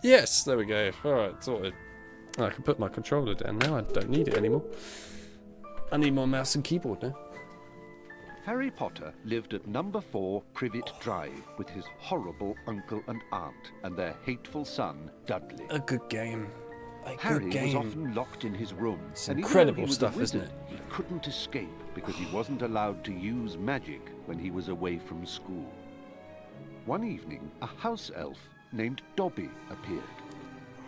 Yes, there we go. Alright, sorted. I can put my controller down now. I don't need it anymore. I need my mouse and keyboard now. Harry Potter lived at number 4 Privet Drive with his horrible uncle and aunt and their hateful son, Dudley. A good game. Harry was often locked in his room. It's and incredible even though he was stuff, a isn't wizard, it? He couldn't escape because he wasn't allowed to use magic when he was away from school. One evening, a house elf named Dobby appeared.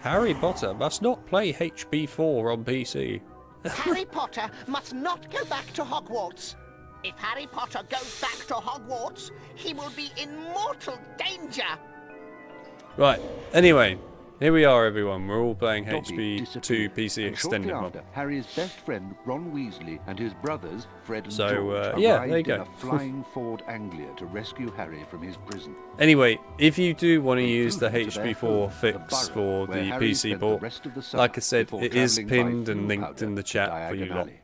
Harry Potter must not play HB4 on PC. Harry Potter must not go back to Hogwarts. If Harry Potter goes back to Hogwarts, he will be in mortal danger. Right, anyway, here we are everyone. We're all playing Dobby HB2 PC and Extended shortly mod. after, Harry's best friend Ron Weasley and his brothers Fred and So, George yeah, arrived there you in go. a flying Ford Anglia to rescue Harry from his prison. Anyway, if you do want to They use the flew to their HB4 home, fix the for Burrow, where the Harry PC spent the port, rest of the summer like I said, before it is travelling by pinned and Flew linked Powder in the chat for you Diagon lot. Alley.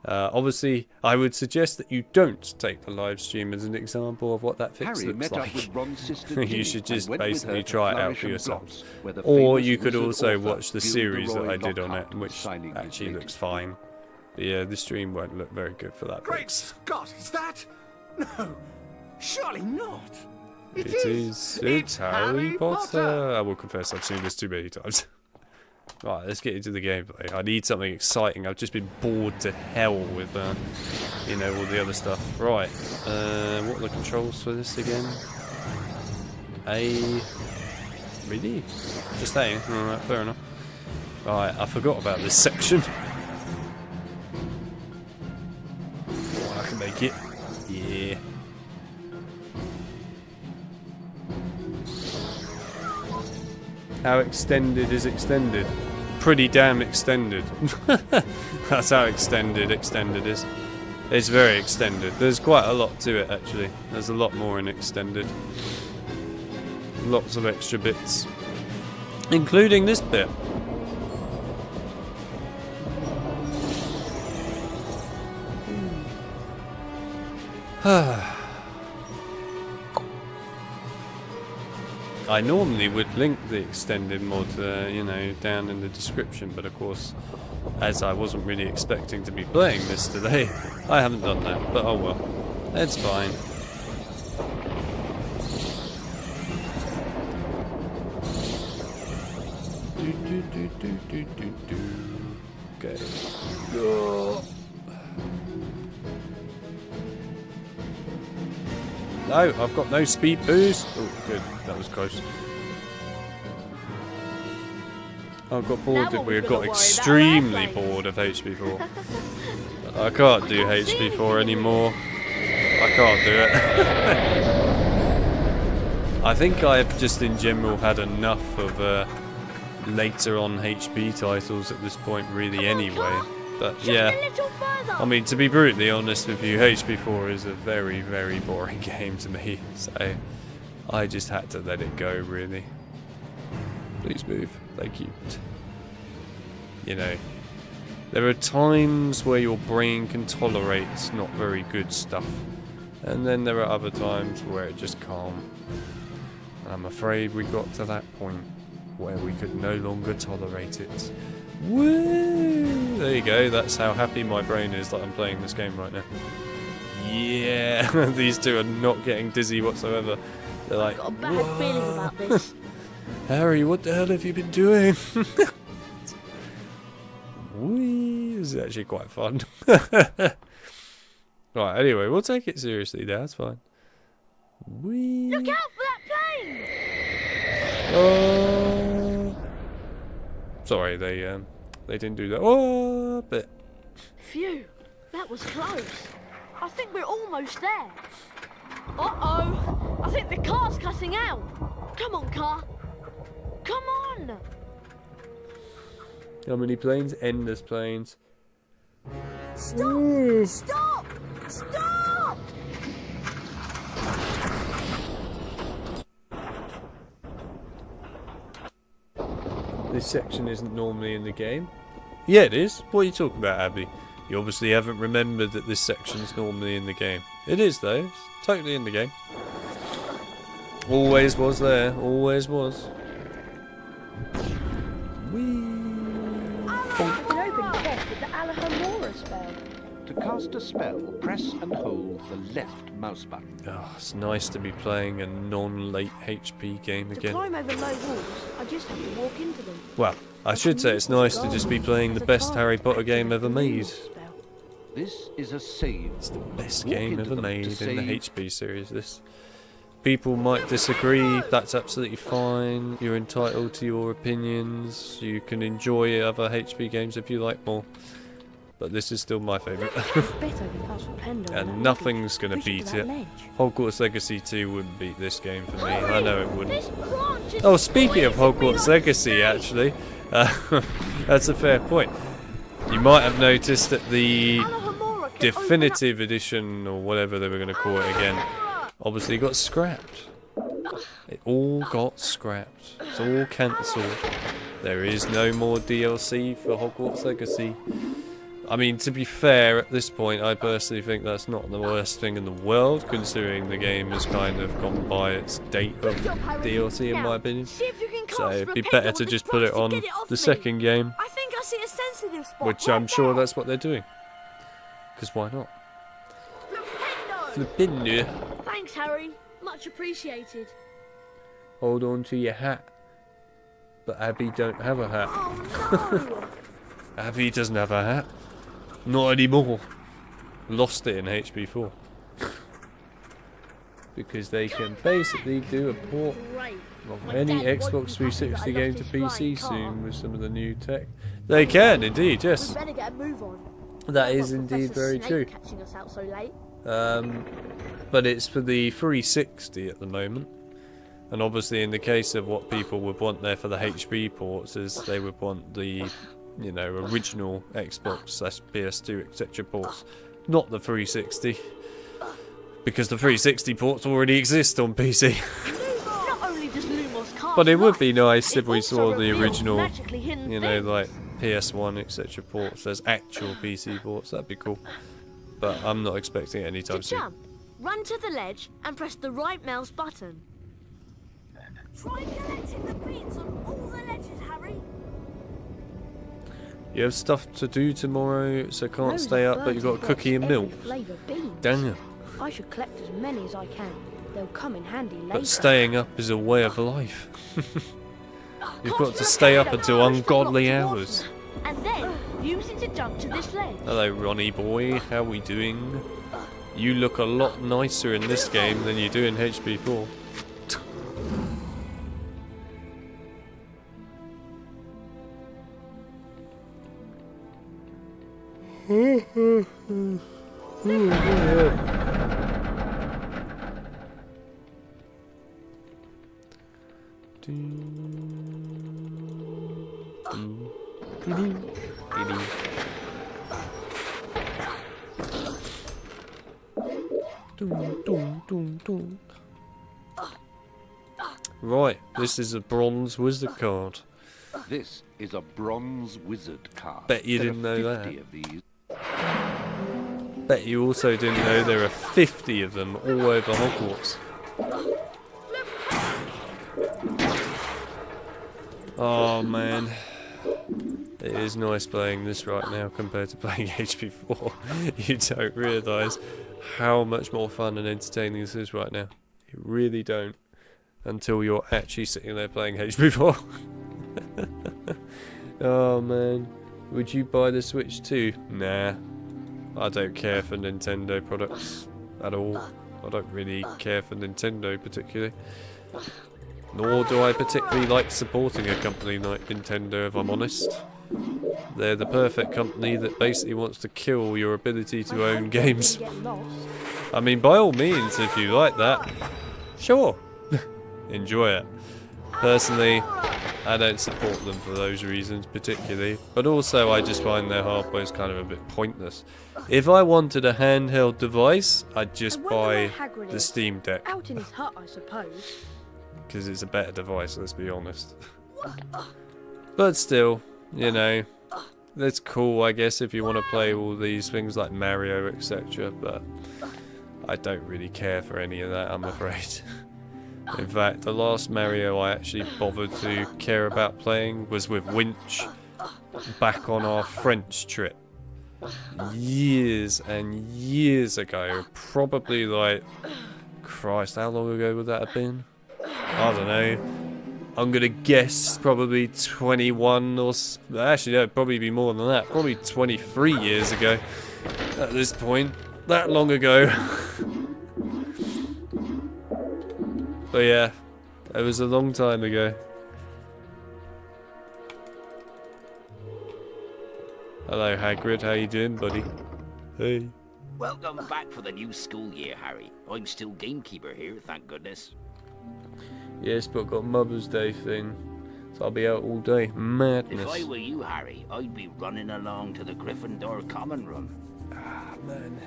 Obviously, I would suggest that you don't take the live stream as an example of what that fix Harry looks met like. up with Ron's sister You Ginny should and just went with basically her to try it out Flourish for and yourself. Blotts, where the Or famous you could wizard also author watch the series that Gilderoy I did on Lockhart it, was which signing his actually looks latest fine. But yeah, the stream won't look very good for that Great fix. Scott, is that? No, surely not. It is. It's Harry Potter. I will confess I've seen this too many times. Right, let's get into the gameplay. I need something exciting. I've just been bored to hell with, you know, all the other stuff. Right, what are the controls for this again? Really? Just saying. Alright, fair enough. Right, I forgot about this section. Oh, I can make it. Yeah. How extended is extended? Pretty damn extended. That's how extended is. It's very extended. There's quite a lot to it actually. There's a lot more in extended. Lots of extra bits. Including this bit. I normally would link the extended mod, you know, down in the description, but of course, as I wasn't really expecting to be playing this today, I haven't done that, but oh well. It's fine. Okay. No, I've got no speed boost. Oh, good. That was close. I got bored, did we? I got extremely bored of HP4. I can't do HP4 anymore. I can't do it. I think I've just in general had enough of later on HP titles at this point, really, anyway. But yeah, I mean, to be brutally honest with you, HP4 is a very, very boring game to me, so I just had to let it go, really. Please move, thank you. You know, there are times where your brain can tolerate not very good stuff, and then there are other times where it just can't. And I'm afraid we got to that point where we could no longer tolerate it. Woo! There you go, that's how happy my brain is that I'm playing this game right now. Yeah, these two are not getting dizzy whatsoever. They're like, I've got a bad feeling about this. Harry, what the hell have you been doing? Whee! This is actually quite fun. Right, anyway, we'll take it seriously now, it's fine. Whee! Look out for that plane! Sorry, they didn't do that. Oh, but Phew, that was close. I think we're almost there. Uh-oh, I think the car's cutting out. Come on, car. Come on. how many planes? Endless planes. Stop! Stop! Stop! This section isn't normally in the game. Yeah, it is. What are you talking about, Abby? You obviously haven't remembered that this section's normally in the game. It is, though. It's totally in the game. Always was there. Always was. I can open chests with the Alhamora spell. To cast a spell, press and hold the left mouse button. Oh, it's nice to be playing a non-late HP game To again. climb over low walls, I just have to walk into them. Well, I should say it's nice to just be playing the best Harry Potter game ever made. This is a save. It's the best Walk game into ever them to made in the save. HP series. This people might disagree. That's absolutely fine. You're entitled to your opinions. You can enjoy other HP games if you like more. But this is still my favourite. And nothing's going to beat it. Hogwarts Legacy 2 wouldn't beat this game for me. I know it wouldn't. Oh, speaking of Hogwarts Legacy, actually, that's a fair point. You might have noticed that the definitive edition, or whatever they were going to call it again, obviously got scrapped. It all got scrapped. It's all cancelled. There is no more DLC for Hogwarts Legacy. I mean, to be fair, at this point, I personally think that's not the worst thing in the world, considering the game has kind of gone by its date of DLC, in my opinion. So it'd be better to just put it on the second game, I think I see a sensitive spot. which I'm sure that's what they're doing. Because why not? Flippin'. Thanks, Harry. Much appreciated. Hold on to your hat. But Abby don't have a hat. Oh no! Abby doesn't have a hat. Not anymore. Lost it in HP4. Because they can basically do a port Great. of any Xbox 360 game to PC soon with some of the new tech. They can indeed, We yes. better get a move on. That I've is got indeed Professor very Snape true. Catching us out so late. But it's for the 360 at the moment. And obviously in the case of what people would want there for the HP ports is they would want the, you know, original Xbox / PS2 etc ports, not the 360. Because the 360 ports already exist on PC. Not only does Lumos cast But it would luck, be nice it if we also saw the reveals original, magically hidden you know, things. like PS1 etc ports as actual PC ports. That'd be cool. But I'm not expecting it anytime To soon. jump, run to the ledge and press the right mouse button. Try collecting the beans on all the ledges, Harry. You have stuff to do tomorrow, so can't Loads stay of up, but you've got a birds cookie and every milk. flavour beans. Damn. I should collect as many as I can. They'll come in handy later. But staying up is a way of life. You've got to stay up until ungodly hours. And then use it to jump to this ledge. Hello, Ronnie boy. How we doing? You look a lot nicer in this game than you do in HP4. Right, this is a bronze wizard card. This is a bronze wizard card. Bet you There didn't are know 50 that. of these. Bet you also didn't know there are 50 of them all over Hogwarts. Oh man, it is nice playing this right now compared to playing HP4. You don't realise how much more fun and entertaining this is right now. You really don't, until you're actually sitting there playing HP4. Oh man, would you buy the Switch too? Nah, I don't care for Nintendo products at all. I don't really care for Nintendo particularly. Nor do I particularly like supporting a company like Nintendo, if I'm honest. They're the perfect company that basically wants to kill your ability to own games. Get lost. I mean, by all means, if you like that, sure, enjoy it. Personally, I don't support them for those reasons particularly, but also I just find their hardware is kind of a bit pointless. If I wanted a handheld device, I'd just I wonder buy where Hagrid the is. Steam Deck, Out in his hut, I suppose. because it's a better device, let's be honest. But still, you know, that's cool I guess if you want to play all these things like Mario etc, but I don't really care for any of that, I'm afraid. In fact, the last Mario I actually bothered to care about playing was with Winch back on our French trip. Years and years ago. Probably like... Christ, how long ago would that have been? I don't know. I'm gonna guess probably 21 or... Actually, no, it'd probably be more than that. Probably 23 years ago at this point. That long ago. But yeah, it was a long time ago. Hello Hagrid, how you doing, buddy? Hey. Welcome back for the new school year, Harry. I'm still gamekeeper here, thank goodness. Yes, but I've got Mother's Day thing, so I'll be out all day. Madness. If I were you, Harry, I'd be running along to the Gryffindor common room. Ah, man.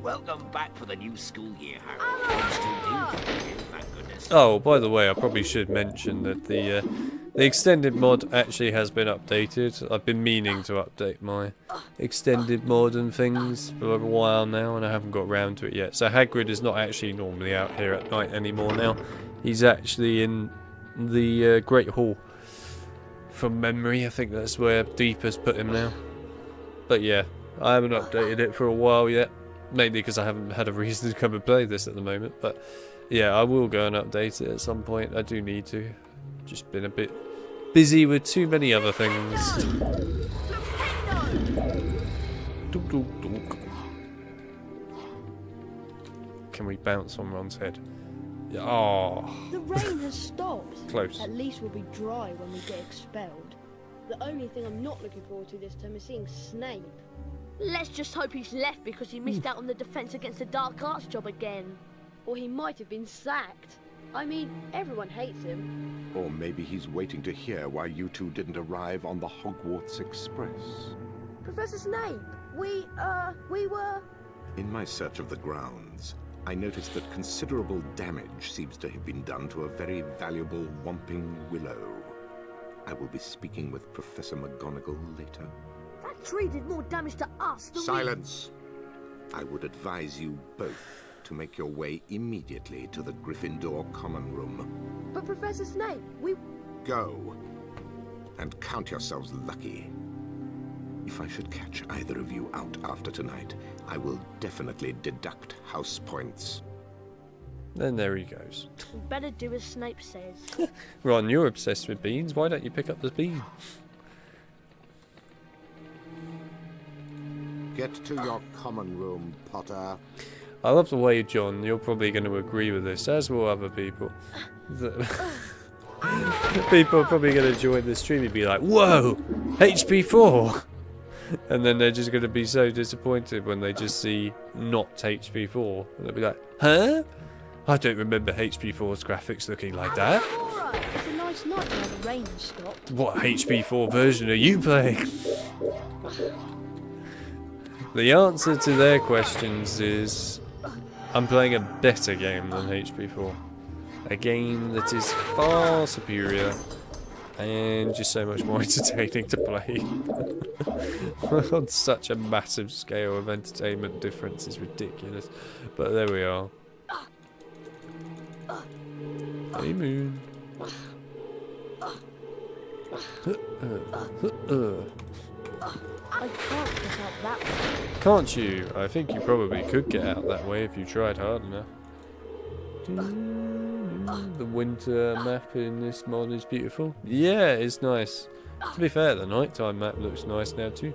Welcome back for the new school year, Harry. I'm still gamekeeper here, thank goodness. Oh, by the way, I probably should mention that the extended mod actually has been updated. I've been meaning to update my extended mod and things for a while now, and I haven't got around to it yet. So Hagrid is not actually normally out here at night anymore now. He's actually in the Great Hall. From memory, I think that's where Deep has put him now. But yeah, I haven't updated it for a while yet. Mainly because I haven't had a reason to come and play this at the moment. But yeah, I will go and update it at some point. I do need to. Just been a bit busy with too many other things. Dunk, dunk, dunk. Can we bounce on Ron's head? Yeah. Oh. The rain has stopped. Close. At least we'll be dry when we get expelled. The only thing I'm not looking forward to this term is seeing Snape. Let's just hope he's left because he missed out on the defense against the dark arts job again. Or he might have been sacked. I mean, everyone hates him. Or maybe he's waiting to hear why you two didn't arrive on the Hogwarts Express. Professor Snape, we were... In my search of the grounds, I noticed that considerable damage seems to have been done to a very valuable Whomping Willow. I will be speaking with Professor McGonagall later. That tree did more damage to us than Silence! I would advise you both to make your way immediately to the Gryffindor common room. But Professor Snape, we... Go, and count yourselves lucky. If I should catch either of you out after tonight, I will definitely deduct house points. Then there he goes. we better do as Snape says. Ron, you're obsessed with beans. Why don't you pick up the bean? Get to your common room, Potter. I love the way, John, you're probably going to agree with this, as will other people. People are probably going to join the stream and be like, whoa, HP 4! And then they're just going to be so disappointed when they just see not HP 4. And they'll be like, huh? I don't remember HP 4's graphics looking like that. It's a nice night now the rain has stopped. What HP 4 version are you playing? The answer to their questions is I'm playing a better game than HP 4. A game that is far superior and just so much more entertaining to play. On such a massive scale of entertainment difference is ridiculous. But there we are. Hey Moon. I can't get out that way. Can't you? I think you probably could get out that way if you tried hard enough. The winter map in this mod is beautiful. Yeah, it's nice. To be fair, the nighttime map looks nice now too.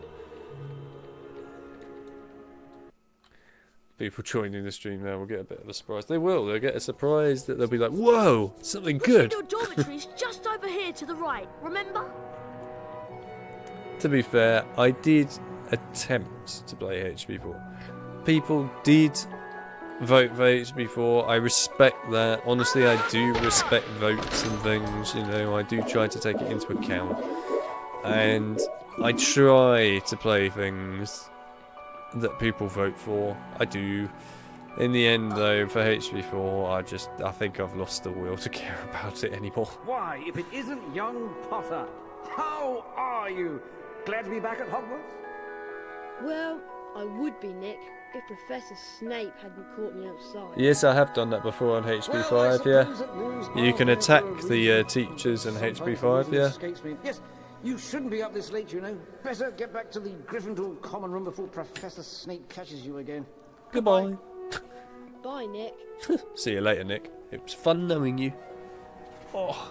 People joining the stream now will get a bit of a surprise. They will. They'll get a surprise that they'll be like, whoa, something good. Your dormitory's just over here to the right, remember? To be fair, I did attempt to play HP4. People did vote for HP4. I respect that. Honestly, I do respect votes and things. You know, I do try to take it into account. And I try to play things that people vote for. I do. In the end, though, for HP4, I think I've lost the will to care about it anymore. Why, if it isn't young Potter, how are you? Glad to be back at Hogwarts? Well, I would be, Nick, If Professor Snape hadn't caught me outside. Yes, I have done that before on HP5, yeah. You can attack the teachers in HP5, yeah. Yes, you shouldn't be up this late, you know. Better get back to the Gryffindor common room before Professor Snape catches you again. Goodbye. Bye, Nick. See you later, Nick. It was fun knowing you. Oh.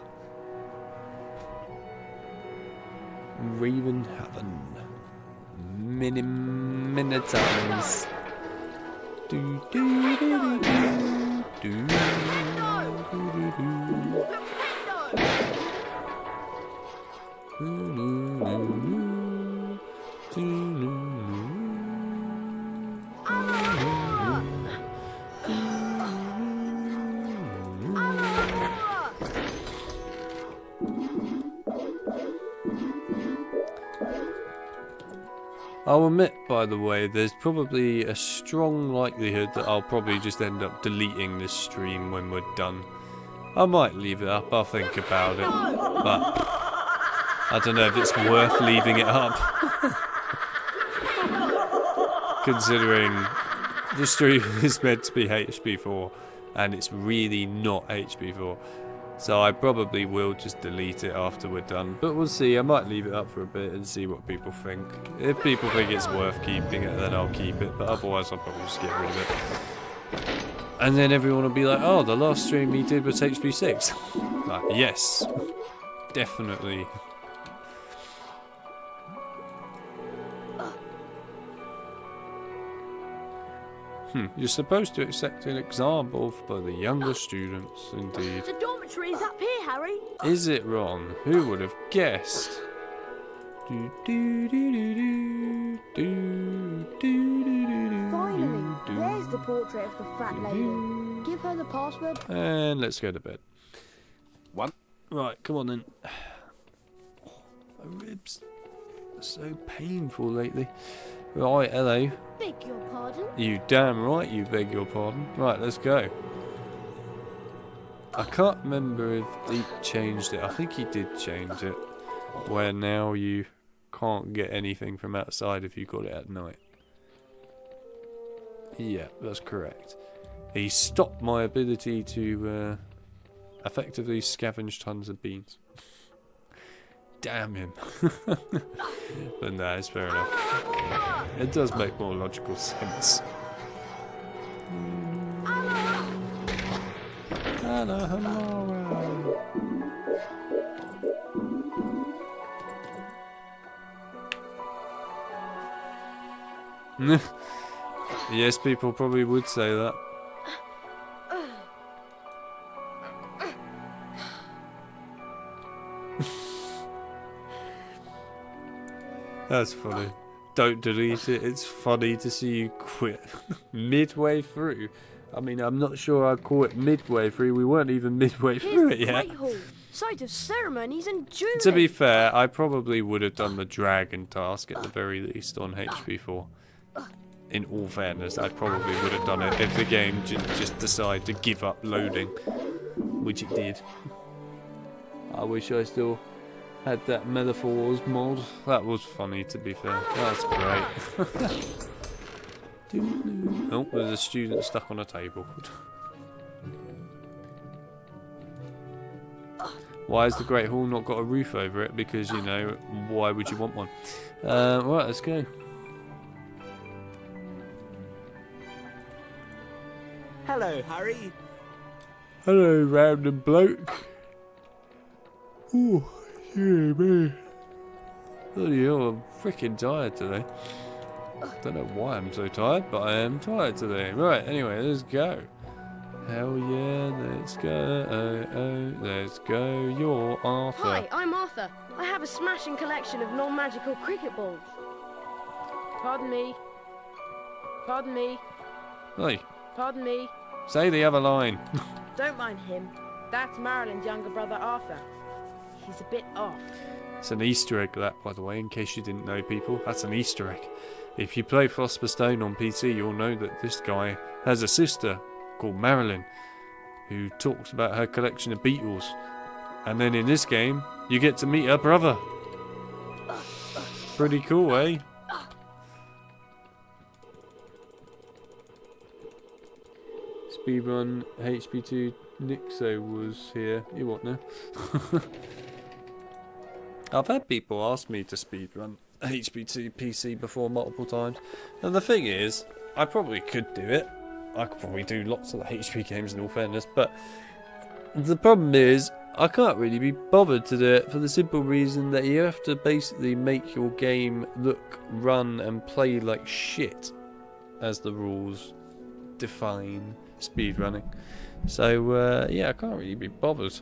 Raven Heaven. Many times. Do do do do do do do I'll admit, by the way, there's probably a strong likelihood that I'll probably just end up deleting this stream when we're done. I might leave it up, I'll think about it, but I don't know if it's worth leaving it up. Considering the stream is meant to be HP4, and it's really not HP4. So I probably will just delete it after we're done. But we'll see, I might leave it up for a bit and see what people think. If people think it's worth keeping it, then I'll keep it. But otherwise I'll probably just get rid of it. And then everyone will be like, oh, the last stream he did was HP6. Like, yes. Definitely. You're supposed to accept an example for the younger students, indeed. The dormitory is up here, Harry. Is it Ron? Who would have guessed? Do, do, do, do, do, do, do, do, Finally, do, there's the portrait of the fat lady. Give her the password. And let's go to bed. One. Right, come on then. Oh, my ribs are so painful lately. Right, hello. Beg your pardon? You damn right you beg your pardon. Right, let's go. I can't remember if he changed it. I think he did change it. Where now you can't get anything from outside if you got it at night. Yeah, that's correct. He stopped my ability to effectively scavenge tons of beans. Damn him. But nah, it's fair enough. It does make more logical sense. Yes, people probably would say that. That's funny. Don't delete it. It's funny to see you quit midway through. I mean, I'm not sure I'd call it midway through. We weren't even midway through it yet. Great Hall, site of ceremonies and jewelry. To be fair, I probably would have done the dragon task at the very least on HP4. In all fairness, I probably would have done it if the game just decided to give up loading, which it did. I wish I still had that metaphors mod. That was funny, to be fair. That's great. Oh, there's a student stuck on a table. Why has the Great Hall not got a roof over it? Because, you know, why would you want one? Right, let's go. Hello, Harry. Hello, random bloke. Ooh, yeah, man. Bloody hell, I'm freaking tired today. Don't know why I'm so tired, but I am tired today. Right, anyway, let's go. Hell yeah, let's go. Let's go. You're Arthur. Hi, I'm Arthur. I have a smashing collection of non-magical cricket balls. Pardon me. Pardon me. Hey, Pardon me. say the other line. Don't mind him. That's Marilyn's younger brother, Arthur. He's a bit off. It's an Easter egg, that, by the way, in case you didn't know, people. That's an Easter egg. If you play Philosopher's Stone on PC, you'll know that this guy has a sister called Marilyn, who talks about her collection of beetles. And then in this game, you get to meet her brother. Pretty cool, eh? speedrun HP2 Nixo was here. You what now? I've had people ask me to speedrun HP2 PC before multiple times, and the thing is, I probably could do it. I could probably do lots of the HP games in all fairness, but the problem is I can't really be bothered to do it for the simple reason that you have to basically make your game look, run and play like shit, as the rules define speedrunning. So yeah, I can't really be bothered.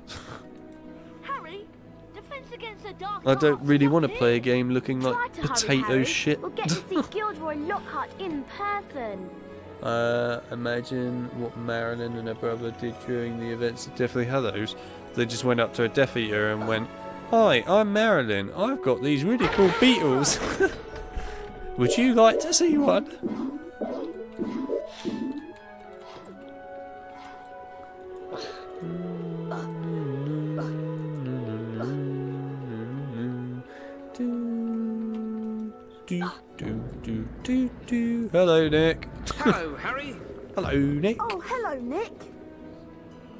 Harry, defense against the dark I don't arts really is want up to play a here. game looking Try like to hurry, potato Harry. shit. We'll get to see Gilderoy Lockhart in person. Imagine what Marilyn and her brother did during the events at Deathly Hallows. They just went up to a Death Eater and went, "Hi, I'm Marilyn. I've got these really cool beetles. Would you like to see one?" Hello, Nick. Hello, Harry. Hello, Nick. Oh, hello, Nick.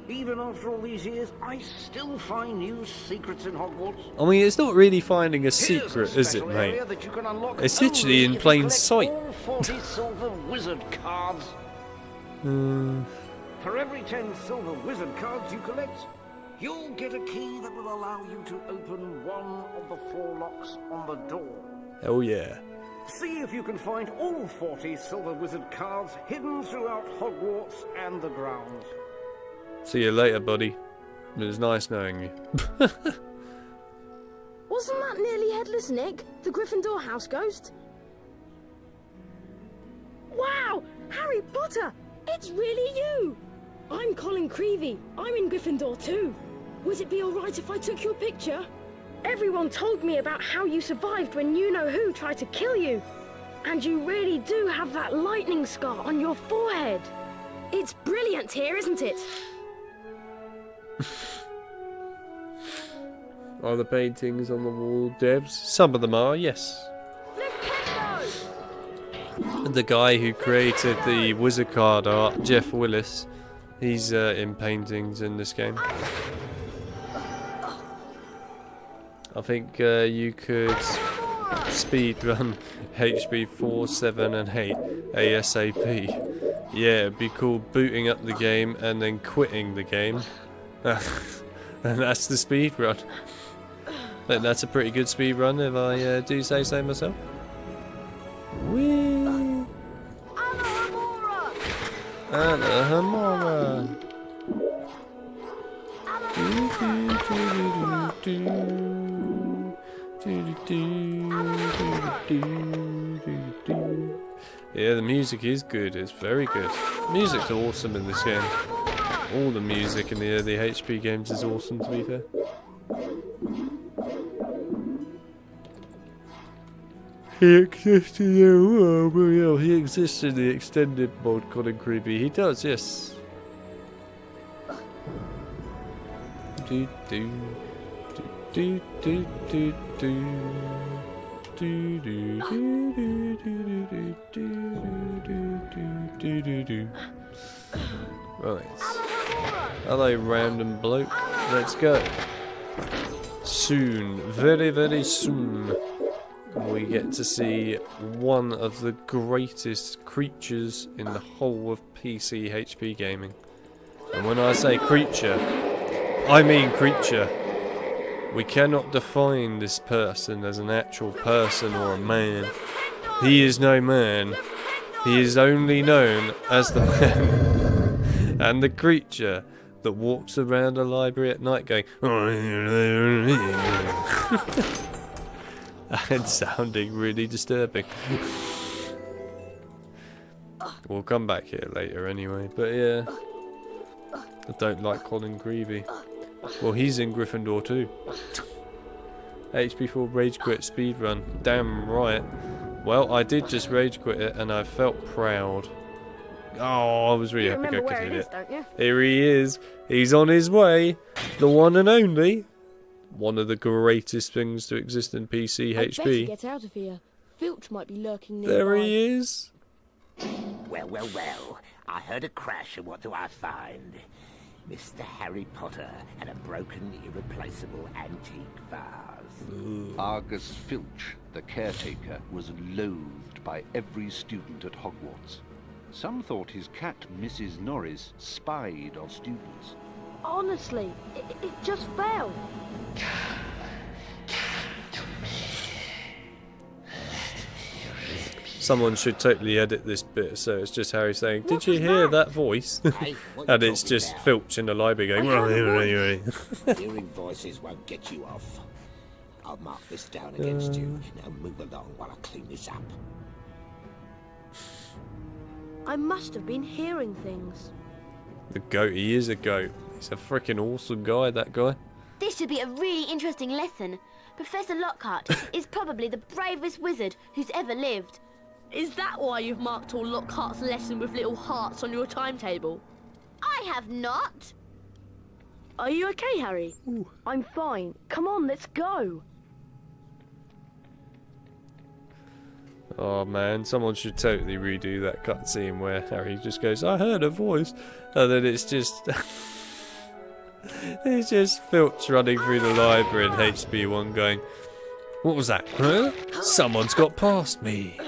Even after all these years, I still find new secrets in Hogwarts. I mean, it's not really finding a Here's secret, a is it, special mate? area that you can unlock It's literally only in if you plain collect sight. all 40 silver wizard cards. For every 10 silver wizard cards you collect, you'll get a key that will allow you to open one of the 4 locks on the door. Hell yeah. See if you can find all 40 silver wizard cards hidden throughout Hogwarts and the grounds. See you later, buddy. It was nice knowing you. Wasn't that nearly Headless Nick, the Gryffindor house ghost? Wow! Harry Potter! It's really you! I'm Colin Creevy. I'm in Gryffindor too. Would it be alright if I took your picture? Everyone told me about how you survived when you-know-who tried to kill you. And you really do have that lightning scar on your forehead. It's brilliant here, isn't it? Are the paintings on the wall devs? Some of them are, yes. The guy who created the wizard card art, Jeff Willis, he's in paintings in this game. I think you could speedrun HB 4, 7 and 8 ASAP. Yeah, it'd be called booting up the game and then quitting the game. And that's the speedrun. But that's a pretty good speedrun if I do say so myself. Whee! Alhamora! Yeah, the music is good. It's very good. Music's awesome in this game. All the music in the early HP games is awesome, to be fair. He exists in he exists in the extended mod, Colin Creevy. He does, yes. Do do do do do do. Do do do do do do do do do. Right. Hello, random bloke. Let's go. Soon, very, very soon, we get to see one of the greatest creatures in the whole of PC HP gaming. And when I say creature, I mean creature. We cannot define this person as an actual person or a man. He is no man. He is only known as the man and the creature that walks around a library at night going and sounding really disturbing. We'll come back here later anyway, but yeah. I don't like Colin Creevy. Well, he's in Gryffindor too. HP4 Rage Quit speedrun. Damn right. Well, I did just Rage Quit it and I felt proud. Oh, I was really happy I remember could where it hit is, it. don't you? Here he is. He's on his way. The one and only. One of the greatest things to exist in PC I'd better HP. get out of here. Filch might be lurking nearby. There he is. Well, well, well. I heard a crash, and what do I find? Mr. Harry Potter and a broken, irreplaceable antique vase. Argus Filch, the caretaker, was loathed by every student at Hogwarts. Some thought his cat, Mrs. Norris, spied on students. Honestly, it just fell. Someone should totally edit this bit so it's just Harry saying, "Did you hear that voice?" Hey, what And you it's talking just about? Filch in the library going, Hearing voices won't get you off. I'll mark this down against you. Now move along while I clean this up. I must have been hearing things. The goat, he is a goat. He's a freaking awesome guy, that guy. This should be a really interesting lesson. Professor Lockhart is probably the bravest wizard who's ever lived. Is that why you've marked all Lockhart's lesson with little hearts on your timetable? I have not. Are you okay, Harry? I'm fine. Come on, let's go. Oh man, someone should totally redo that cutscene where Harry just goes, "I heard a voice," and then it's just it's just Filch running through the library in HB1 going, "What was that? Huh? Someone's got past me."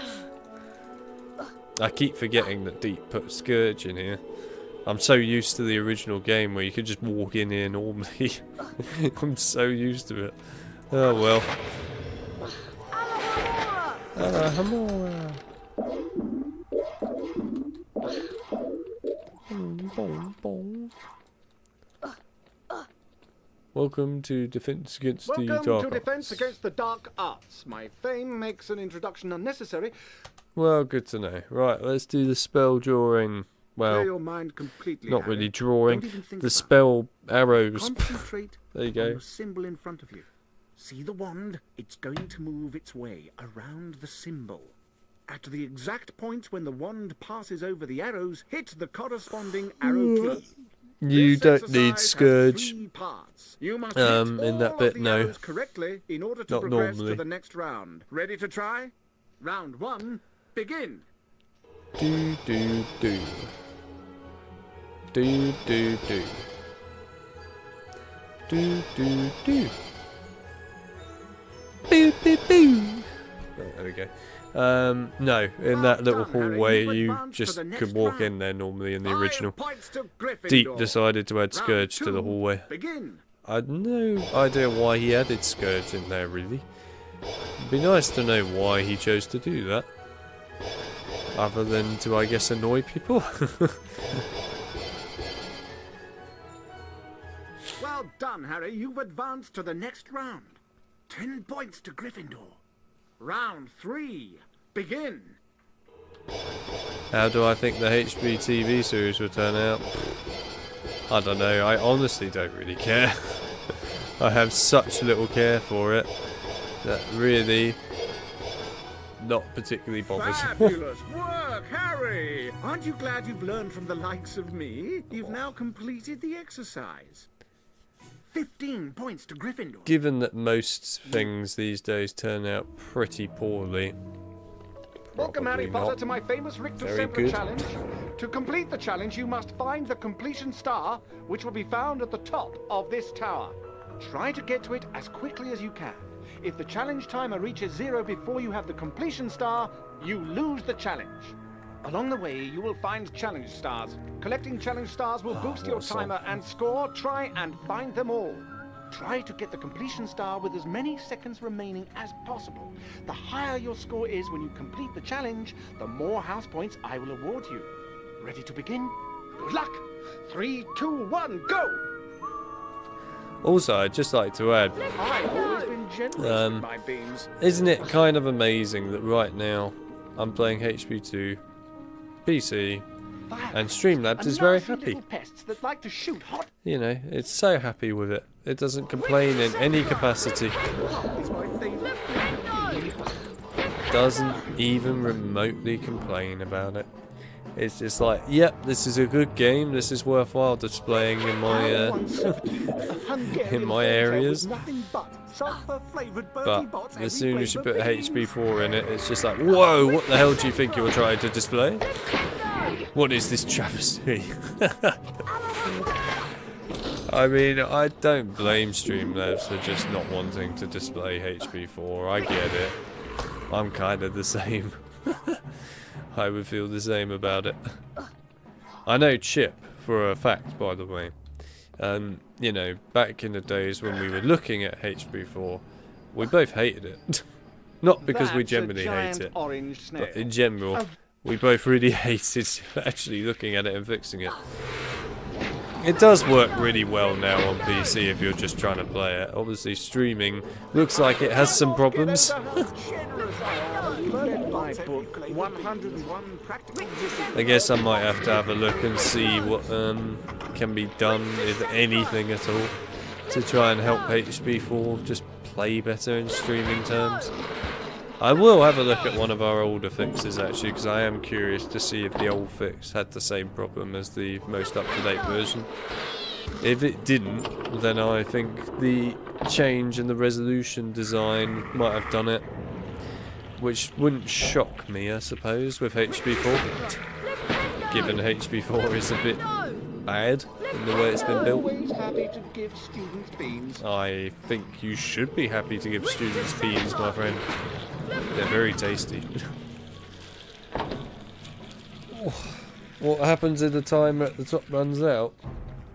I keep forgetting that Deep put Scourge in here. I'm so used to the original game where you could just walk in here normally. I'm so used to it. Oh well. Hamora. Welcome to Defense Against the Dark Welcome to Defense Arts. Against the Dark Arts. My fame makes an introduction unnecessary. Well, good to know. Right, let's do the spell drawing. Clear Well, your mind completely, not Harry. really drawing. Don't even think The about spell it. arrows. Concentrate There you on go. the symbol in front of you. See the wand? It's going to move its way around the symbol. At the exact point when the wand passes over the arrows, hit the corresponding arrow key. You This don't need exercise has Scourge. 3 parts. You must In hit that all bit, of the no. arrows correctly in order to Not progress normally. to the next round. Ready to try? Round 1, begin. Do do do. Do do do. Do do do. Boo boo boo. Oh, there we go. No, in that little done, Harry. hallway You've you advanced just to the next could walk round. in there normally in the 5 original. points to Gryffindor. Deep decided to add Round Scourge to the 2, hallway. Begin. I had no idea why he added Scourge in there, really. It'd be nice to know why he chose to do that. Other than to, I guess, annoy people. Well done, Harry. You've advanced to the next round. 10 points to Gryffindor. Round 3. Begin. How do I think the HB TV series will turn out? I don't know, I honestly don't really care. I have such little care for it that really not particularly bothers. Fabulous work, Harry! Aren't you glad you've learned from the likes of me? You've now completed the exercise. 15 points to Gryffindor. Given that most things these days turn out pretty poorly. Welcome, Harry probably Potter, not to my famous Rictus very Semper good. challenge. To complete the challenge, you must find the completion star, which will be found at the top of this tower. Try to get to it as quickly as you can. If the challenge timer reaches 0 before you have the completion star, you lose the challenge. Along the way, you will find challenge stars. Collecting challenge stars will boost your awesome. timer and score. Try and find them all. Try to get the completion star with as many seconds remaining as possible. The higher your score is when you complete the challenge, the more house points I will award you. Ready to begin? Good luck! 3, 2, 1, go! Also, I'd just like to add, I've always been generous with my beans. isn't it kind of amazing that right now I'm playing HB2, PC, and Streamlabs is very Nasty happy. little pests that like to shoot hot You know, it's so happy with it. It doesn't complain in any capacity. is my favourite. Doesn't even remotely complain about it. It's just like, yep, this is a good game. This is worthwhile displaying in my in my areas. But as soon as you put HB4 in it, it's just like, whoa, what the hell do you think you're trying to display? What is this travesty? I mean, I don't blame Streamlabs for just not wanting to display HP4. I get it. I'm kind of the same. I would feel the same about it. I know Chip for a fact, by the way. You know, back in the days when we were looking at HP4, we both hated it. Not because we generally hate it, but in general, we both really hated actually looking at it and fixing it. It does work really well now on PC if you're just trying to play it. Obviously streaming looks like it has some problems. I guess I might have to have a look and see what can be done, if anything at all, to try and help HP4 just play better in streaming terms. I will have a look at one of our older fixes actually, because I am curious to see if the old fix had the same problem as the most up-to-date version. If it didn't, then I think the change in the resolution design might have done it, which wouldn't shock me, I suppose, with HP4, given HP4 is a bit bad in the way it's been built. I think you should be happy to give students beans, my friend. They're very tasty. What happens if the timer at the top runs out?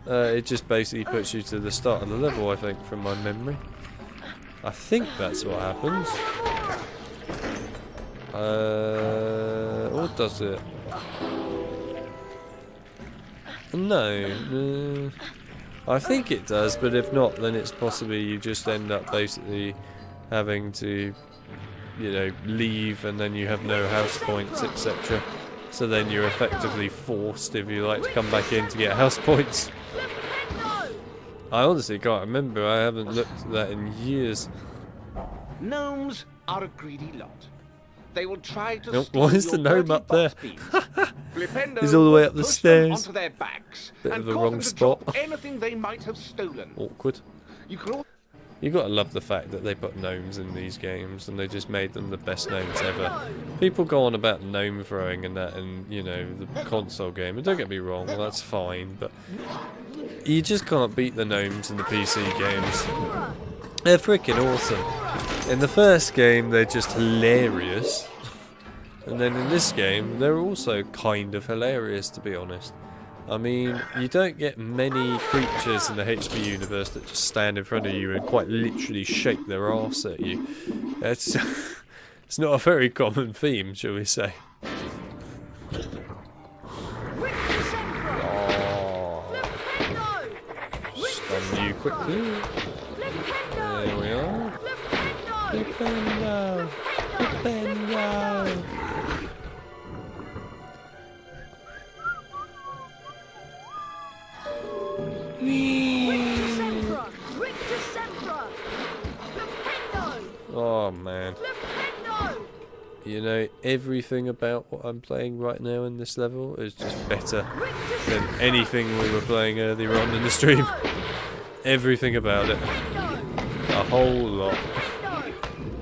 It just basically puts you to the start of the level, I think, from my memory. I think that's what happens. Or does it? No. I think it does, but if not, then it's possibly you just end up basically having to, you know, leave and then you have no house points, etc. So then you're effectively forced, if you like, to come back in to get house points. I honestly can't remember. I haven't looked at that in years. Gnomes are a greedy lot. They will try to Why is the gnome up there? Flipendo He's all the way up the push them stairs. onto their backs Bit and of the cause wrong them to spot. drop anything they might have stolen. Awkward. You gotta love the fact that they put gnomes in these games and they just made them the best gnomes ever. People go on about gnome throwing and that in, you know, the console game, and don't get me wrong, that's fine, but you just can't beat the gnomes in the PC games. They're freaking awesome. In the first game, they're just hilarious. And then in this game, they're also kind of hilarious, to be honest. I mean, you don't get many creatures in the HP universe that just stand in front of you and quite literally shake their arse at you. It's not a very common theme, shall we say. Oh. Stun you quickly. There we are. Flipendo! Flipendo! Oh man. You know, everything about what I'm playing right now in this level is just better than anything we were playing earlier on in the stream. Everything about it. A whole lot.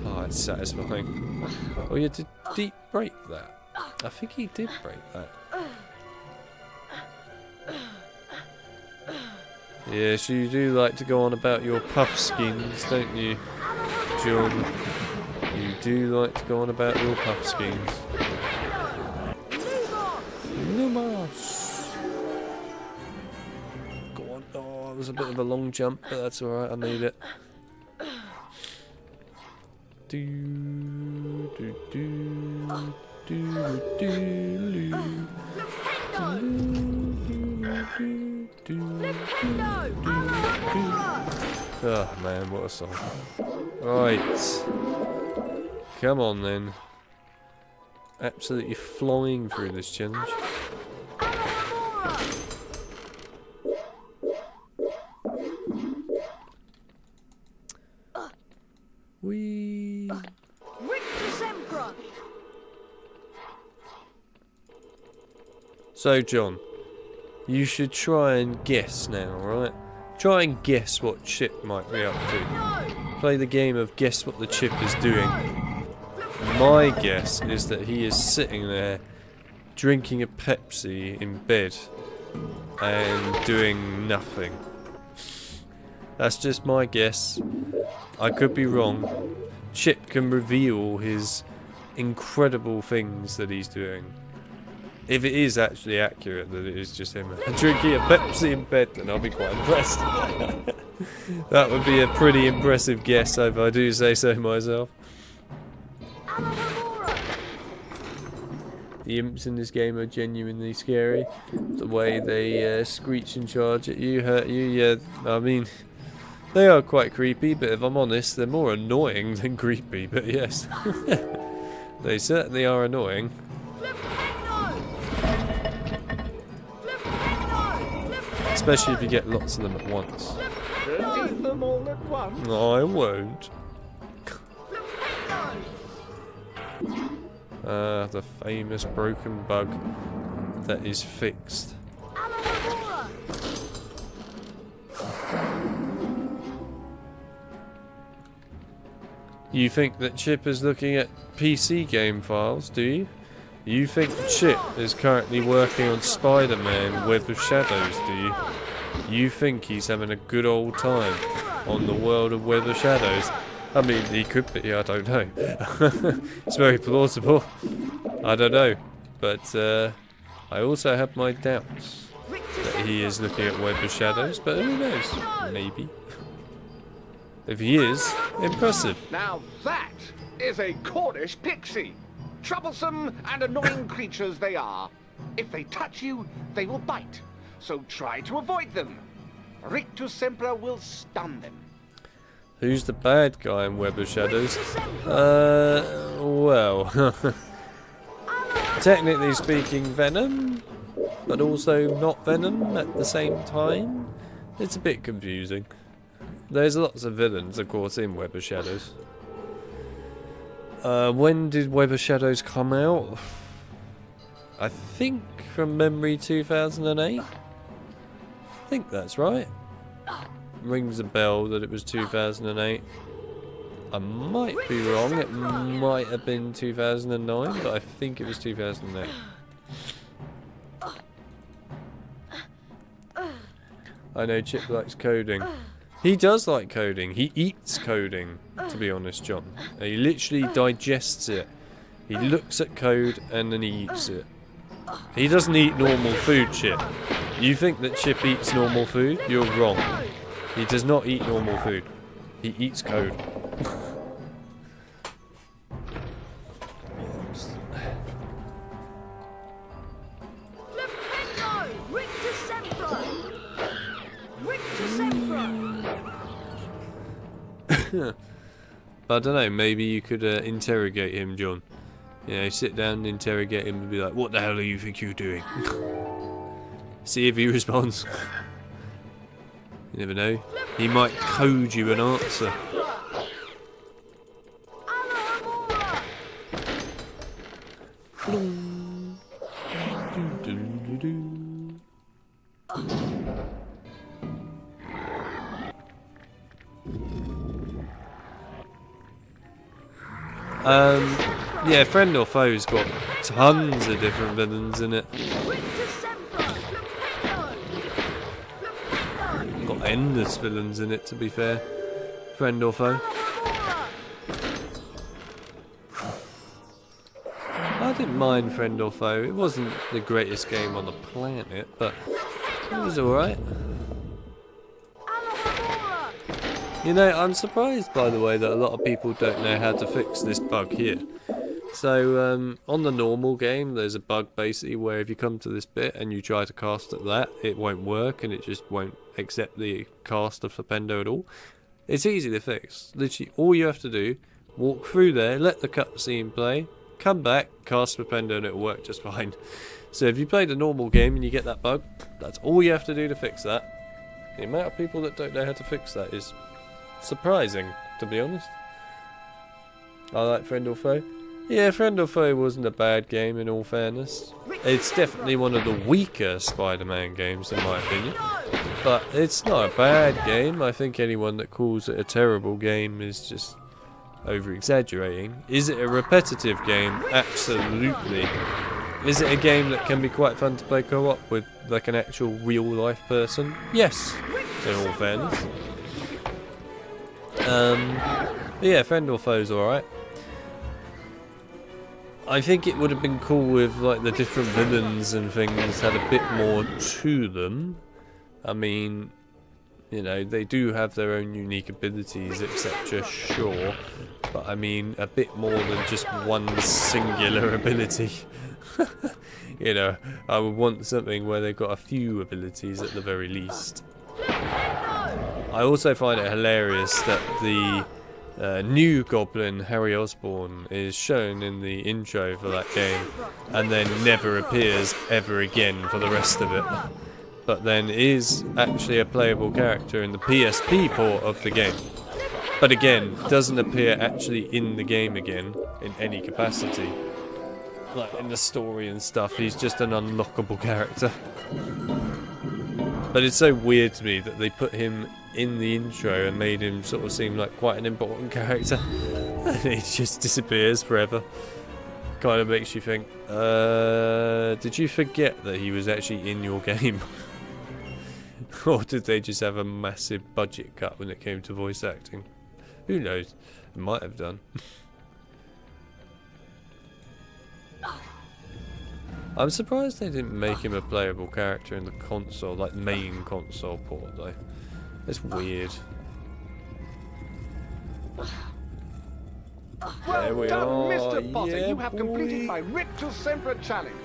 Oh, it's satisfying. Oh yeah, did Deep break that? I think he did break that. Yes, you do like to go on about your puff skins, don't you, John? You do like to go on about your puff skins. Lumos! Go on. Oh, it was a bit of a long jump, but that's alright, I made it. Do, do, do, do, do, do. Oh man, what a song. Right. Come on then. Absolutely flying through this challenge. Whee! So John, you should try and guess now, right? Try and guess what Chip might be up to. Play the game of guess what the Chip is doing. My guess is that he is sitting there drinking a Pepsi in bed and doing nothing. That's just my guess. I could be wrong. Chip can reveal his incredible things that he's doing. If it is actually accurate that it is just him drinking a Pepsi in bed, then I'll be quite impressed. That would be a pretty impressive guess, if I do say so myself. The imps in this game are genuinely scary. The way they screech and charge at you, hurt you, yeah, I mean, they are quite creepy, but if I'm honest, they're more annoying than creepy, but yes. They certainly are annoying. Especially if you get lots of them at once. Don't eat them all at once. No, I won't. The famous broken bug that is fixed. You think that Chip is looking at PC game files, do you? You think Chip is currently working on Spider-Man Web of Shadows, do you? You think he's having a good old time on the world of Web of Shadows? I mean, he could be, I don't know. It's very plausible. I don't know. But I also have my doubts that he is looking at Web of Shadows, but who knows? Maybe. If he is, impressive. Now that is a Cornish pixie. Troublesome and annoying creatures they are. If they touch you, they will bite. So try to avoid them. Rictus Sempra will stun them. Who's the bad guy in Web of Shadows? Well... technically speaking, Venom, but also not Venom at the same time. It's a bit confusing. There's lots of villains, of course, in Web of Shadows. When did Web of Shadows come out? I think from memory 2008. I think that's right. Rings a bell that it was 2008. I might be wrong, it might have been 2009, but I think it was 2008. I know Chip likes coding. He does like coding. He eats coding, to be honest, John. He literally digests it. He looks at code and then he eats it. He doesn't eat normal food, Chip. You think that Chip eats normal food? You're wrong. He does not eat normal food. He eats code. But I don't know, maybe you could interrogate him, John. You know, sit down and interrogate him and be like, what the hell do you think you're doing? See if he responds. You never know. He might code you an answer. Yeah, Friend or Foe's got tons of different villains in it. Got endless villains in it, to be fair. Friend or Foe. I didn't mind Friend or Foe. It wasn't the greatest game on the planet, but it was alright. You know, I'm surprised, by the way, that a lot of people don't know how to fix this bug here. So, on the normal game, there's a bug basically where if you come to this bit and you try to cast at that, it won't work and it just won't accept the cast of Flipendo at all. It's easy to fix. Literally, all you have to do, walk through there, let the cutscene play, come back, cast Flipendo and it'll work just fine. So if you play the normal game and you get that bug, that's all you have to do to fix that. The amount of people that don't know how to fix that is surprising, to be honest. I like Friend or Foe. Yeah, Friend or Foe wasn't a bad game in all fairness. It's definitely one of the weaker Spider-Man games in my opinion. But it's not a bad game. I think anyone that calls it a terrible game is just over-exaggerating. Is it a repetitive game? Absolutely. Is it a game that can be quite fun to play co-op with like an actual real life person? Yes, in all fairness. But yeah, friend or foe's alright. I think it would have been cool if like the different villains and things had a bit more to them. I mean, you know, they do have their own unique abilities, etc. Sure, but I mean a bit more than just one singular ability. You know, I would want something where they've got a few abilities at the very least. I also find it hilarious that the new goblin, Harry Osborn, is shown in the intro for that game and then never appears ever again for the rest of it. But then is actually a playable character in the PSP port of the game. But again, doesn't appear actually in the game again in any capacity. Like in the story and stuff, he's just an unlockable character. But it's so weird to me that they put him in the intro and made him sort of seem like quite an important character. And he just disappears forever. Kind of makes you think, did you forget that he was actually in your game? Or did they just have a massive budget cut when it came to voice acting? Who knows? It might have done. I'm surprised they didn't make him a playable character in the console, like main console port though. It's weird. There we done, are. Mr. Potter. Yeah, You have completed boy. my Ritual Sempre challenge.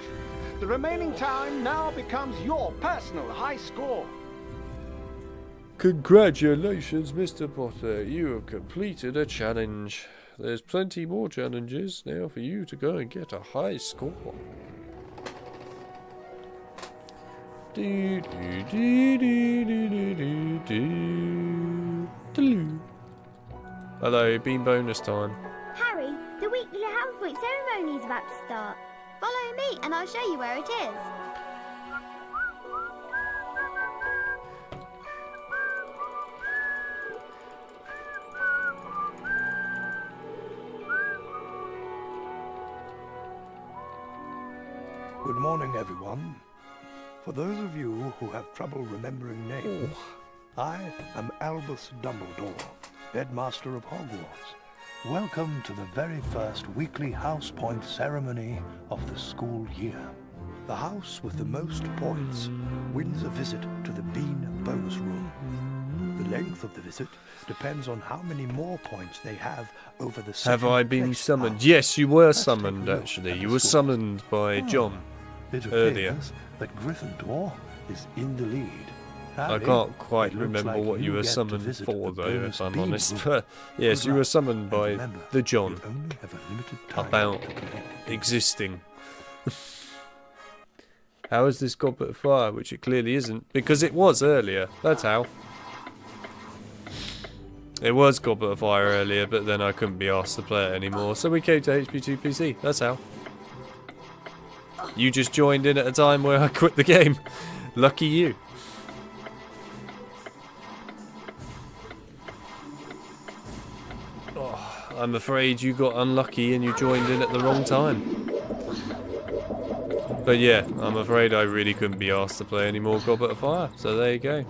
The remaining time now becomes your personal high score. Congratulations, Mr. Potter. You have completed a challenge. There's plenty more challenges now for you to go and get a high score. Do, do, do, do, do, do, do, do. Hello, bean bonus time. Harry, the weekly Housework ceremony is about to start. Follow me and I'll show you where it is. Good morning, everyone. For those of you who have trouble remembering names, I am Albus Dumbledore, Headmaster of Hogwarts. Welcome to the very first weekly House Point ceremony of the school year. The house with the most points wins a visit to the Bean Bonus Room. The length of the visit depends on how many more points they have over the Have I been summoned? Yes, you were summoned, actually. You were summoned by John earlier. That Gryffindor is in the lead. I can't quite remember what you were summoned for, though, if I'm honest. But yes, you were summoned by the John about existing. How is this Goblet of Fire? Which it clearly isn't, because it was earlier. That's how. It was Goblet of Fire earlier, but then I couldn't be asked to play it anymore, so we came to HP2PC. That's how. You just joined in at a time where I quit the game. Lucky you. Oh, I'm afraid you got unlucky and you joined in at the wrong time. But yeah, I'm afraid I really couldn't be asked to play any more Goblet of Fire, so there you go.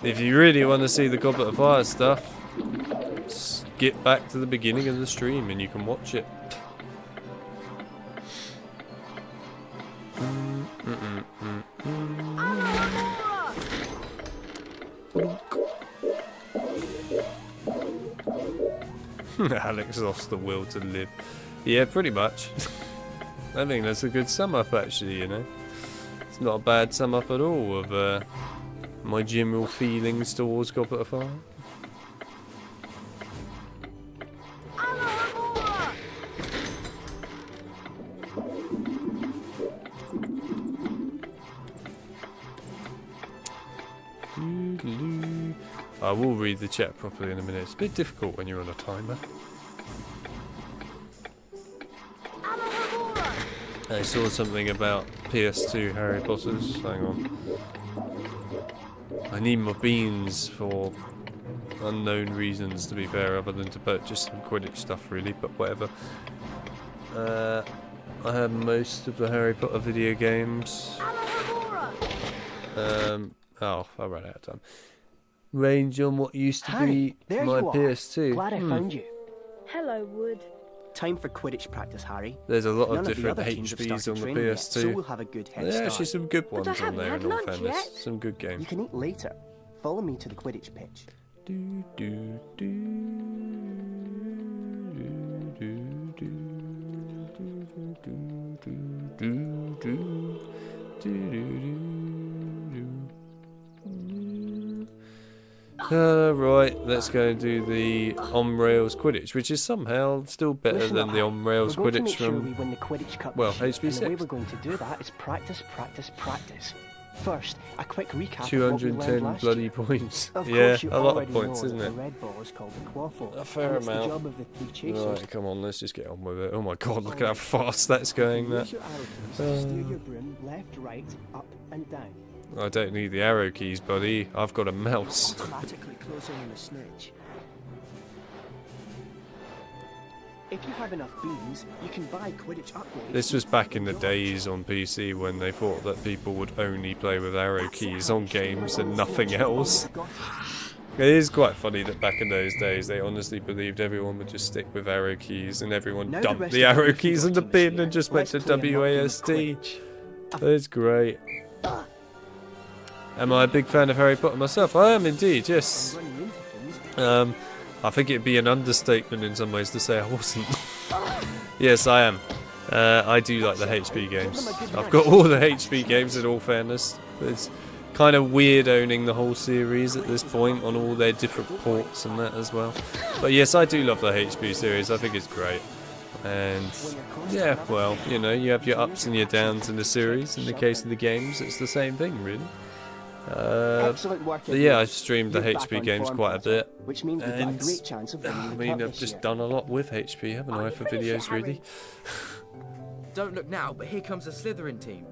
If you really want to see the Goblet of Fire stuff, skip back to the beginning of the stream and you can watch it. Alex lost the will to live. Yeah, pretty much. I think that's a good sum up, actually, you know. It's not a bad sum up at all of my general feelings towards Goblet of Fire. I will read the chat properly in a minute. It's a bit difficult when you're on a timer. I saw something about PS2 Harry Potter's. Hang on. I need more beans for unknown reasons, to be fair, other than to purchase some Quidditch stuff, really, but whatever. I have most of the Harry Potter video games. Oh, I ran out of time. Range on what used to be my PS2. Glad I found you. Hello, Wood. Time for Quidditch practice, Harry. There's a lot of None the different other teams have HPs started on the training yet, PS2. so we'll have a good head Yeah, start. actually some good But I ones on haven't there had in all lunch fairness. yet. Some good games. You can eat later. Follow me to the Quidditch pitch. Do, do, do, do, do, do, do, do, do. Right, let's go and do the on-rails Quidditch, which is somehow still better Listen than up, the on-rails we're going to Quidditch make sure from, we win the Quidditch Cup well, this year, HB6. and the way we're going to do that is practice, practice, practice. First, a quick recap of what we learned 210 last bloody year. points. Of Yeah, course, you a lot of already points, know isn't that it? The red ball is called the quaffle. A fair and it's amount. the job of the three chasers. Right, come on, let's just get on with it. Oh my god, look at how fast that's going. Use your arrow keys to steer your broom left, right, up, and down. I don't need the arrow keys, buddy. I've got a mouse. Automatically closing on the snitch. If you have enough beans, you can buy Quidditch upgrades. This was back in the days on PC when they thought that people would only play with arrow keys on games and nothing else. It is quite funny that back in those days they honestly believed everyone would just stick with arrow keys and everyone dumped the arrow keys in the bin and just went to WASD. That's great. Am I a big fan of Harry Potter myself? I am indeed, yes. I think it'd be an understatement in some ways to say I wasn't. Yes, I am. I do like the HP games. I've got all the HP games in all fairness. It's kind of weird owning the whole series at this point on all their different ports and that as well. But yes, I do love the HP series. I think it's great. And yeah, well, you know, you have your ups and your downs in the series. In the case of the games, it's the same thing, really. Excellent work, But yeah, I've streamed the HP games quite a bit, which means we've got a and great chance of winning I the mean, cup I've this just year. done a lot with HP, haven't I, for videos, really? Don't look now, but here comes the Slytherin team.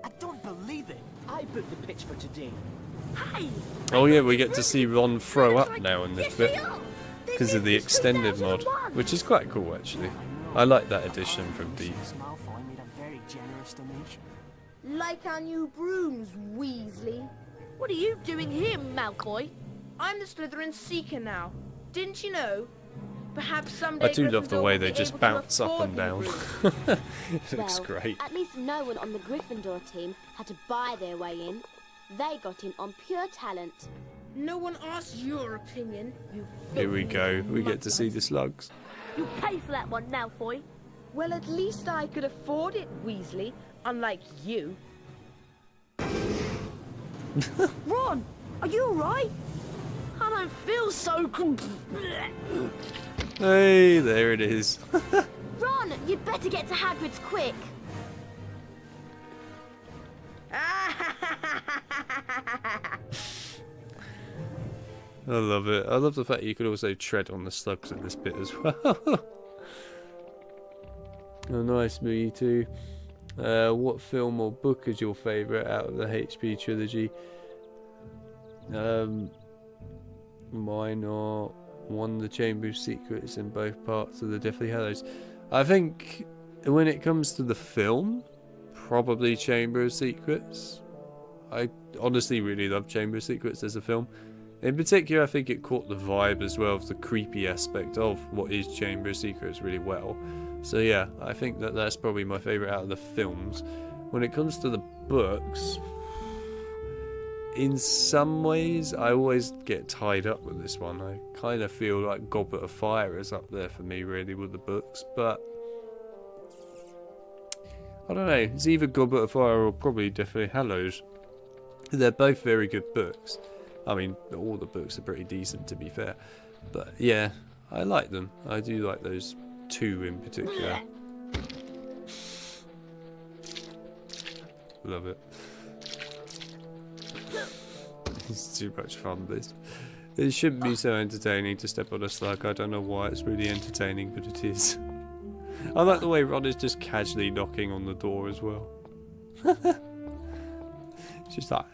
I don't believe it. I booked the pitch for today. Hey! Oh yeah, we get to see Ron throw up now in this bit, because of the extended mod, which is quite cool, actually. I like that addition from D. Malfoy made a very generous donation. Like our new brooms, Weasley. What are you doing here, Malfoy? I'm the Slytherin Seeker now. Didn't you know? Perhaps someday I do love the Gryffindor way will they be just able to bounce up afford and new down. brooms. It looks great. At least no one on the Gryffindor team had to buy their way in. They got in on pure talent. No one asked your opinion, you Here we go, we get to see the slugs. You pay for that one, Malfoy. Well, at least I could afford it, Weasley, unlike you. Ron, are you alright? I don't feel so... Hey, there it is. Ron, you'd better get to Hagrid's quick. I love it. I love the fact you could also tread on the slugs in this bit as well. Oh, nice, me too. What film or book is your favourite out of the HP trilogy? Mine are one, The Chamber of Secrets, and both parts of the Deathly Hallows. I think when it comes to the film, probably Chamber of Secrets. I honestly really love Chamber of Secrets as a film. In particular, I think it caught the vibe as well of the creepy aspect of what is Chamber of Secrets really well. So yeah, I think that that's probably my favourite out of the films. When it comes to the books, in some ways I always get tied up with this one. I kind of feel like Goblet of Fire is up there for me really with the books, but I don't know, it's either Goblet of Fire or probably Deathly Hallows. They're both very good books. I mean, all the books are pretty decent to be fair, but yeah, I like them. I do like those two in particular. Love it. It's too much fun, this. It shouldn't be so entertaining to step on a slug. I don't know why it's really entertaining, but it is. I like the way Ron is just casually knocking on the door as well. It's just like,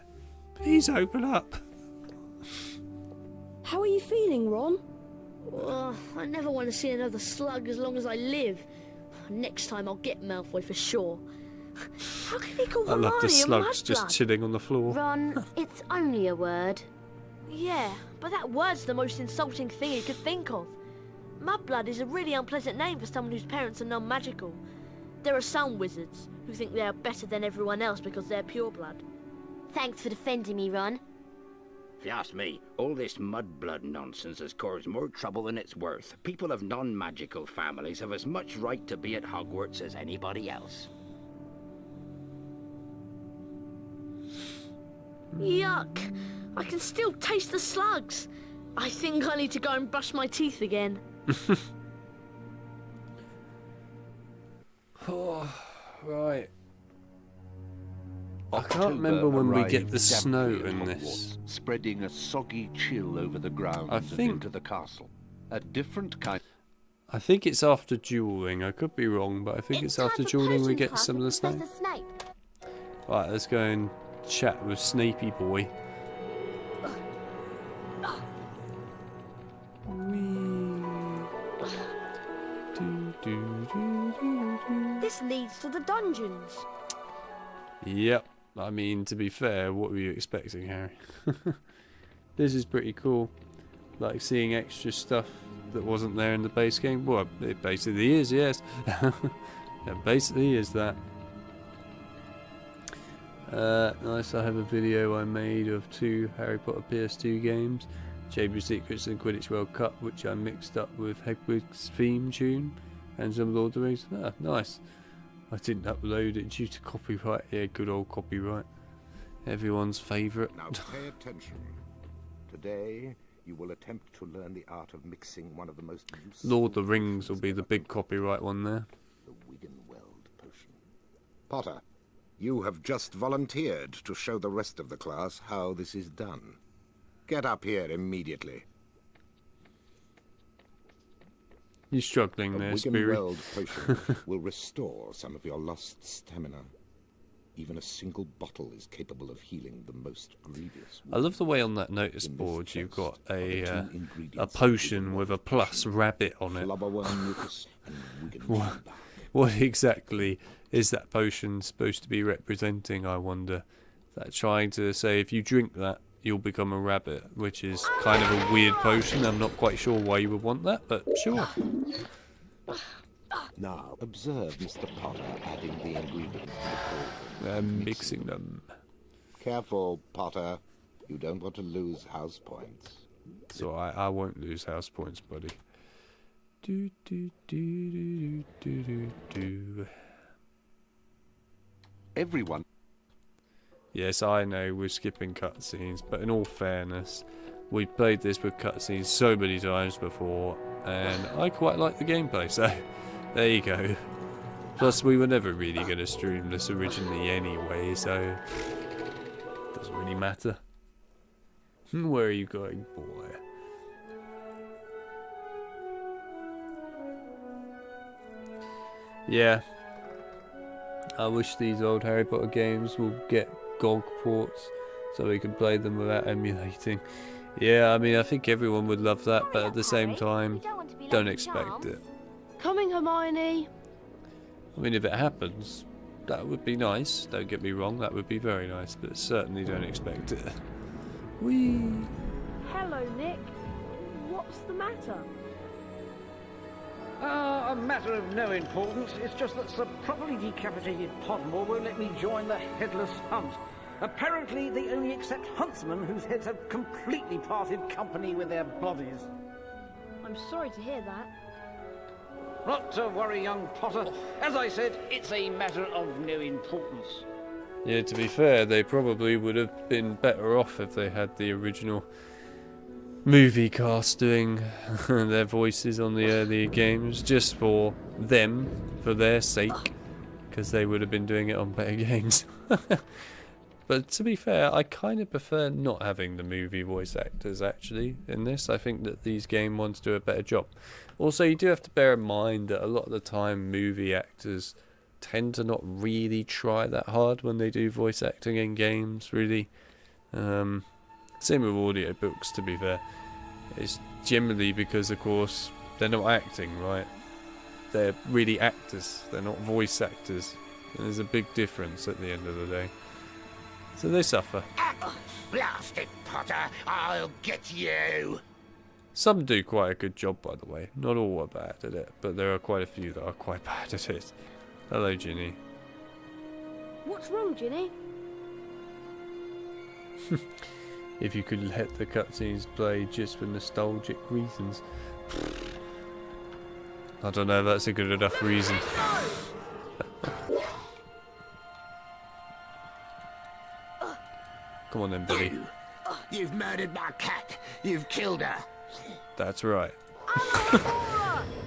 please open up. How are you feeling, Ron? I never want to see another slug as long as I live. Next time I'll get Malfoy for sure. How can he call I love the Hermione a slugs just mudblood? chilling on the floor. Ron, it's only a word. Yeah, but that word's the most insulting thing he could think of. Mudblood is a really unpleasant name for someone whose parents are non-magical. There are some wizards who think they are better than everyone else because they're pureblood. Thanks for defending me, Ron. If you ask me, all this mudblood nonsense has caused more trouble than it's worth. People of non-magical families have as much right to be at Hogwarts as anybody else. Yuck! I can still taste the slugs. I think I need to go and brush my teeth again. Oh, right. I can't remember when we get the snow in this. Spreading a soggy chill over the grounds and into the castle. A different kind. I think it's after dueling. I could be wrong, but I think it's after dueling we get some of the snow. Right, let's go and chat with Snapey boy. This leads to the dungeons. Yep. I mean, to be fair, what were you expecting, Harry? This is pretty cool. Like seeing extra stuff that wasn't there in the base game. Well, it basically is, yes. It basically is that. Nice, I have a video I made of 2 Harry Potter PS2 games. Chamber of Secrets and Quidditch World Cup, which I mixed up with Hagrid's theme tune and some Lord of the Rings. Ah, nice. I didn't upload it due to copyright. Yeah, good old copyright. Everyone's favourite. Now pay attention. Today, you will attempt to learn the art of mixing one of the most useful... Lord of the Rings will be the big copyright one there. The Wiggenweld potion. Potter, you have just volunteered to show the rest of the class how this is done. Get up here immediately. You're struggling there, Spirit. The Wiggenweld potion will restore some of your lost stamina. Even a single bottle is capable of healing the most grievous. I love the way on that notice board you've got a potion with a plus rabbit on it. What exactly is that potion supposed to be representing, I wonder? Is that trying to say if you drink that, you'll become a rabbit, which is kind of a weird potion. I'm not quite sure why you would want that, but sure. Now, observe Mr. Potter adding the ingredients to the cauldron. Mixing them. Careful, Potter. You don't want to lose house points. So I won't lose house points, buddy. Do do do do do do do. Everyone. Yes, I know we're skipping cutscenes, but in all fairness, we've played this with cutscenes so many times before, and I quite like the gameplay, so there you go. Plus, we were never really going to stream this originally anyway, so it doesn't really matter. Where are you going, boy? Yeah. I wish these old Harry Potter games will get GOG ports so we can play them without emulating. Yeah, I mean, I think everyone would love that, but at the same time, don't expect it. Coming, Hermione. I mean, if it happens, that would be nice. Don't get me wrong, that would be very nice, but certainly don't expect it. Whee! Hello, Nick. What's the matter? A matter of no importance. It's just that the properly decapitated Pottermore won't let me join the headless hunt. Apparently, they only accept huntsmen whose heads have completely parted company with their bodies. I'm sorry to hear that. Not to worry, young Potter. As I said, it's a matter of no importance. Yeah, to be fair, they probably would have been better off if they had the original movie cast doing their voices on the earlier games, just for them, for their sake, because they would have been doing it on better games. But to be fair, I kind of prefer not having the movie voice actors actually in this. I think that these game ones do a better job. Also, you do have to bear in mind that a lot of the time movie actors tend to not really try that hard when they do voice acting in games, really. Same with audiobooks, to be fair. It's generally because, of course, they're not acting, right? they're really actors. They're not voice actors. And there's a big difference at the end of the day. So they suffer. Blast it, Potter! I'll get you! Some do quite a good job, by the way. Not all are bad at it, but there are quite a few that are quite bad at it. Hello, Ginny. What's wrong, Ginny? If you could let the cutscenes play just for nostalgic reasons. I don't know if that's a good enough reason. Come on then, buddy. You've murdered my cat. You've killed her. That's right.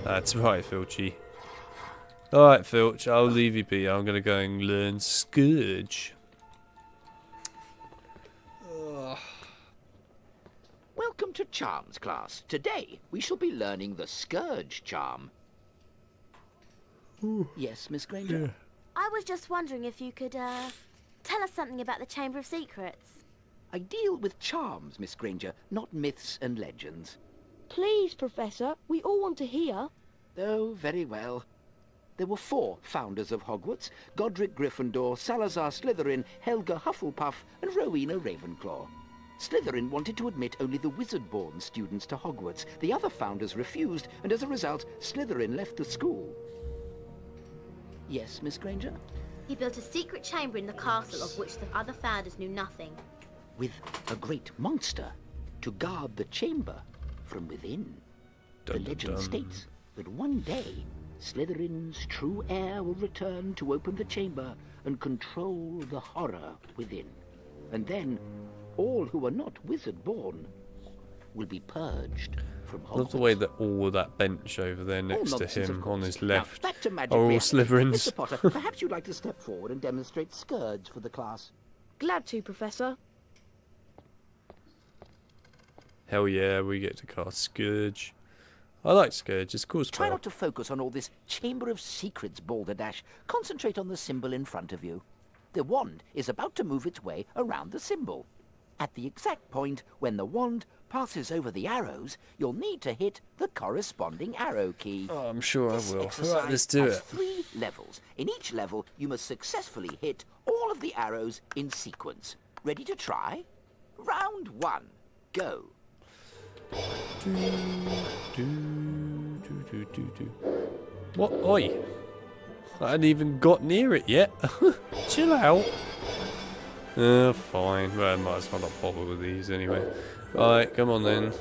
That's right, Filchy. Alright, Filch, I'll leave you be. I'm gonna go and learn Scourge. Welcome to Charms class. Today, we shall be learning the Scourge charm. Yes, Miss Granger? Yeah. I was just wondering if you could, tell us something about the Chamber of Secrets. I deal with charms, Miss Granger, not myths and legends. Please, Professor, we all want to hear. Oh, very well. There were 4 founders of Hogwarts: Godric Gryffindor, Salazar Slytherin, Helga Hufflepuff, and Rowena Ravenclaw. Slytherin wanted to admit only the wizard-born students to Hogwarts. The other founders refused, and as a result, Slytherin left the school. Yes, Miss Granger? He built a secret chamber in the castle of which the other founders knew nothing. With a great monster to guard the chamber from within. The legend states that one day, Slytherin's true heir will return to open the chamber and control the horror within. And then, all who are not wizard-born will be purged from Hogwarts. I love the way that all of that bench over there next to him on his left Now, back to magic are all reality. Slytherins. Mr. Potter, perhaps you'd like to step forward and demonstrate Scourge for the class. Glad to, Professor. Hell yeah, we get to cast Scourge. I like Scourge, it's cool Try spell. not to focus on all this Chamber of Secrets balderdash. Concentrate on the symbol in front of you. The wand is about to move its way around the symbol. At the exact point when the wand passes over the arrows, you'll need to hit the corresponding arrow key. Oh, I'm sure I This will. exercise Right, let's do has it. 3 levels. In each level, you must successfully hit all of the arrows in sequence. Ready to try? Round 1. Go. What? Oi! I hadn't even got near it yet. Chill out. Fine. Well, I might as well not bother with these anyway. Right, come on then.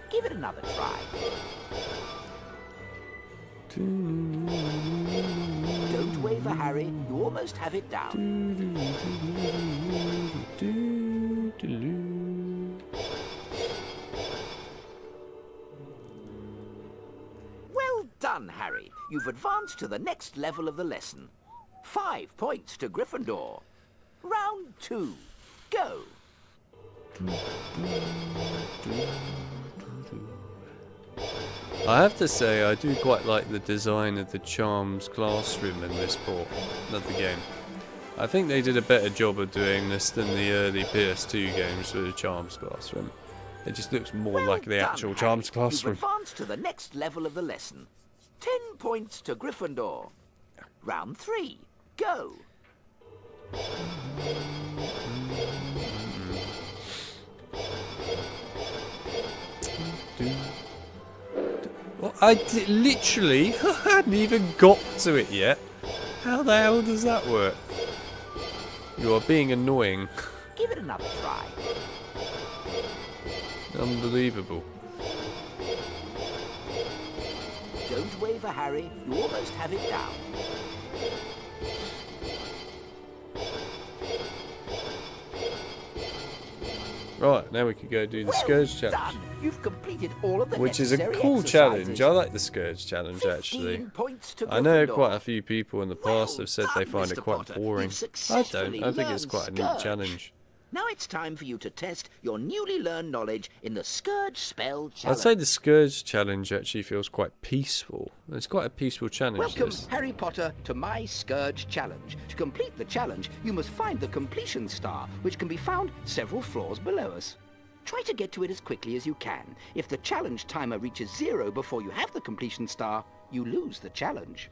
Give it another try. Don't waver, Harry. You almost have it down. Well done, Harry. You've advanced to the next level of the lesson. 5 points to Gryffindor. Round 2. Go. I have to say, I do quite like the design of the Charms classroom in this port of the game. I think they did a better job of doing this than the early PS2 games for the Charms classroom. It just looks more like the actual Charms classroom. You've advanced to the next level of the lesson. 10 points to Gryffindor. Round 3. Go. Well, literally hadn't even got to it yet. How the hell does that work? You are being annoying. Give it another try. Unbelievable. Don't waver, Harry. You almost have it down. Right, now we can go do the Scourge challenge. Done. You've completed all of the Which is a necessary cool exercises. challenge. I like the Scourge challenge, actually. 15 points to I know Gryffindor. quite a few people in the past have said they done, find it Mr. quite Potter. boring. You've I successfully don't. I think it's learned quite a neat Scourge. challenge. Now it's time for you to test your newly learned knowledge in the Scourge spell I'd challenge. say the Scourge challenge actually feels quite peaceful. It's quite a peaceful challenge. Welcome, this. Harry Potter, to my Scourge challenge. To complete the challenge, you must find the completion star, which can be found several floors below us. Try to get to it as quickly as you can. If the challenge timer reaches 0 before you have the completion star, you lose the challenge.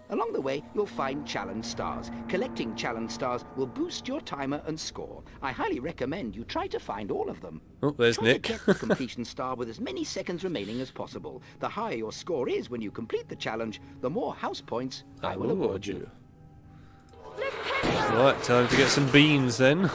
Along the way, you'll find challenge stars. Collecting challenge stars will boost your timer and score. I highly recommend you try to find all of them. Oh, there's try Nick. to get the completion star with as many seconds remaining as possible. The higher your score is when you complete the challenge, the more house points I will award you. Right, time to get some beans then.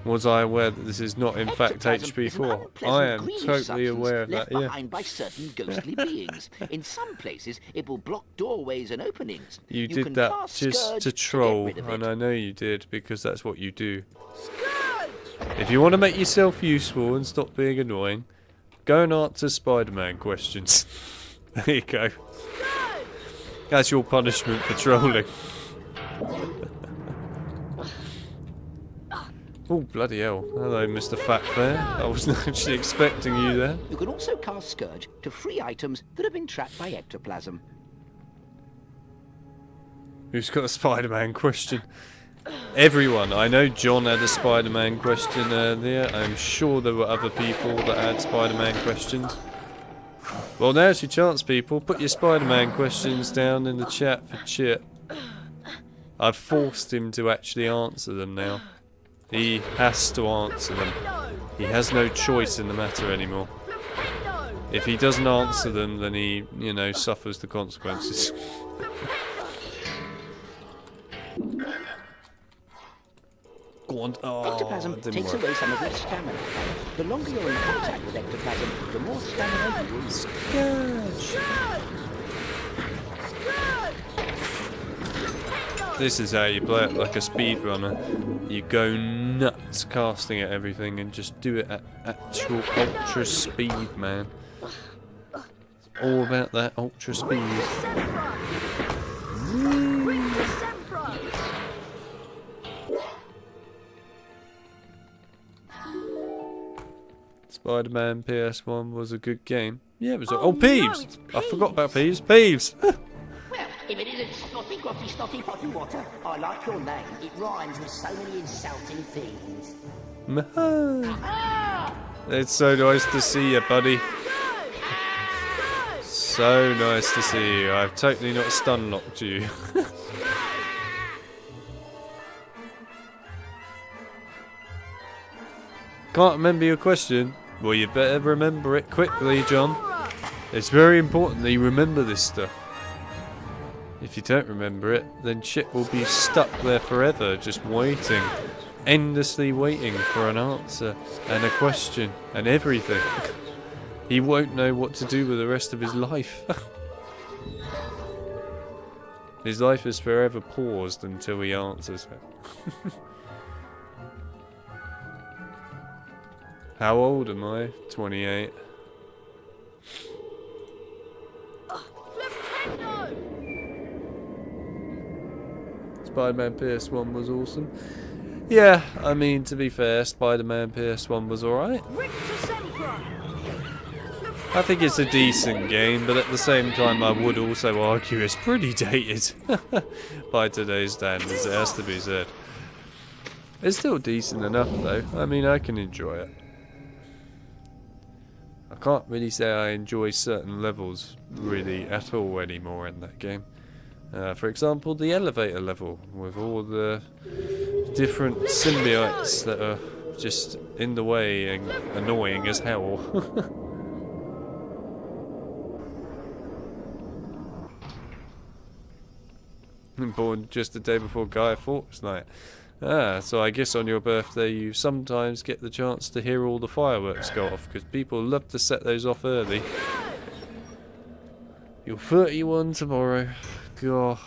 Was I aware that this is not in fact HP4? I am totally aware of that, left behind by certain ghostly beings. In some places, it will block doorways and openings. You can did that cast just Skurge to get troll, rid of it. and I know you did, because that's what you do. If you want to make yourself useful and stop being annoying, go and answer Spider-Man questions. There you go. That's your punishment for trolling. Oh, bloody hell. Hello, Mr. Fat Fair. I wasn't actually expecting you there. You can also cast Scourge to free items that have been trapped by ectoplasm. Who's got a Spider-Man question? Everyone. I know John had a Spider-Man question earlier. I'm sure there were other people that had Spider-Man questions. Well, now's your chance, people. Put your Spider-Man questions down in the chat for Chip. I've forced him to actually answer them now. He has to answer them. He has no choice in the matter anymore. If he doesn't answer them, then he, you know, suffers the consequences. Go on. Oh, Ectoplasm takes away some of your stamina. The longer you're in contact with ectoplasm, the more stamina you lose. Scourge! This is how you play it like a speedrunner. You go nuts casting at everything and just do it at actual ultra speed, man. It's all about that ultra speed. Spider-Man PS1 was a good game. Yeah, it was. Oh, Peeves! I forgot about Peeves. Peeves! Well, if it isn't Snotty Grotty Snotty Potty Water, I like your name. It rhymes with so many insulting things. It's so nice to see you, buddy. So nice to see you. I've totally not stun locked you. Can't remember your question? Well, you better remember it quickly, John. It's very important that you remember this stuff. If you don't remember it, then Chip will be stuck there forever, just waiting. Endlessly waiting for an answer, and a question, and everything. He won't know what to do with the rest of his life. His life is forever paused until he answers it. How old am I? 28. Spider-Man PS1 was awesome. Yeah, I mean, to be fair, Spider-Man PS1 was alright. I think it's a decent game, but at the same time I would also argue it's pretty dated. By today's standards, it has to be said. It's still decent enough though. I mean, I can enjoy it. I can't really say I enjoy certain levels really at all anymore in that game. For example, the elevator level with all the different symbiotes that are just in the way and annoying as hell. Born just the day before Guy Fawkes Night. Ah, so I guess on your birthday you sometimes get the chance to hear all the fireworks go off, because people love to set those off early. You're 31 tomorrow. God.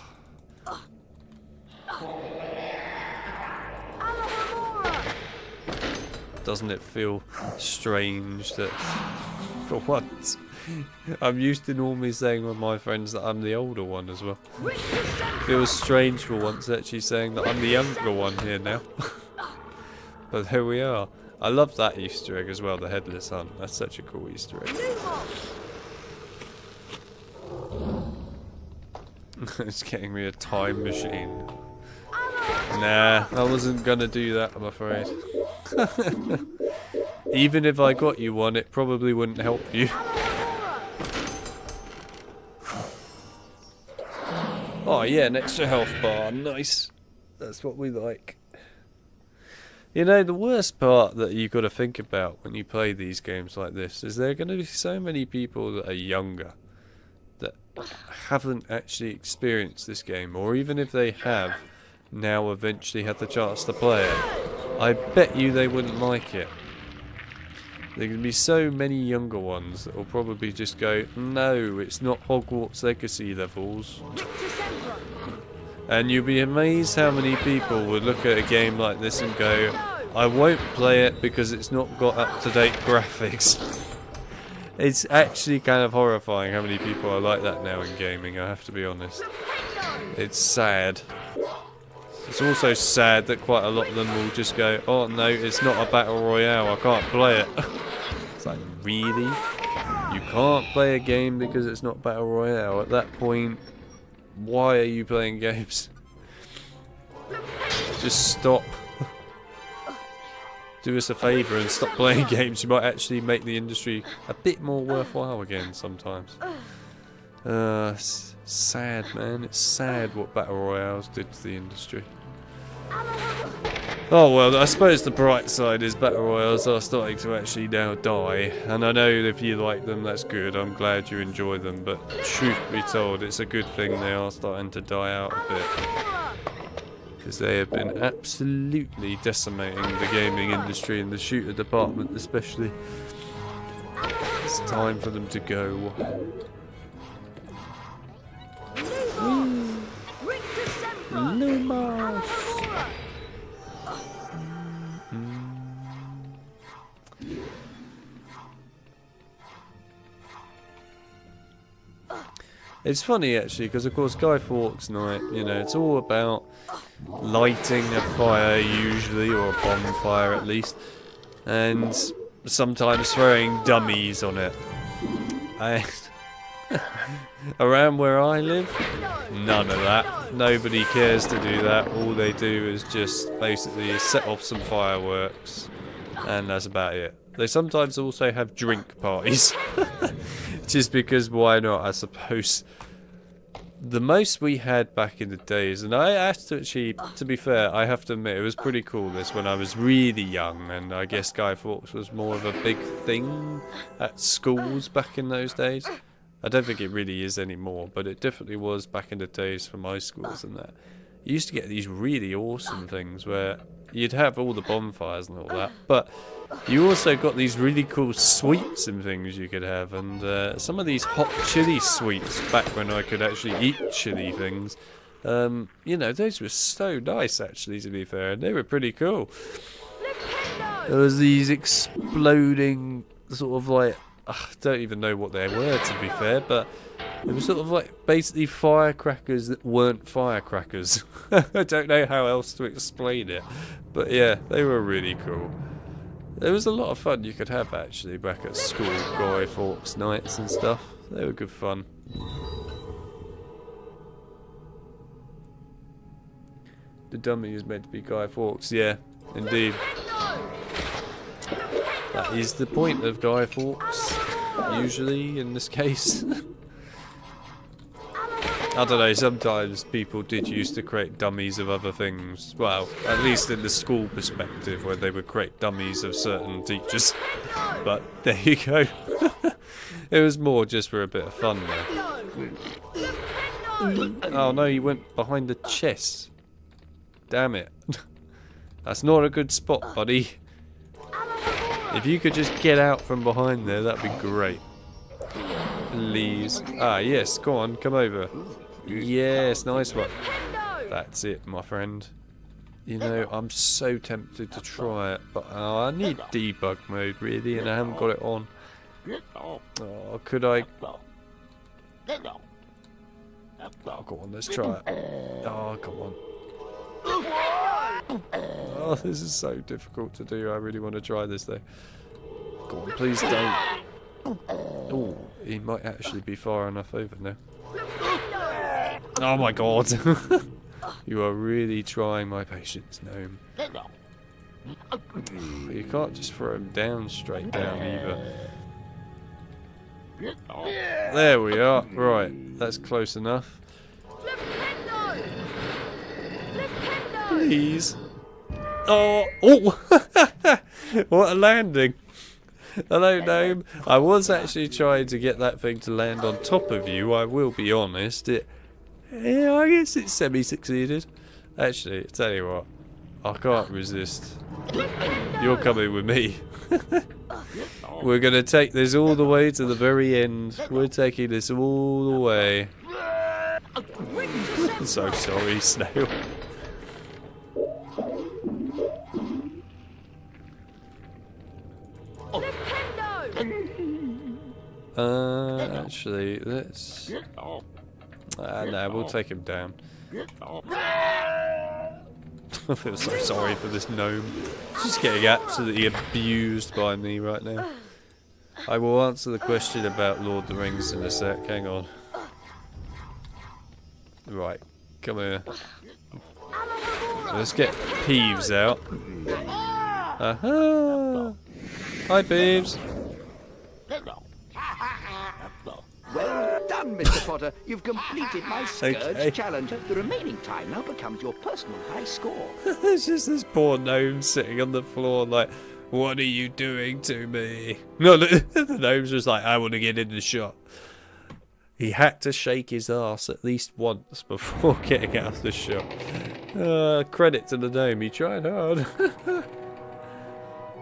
Doesn't it feel strange that for once I'm used to normally saying with my friends that I'm the older one as well. Feels strange for once actually saying that I'm the younger one here now. But there we are. I love that Easter egg as well, the headless hunt. That's such a cool Easter egg. It's getting me a time machine. Nah, I wasn't gonna do that, I'm afraid. Even if I got you one, it probably wouldn't help you. Oh yeah, an extra health bar, nice. That's what we like. You know, the worst part that you've got to think about when you play these games like this is there are going to be so many people that are younger that haven't actually experienced this game, or even if they have, now eventually had the chance to play it. I bet you they wouldn't like it. There can be so many younger ones that will probably just go, no, it's not Hogwarts Legacy levels. And you'll be amazed how many people would look at a game like this and go, I won't play it because it's not got up-to-date graphics. It's actually kind of horrifying how many people are like that now in gaming, I have to be honest. It's sad. It's also sad that quite a lot of them will just go, oh no, it's not a battle royale, I can't play it. It's like, really? You can't play a game because it's not battle royale? At that point, why are you playing games? Just stop. Do us a favour and stop playing games. You might actually make the industry a bit more worthwhile again sometimes. It's sad, man. It's sad what battle royales did to the industry. Oh well, I suppose the bright side is battle royales are starting to actually now die, and I know if you like them, that's good. I'm glad you enjoy them, but truth be told, it's a good thing they are starting to die out a bit, because they have been absolutely decimating the gaming industry and the shooter department especially. It's time for them to go. Lumos. It's funny actually, because of course Guy Fawkes Night, you know, it's all about lighting a fire usually, or a bonfire at least, and sometimes throwing dummies on it. And around where I live, none of that. Nobody cares to do that. All they do is just basically set off some fireworks, and that's about it. They sometimes also have drink parties. Just because why not, I suppose. The most we had back in the days, and I actually, to be fair, I have to admit, it was pretty cool this when I was really young, and I guess Guy Fawkes was more of a big thing at schools back in those days. I don't think it really is anymore, but it definitely was back in the days for my schools and that. You used to get these really awesome things where you'd have all the bonfires and all that, but you also got these really cool sweets and things you could have, and some of these hot chili sweets back when I could actually eat chili things, you know, those were so nice actually, to be fair, and they were pretty cool. There was these exploding sort of like, I don't even know what they were, to be fair, but it was sort of like basically firecrackers that weren't firecrackers. I don't know how else to explain it, but yeah, they were really cool. There was a lot of fun you could have actually back at school, Guy Fawkes nights and stuff. They were good fun. The dummy is meant to be Guy Fawkes, yeah, indeed. That is the point of Guy Fawkes, usually in this case. I don't know, sometimes people did used to create dummies of other things. Well, at least in the school perspective, where they would create dummies of certain teachers. But there you go. It was more just for a bit of fun though. Oh no, you went behind the chest. Damn it. That's not a good spot, buddy. If you could just get out from behind there, that'd be great. Please. Ah, yes, go on, come over. Yes, nice one. That's it, my friend. You know, I'm so tempted to try it, but I need debug mode, really, and I haven't got it on. Oh, could I? Oh, go on, let's try it. Oh, come on. Oh, this is so difficult to do. I really want to try this though. Go on, please don't. Oh, he might actually be far enough over now. Oh my god. You are really trying my patience, gnome. You can't just throw him down straight down either. There we are. Right, that's close enough. Please. Oh, oh! What a landing! Hello, gnome. I was actually trying to get that thing to land on top of you. I will be honest. Yeah, I guess it semi-succeeded. Actually, tell you what, I can't resist. You're coming with me. We're gonna take this all the way to the very end. We're taking this all the way. I'm so sorry, Snail. Actually, let's... no, we'll take him down. I feel so sorry for this gnome. He's just getting absolutely abused by me right now. I will answer the question about Lord of the Rings in a sec. Hang on. Right, come here. Let's get Peeves out. Aha! Hi, Peeves. Well done, Mr. Potter. You've completed my Skurge challenge. The remaining time now becomes your personal high score. There's just this poor gnome sitting on the floor like, what are you doing to me? No, the gnome's just like, I want to get in the shot. He had to shake his ass at least once before getting out of the shot. Credit to the gnome, he tried hard.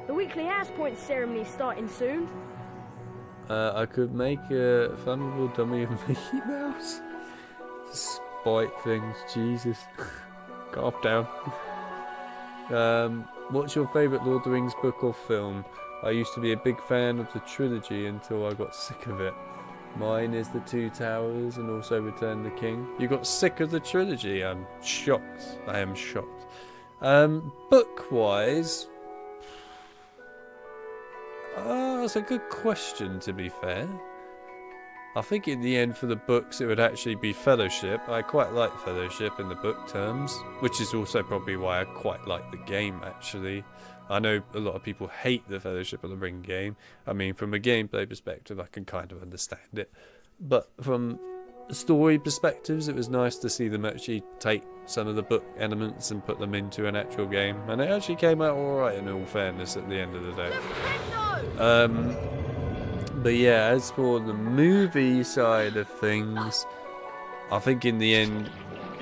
The weekly house point ceremony is starting soon. I could make a flammable dummy of Mickey Mouse. Spite things, Jesus. Calm down. What's your favourite Lord of the Rings book or film? I used to be a big fan of the trilogy until I got sick of it. Mine is The Two Towers and also Return the King. You got sick of the trilogy? I'm shocked. I am shocked. Book-wise... that's a good question, to be fair. I think in the end for the books it would actually be Fellowship. I quite like Fellowship in the book terms, which is also probably why I quite like the game actually. I know a lot of people hate the Fellowship of the Ring game. I mean, from a gameplay perspective I can kind of understand it. But from story perspectives it was nice to see them actually take some of the book elements and put them into an actual game. And it actually came out alright in all fairness at the end of the day. But yeah, as for the movie side of things, I think in the end,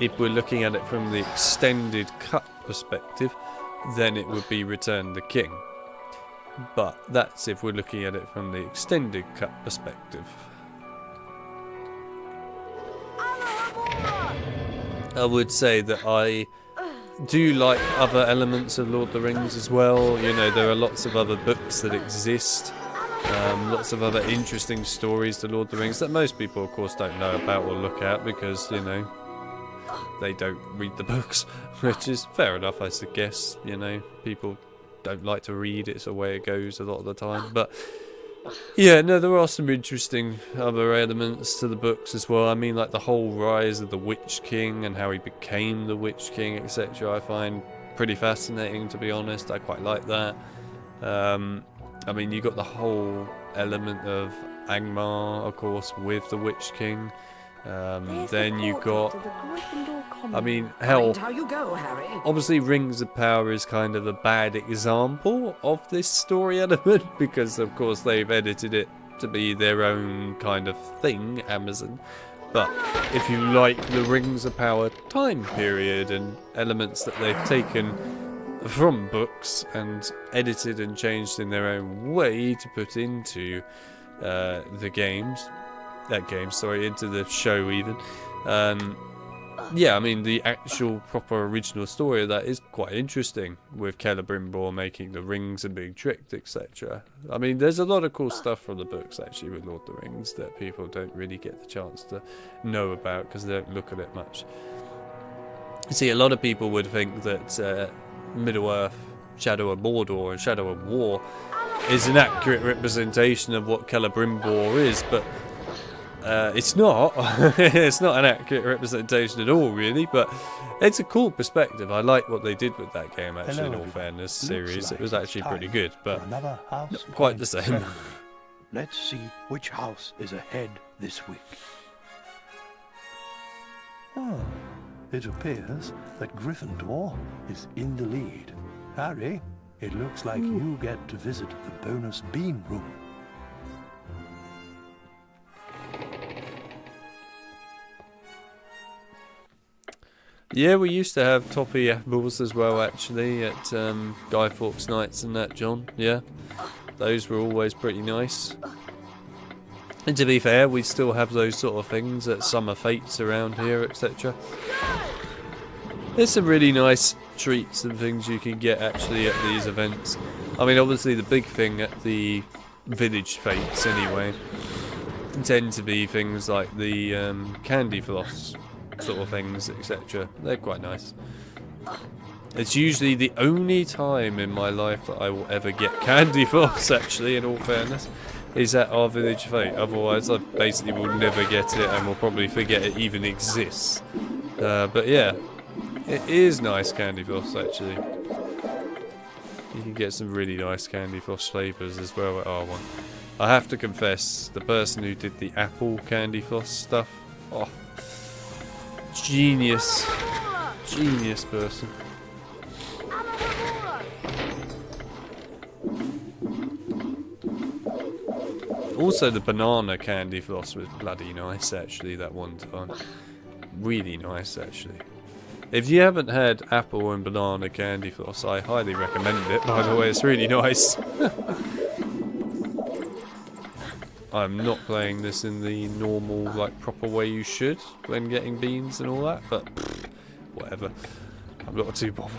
if we're looking at it from the extended cut perspective, then it would be Return the King. But that's if we're looking at it from the extended cut perspective. I would say that I do like other elements of Lord of the Rings as well. You know, there are lots of other books that exist. Lots of other interesting stories to Lord of the Rings that most people of course don't know about or look at because, you know, they don't read the books, which is fair enough I guess. You know, people don't like to read, it's the way it goes a lot of the time. But yeah, no, there are some interesting other elements to the books as well. I mean, like the whole rise of the Witch King and how he became the Witch King, etc. I find pretty fascinating, to be honest. I quite like that. I mean, you got the whole element of Angmar, of course, with the Witch King. Then you got, I mean, hell, How you go, Harry? obviously Rings of Power is kind of a bad example of this story element because, of course, they've edited it to be their own kind of thing, Amazon. But if you like the Rings of Power time period and elements that they've taken from books and edited and changed in their own way to put into the games, into the show even. Yeah, I mean, the actual proper original story of that is quite interesting, with Celebrimbor making the rings and being tricked, etc. I mean, there's a lot of cool stuff from the books, actually, with Lord of the Rings that people don't really get the chance to know about because they don't look at it much. See, a lot of people would think that Middle-earth, Shadow of Mordor and Shadow of War is an accurate representation of what Celebrimbor is, but it's not. It's not an accurate representation at all, really, but it's a cool perspective. I like what they did with that game, actually, in all fairness, series. It was actually pretty good, but not quite the same. Let's see which house is ahead this week. Oh, it appears that Gryffindor is in the lead. Harry, it looks like you get to visit the bonus bean room. Yeah, we used to have toppy apples as well, actually, at Guy Fawkes Nights and that, John. Yeah, those were always pretty nice. And to be fair, we still have those sort of things at summer fetes around here, etc. There's some really nice treats and things you can get actually at these events. I mean, obviously the big thing at the village fetes anyway tend to be things like the candy floss sort of things, etc. They're quite nice. It's usually the only time in my life that I will ever get candy floss, actually, in all fairness, is at our village fete. Otherwise I basically will never get it and will probably forget it even exists. But yeah, it is nice candy floss, actually. You can get some really nice candy floss flavours as well at R1. I have to confess, the person who did the apple candy floss stuff, oh, genius person. Also, the banana candy floss was bloody nice, actually, that one time. Really nice, actually. If you haven't had apple and banana candy floss, I highly recommend it, by the way. It's really nice. I'm not playing this in the normal, like, proper way you should when getting beans and all that, but pff, whatever. I'm not too bothered.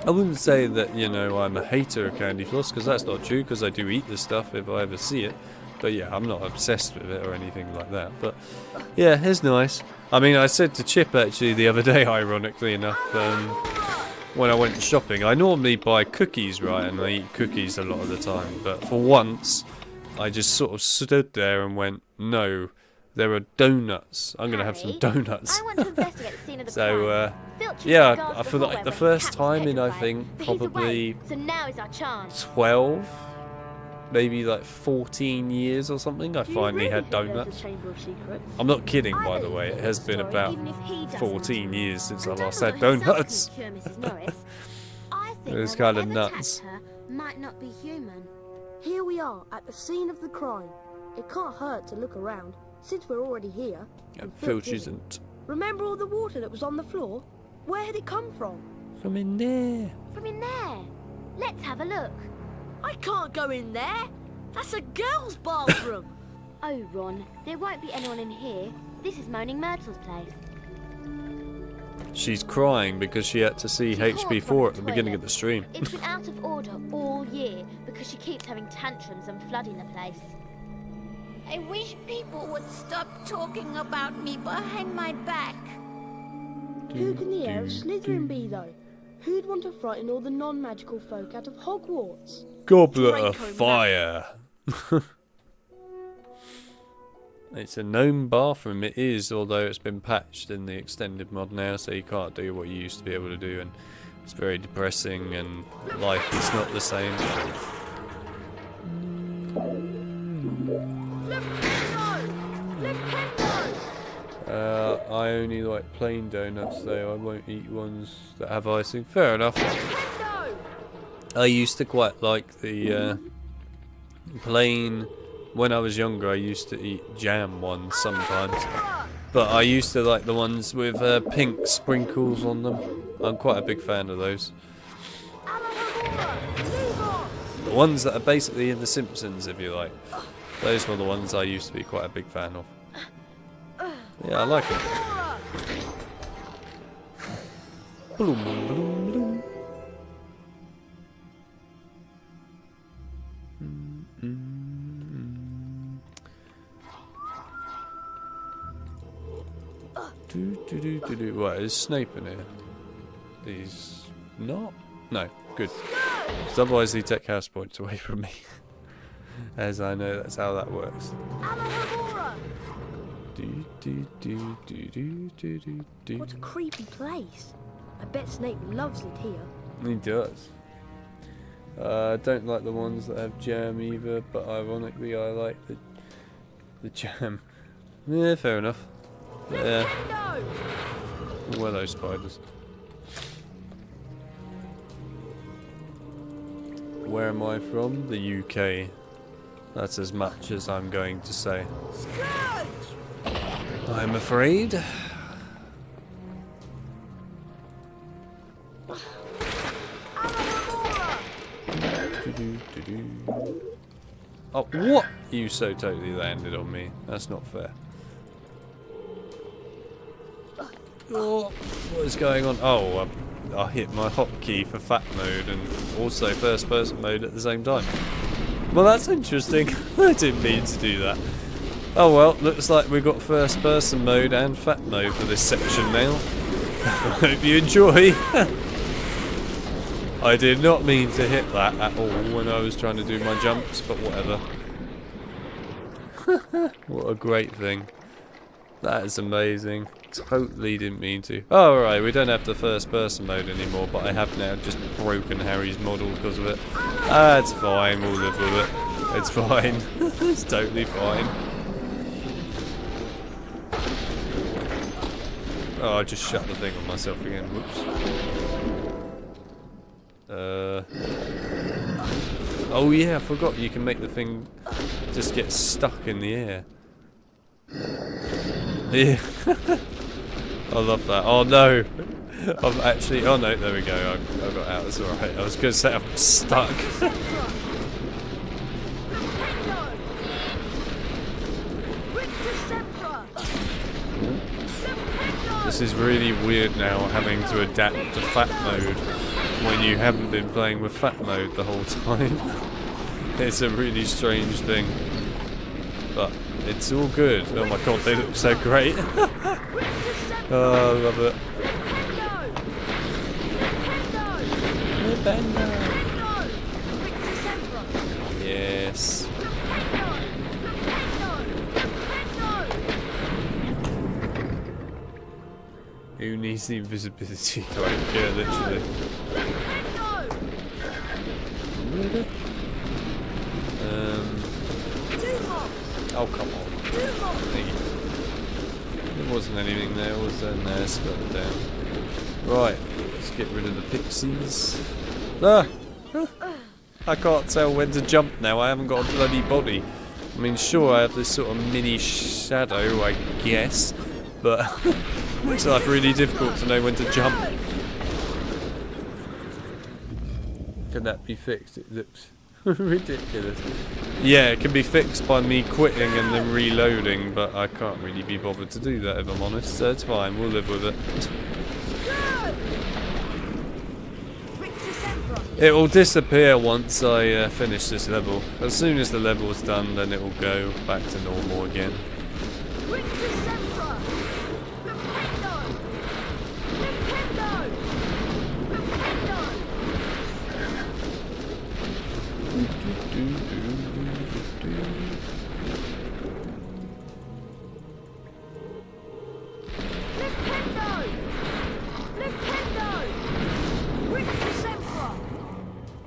I wouldn't say that, you know, I'm a hater of candy floss, because that's not true, because I do eat the stuff if I ever see it. But yeah, I'm not obsessed with it or anything like that. But yeah, it's nice. I mean, I said to Chip, actually, the other day, ironically enough, when I went shopping, I normally buy cookies, right, and I eat cookies a lot of the time. But for once, I just sort of stood there and went, no, there are donuts. I'm going to have some donuts. I want to investigate the scene of the So, crime. yeah, I feel like the first time in, I think, probably So now is our chance. 12, maybe like 14 years or something, I finally had donuts. I'm not kidding, by the way. It has been about 14 years since I last had donuts. It was kind of nuts. Might not be human. Here we are at the scene of the crime. It can't hurt to look around, since we're already here. And Filch isn't. Remember all the water that was on the floor? Where had it come from? From in there. From in there. Let's have a look. I can't go in there. That's a girl's bathroom. Oh, Ron, there won't be anyone in here. This is Moaning Myrtle's place. She's crying because she had to see HB4 at the beginning of the stream. It's been out of order all year because she keeps having tantrums and flooding the place. I wish people would stop talking about me behind my back. Who can the heir of Slytherin be, though? Who'd want to frighten all the non-magical folk out of Hogwarts? Goblet of fire. It's a gnome bathroom, it is, although it's been patched in the extended mod now, so you can't do what you used to be able to do, and it's very depressing, and life is not the same. I only like plain donuts, though. I won't eat ones that have icing. Fair enough. I used to quite like the plain. When I was younger, I used to eat jam ones sometimes, but I used to like the ones with pink sprinkles on them. I'm quite a big fan of those. The ones that are basically in The Simpsons, if you like. Those were the ones I used to be quite a big fan of. Yeah, I like them. Bloom, bloom, bloom. What, is Snape in here? He's not? No, good. Because otherwise he'd take house points away from me. As I know that's how that works. What a creepy place. I bet Snape loves it here. He does. I don't like the ones that have jam either, but ironically I like the jam. Yeah, fair enough. Yeah. Oh, hello, spiders. Where am I from? The UK. That's as much as I'm going to say. I'm afraid. Oh, what? You so totally landed on me. That's not fair. Oh, what is going on? Oh, I hit my hotkey for fat mode and also first person mode at the same time. Well, that's interesting. I didn't mean to do that. Oh well, looks like we've got first person mode and fat mode for this section now. I hope you enjoy. I did not mean to hit that at all when I was trying to do my jumps, but whatever. What a great thing. That is amazing. Totally didn't mean to. Oh, alright, we don't have the first person mode anymore, but I have now just broken Harry's model because of it. Ah, it's fine, we'll live with it. It's fine. It's totally fine. Oh, I just shut the thing on myself again. Whoops. Oh yeah, I forgot you can make the thing just get stuck in the air. Yeah. I love that. Oh no! I'm actually... Oh no, there we go. I got out. It's alright. I was going to say I'm stuck. This is really weird now, having to adapt to fat mode when you haven't been playing with fat mode the whole time. It's a really strange thing. But it's all good. Oh my god, they look so great. Oh, I love it. Yes. Who needs the invisibility cloak? Yeah, literally. Oh, come on. There wasn't anything there, was there? No, it's further down. Right, let's get rid of the pixies. Ah! I can't tell when to jump now, I haven't got a bloody body. I mean, sure, I have this sort of mini shadow, I guess, but it's like really difficult to know when to jump. Can that be fixed? It looks ridiculous. Yeah, it can be fixed by me quitting and then reloading, but I can't really be bothered to do that if I'm honest, so it's fine, we'll live with it. It will disappear once I finish this level. As soon as the level's done, then it will go back to normal again.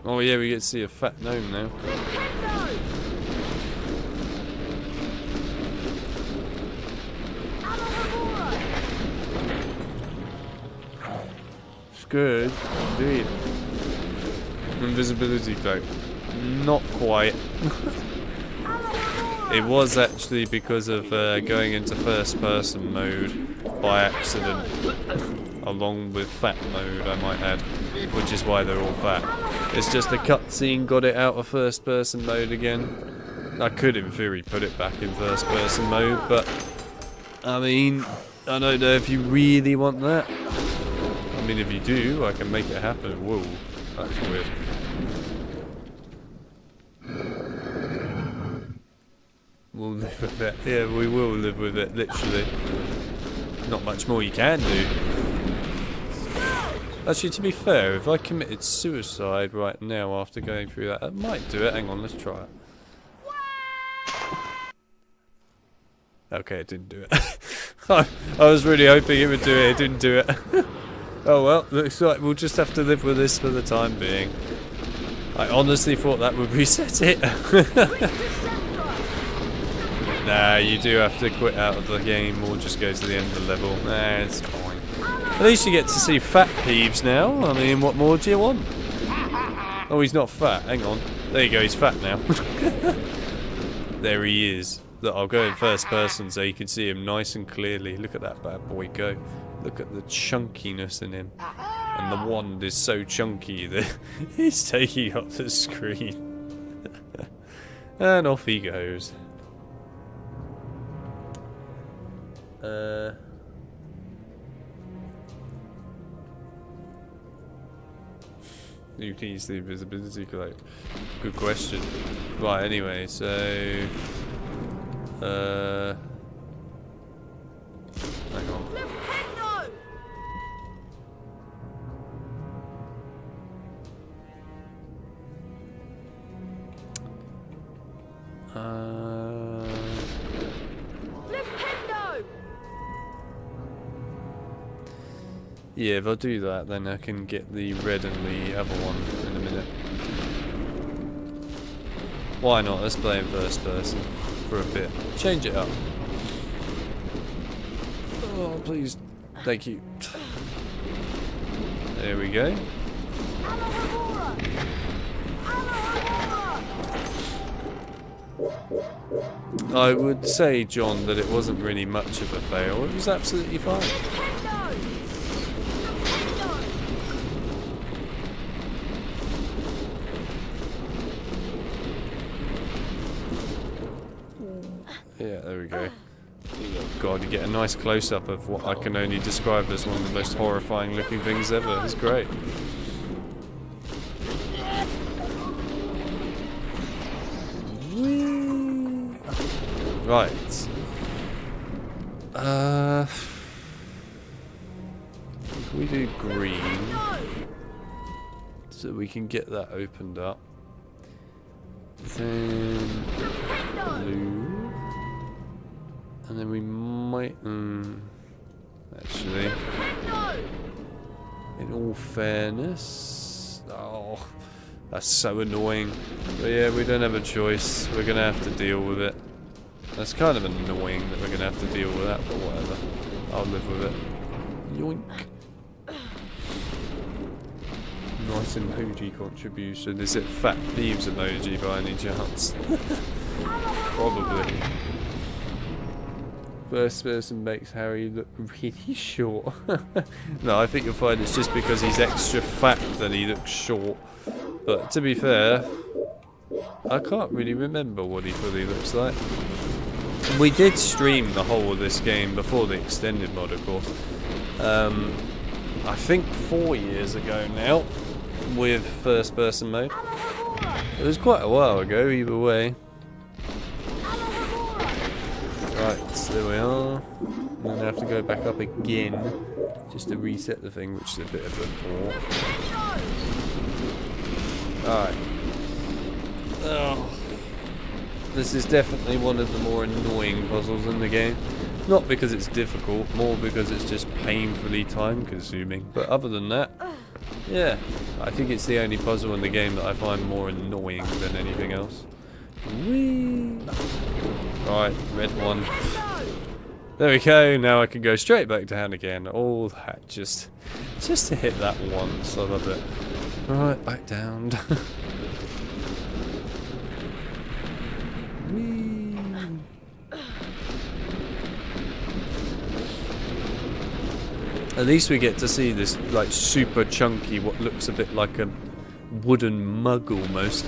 Oh yeah, we get to see a fat gnome now. Skurge, indeed. Invisibility cloak. Not quite. It was actually because of going into first person mode by accident. Along with fat mode, I might add. Which is why they're all fat. It's just the cutscene got it out of first person mode again. I could in theory put it back in first person mode, but I mean, I don't know if you really want that. I mean, if you do, I can make it happen. Whoa, that's weird. We'll live with it. Yeah, we will live with it, literally. not much more you can do. Actually, to be fair, if I committed suicide right now after going through that, I might do it. Hang on, let's try it. Okay, it didn't do it. I was really hoping it would do it. It didn't do it. Oh well, looks like we'll just have to live with this for the time being. I honestly thought that would reset it. Nah, you do have to quit out of the game or just go to the end of the level. Nah, it's fine. At least you get to see Fat Peeves now. I mean, what more do you want? Oh, he's not fat. Hang on. There you go, he's fat now. There he is. Look, I'll go in first person so you can see him nice and clearly. Look at that bad boy go. Look at the chunkiness in him. And the wand is so chunky that he's taking up the screen. And off he goes. You can use the invisibility cloak. Good question. Right, anyway, so hang on. Yeah, if I do that, then I can get the red and the other one in a minute. Why not? Let's play in first person for a bit. Change it up. Oh, please. Thank you. There we go. I would say, John, that it wasn't really much of a fail. It was absolutely fine. Yeah, there we go. God, you get a nice close-up of what I can only describe as one of the most horrifying looking things ever. It's great. Right. If we do green, so we can get that opened up. Then blue. And then we might, actually, in all fairness, oh, that's so annoying. But yeah, we don't have a choice. We're gonna have to deal with it. That's kind of annoying that we're gonna have to deal with that, but whatever. I'll live with it. Yoink. Nice emoji contribution. Is it Fat Thieves emoji by any chance? Probably. First person makes Harry look really short. No, I think you'll find it's just because he's extra fat that he looks short. But to be fair, I can't really remember what he fully looks like. We did stream the whole of this game before the extended mod, of course. I think 4 years ago now, with first person mode. It was quite a while ago, either way. Right, so there we are. I'm going to have to go back up again just to reset the thing, which is a bit of a bore. Alright. Oh. This is definitely one of the more annoying puzzles in the game. Not because it's difficult, more because it's just painfully time consuming. But other than that, yeah, I think it's the only puzzle in the game that I find more annoying than anything else. Whee! Right, red one. There we go, now I can go straight back down again. All that, just to hit that once, I love it. Right, back down. Whee! At least we get to see this, like, super chunky, what looks a bit like a wooden mug almost.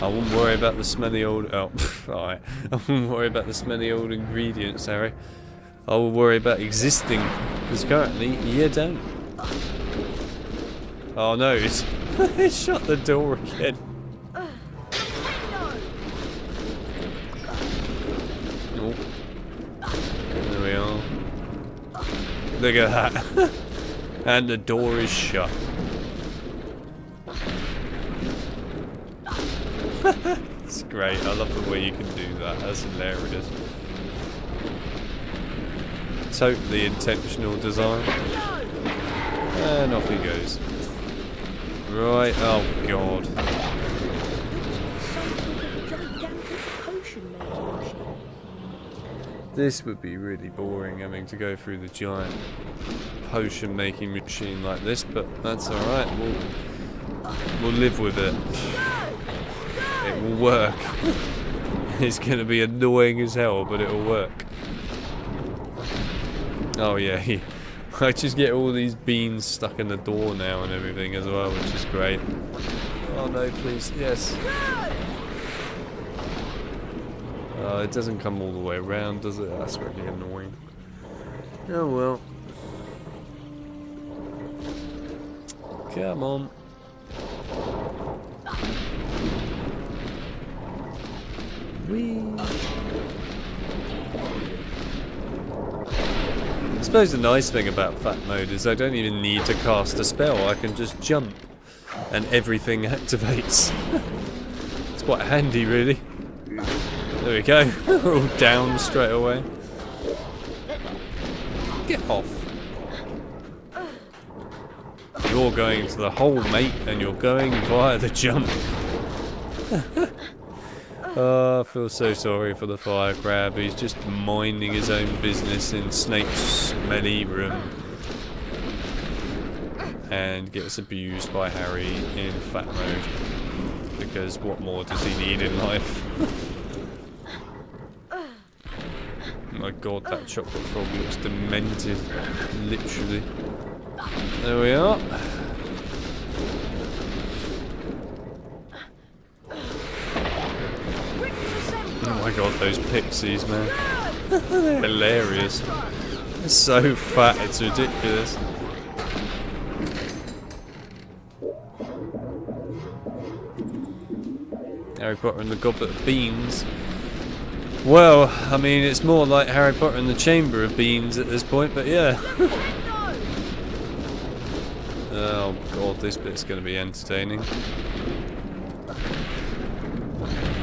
I wouldn't worry about the smelly old... Oh, alright. I wouldn't worry about the smelly old ingredients, Harry. I will worry about existing, because currently, you don't. Oh no, it's... it shut the door again. Look at that. And the door is shut. It's great. I love the way you can do that. That's hilarious. Totally intentional design. And off he goes. Right. Oh god. This would be really boring having to go through the giant potion making machine like this, but that's alright. We'll live with it. It will work. It's gonna be annoying as hell, but it'll work. Oh yeah, I just get all these beans stuck in the door now and everything as well, which is great. Oh no, please, yes. It doesn't come all the way around, does it? That's really annoying. Oh well. Come on. Whee. I suppose the nice thing about fat mode is I don't even need to cast a spell. I can just jump and everything activates. It's quite handy, really. There we go. We're all down straight away. Get off. You're going to the hole, mate, and you're going via the jump. Oh, I feel so sorry for the fire crab. He's just minding his own business in Snape's smelly room. And gets abused by Harry in fat mode. Because what more does he need in life? My god, that chocolate frog looks demented. Literally. There we are. Oh my god, those pixies, man. They're hilarious. They're so fat, it's ridiculous. Harry Potter and the Goblet of Beans. Well, I mean, it's more like Harry Potter and the Chamber of Beans at this point, but yeah. Oh god, this bit's going to be entertaining.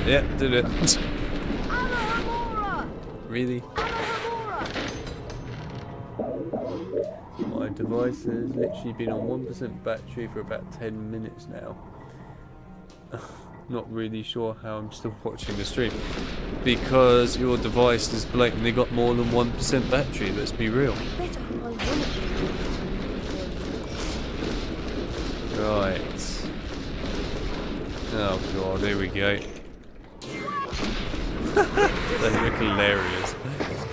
Yeah, did it. Really? My device has literally been on 1% battery for about 10 minutes now. Not really sure how I'm still watching the stream. Because your device has blatantly got more than 1% battery, let's be real. Right. Oh god, here we go. They look hilarious.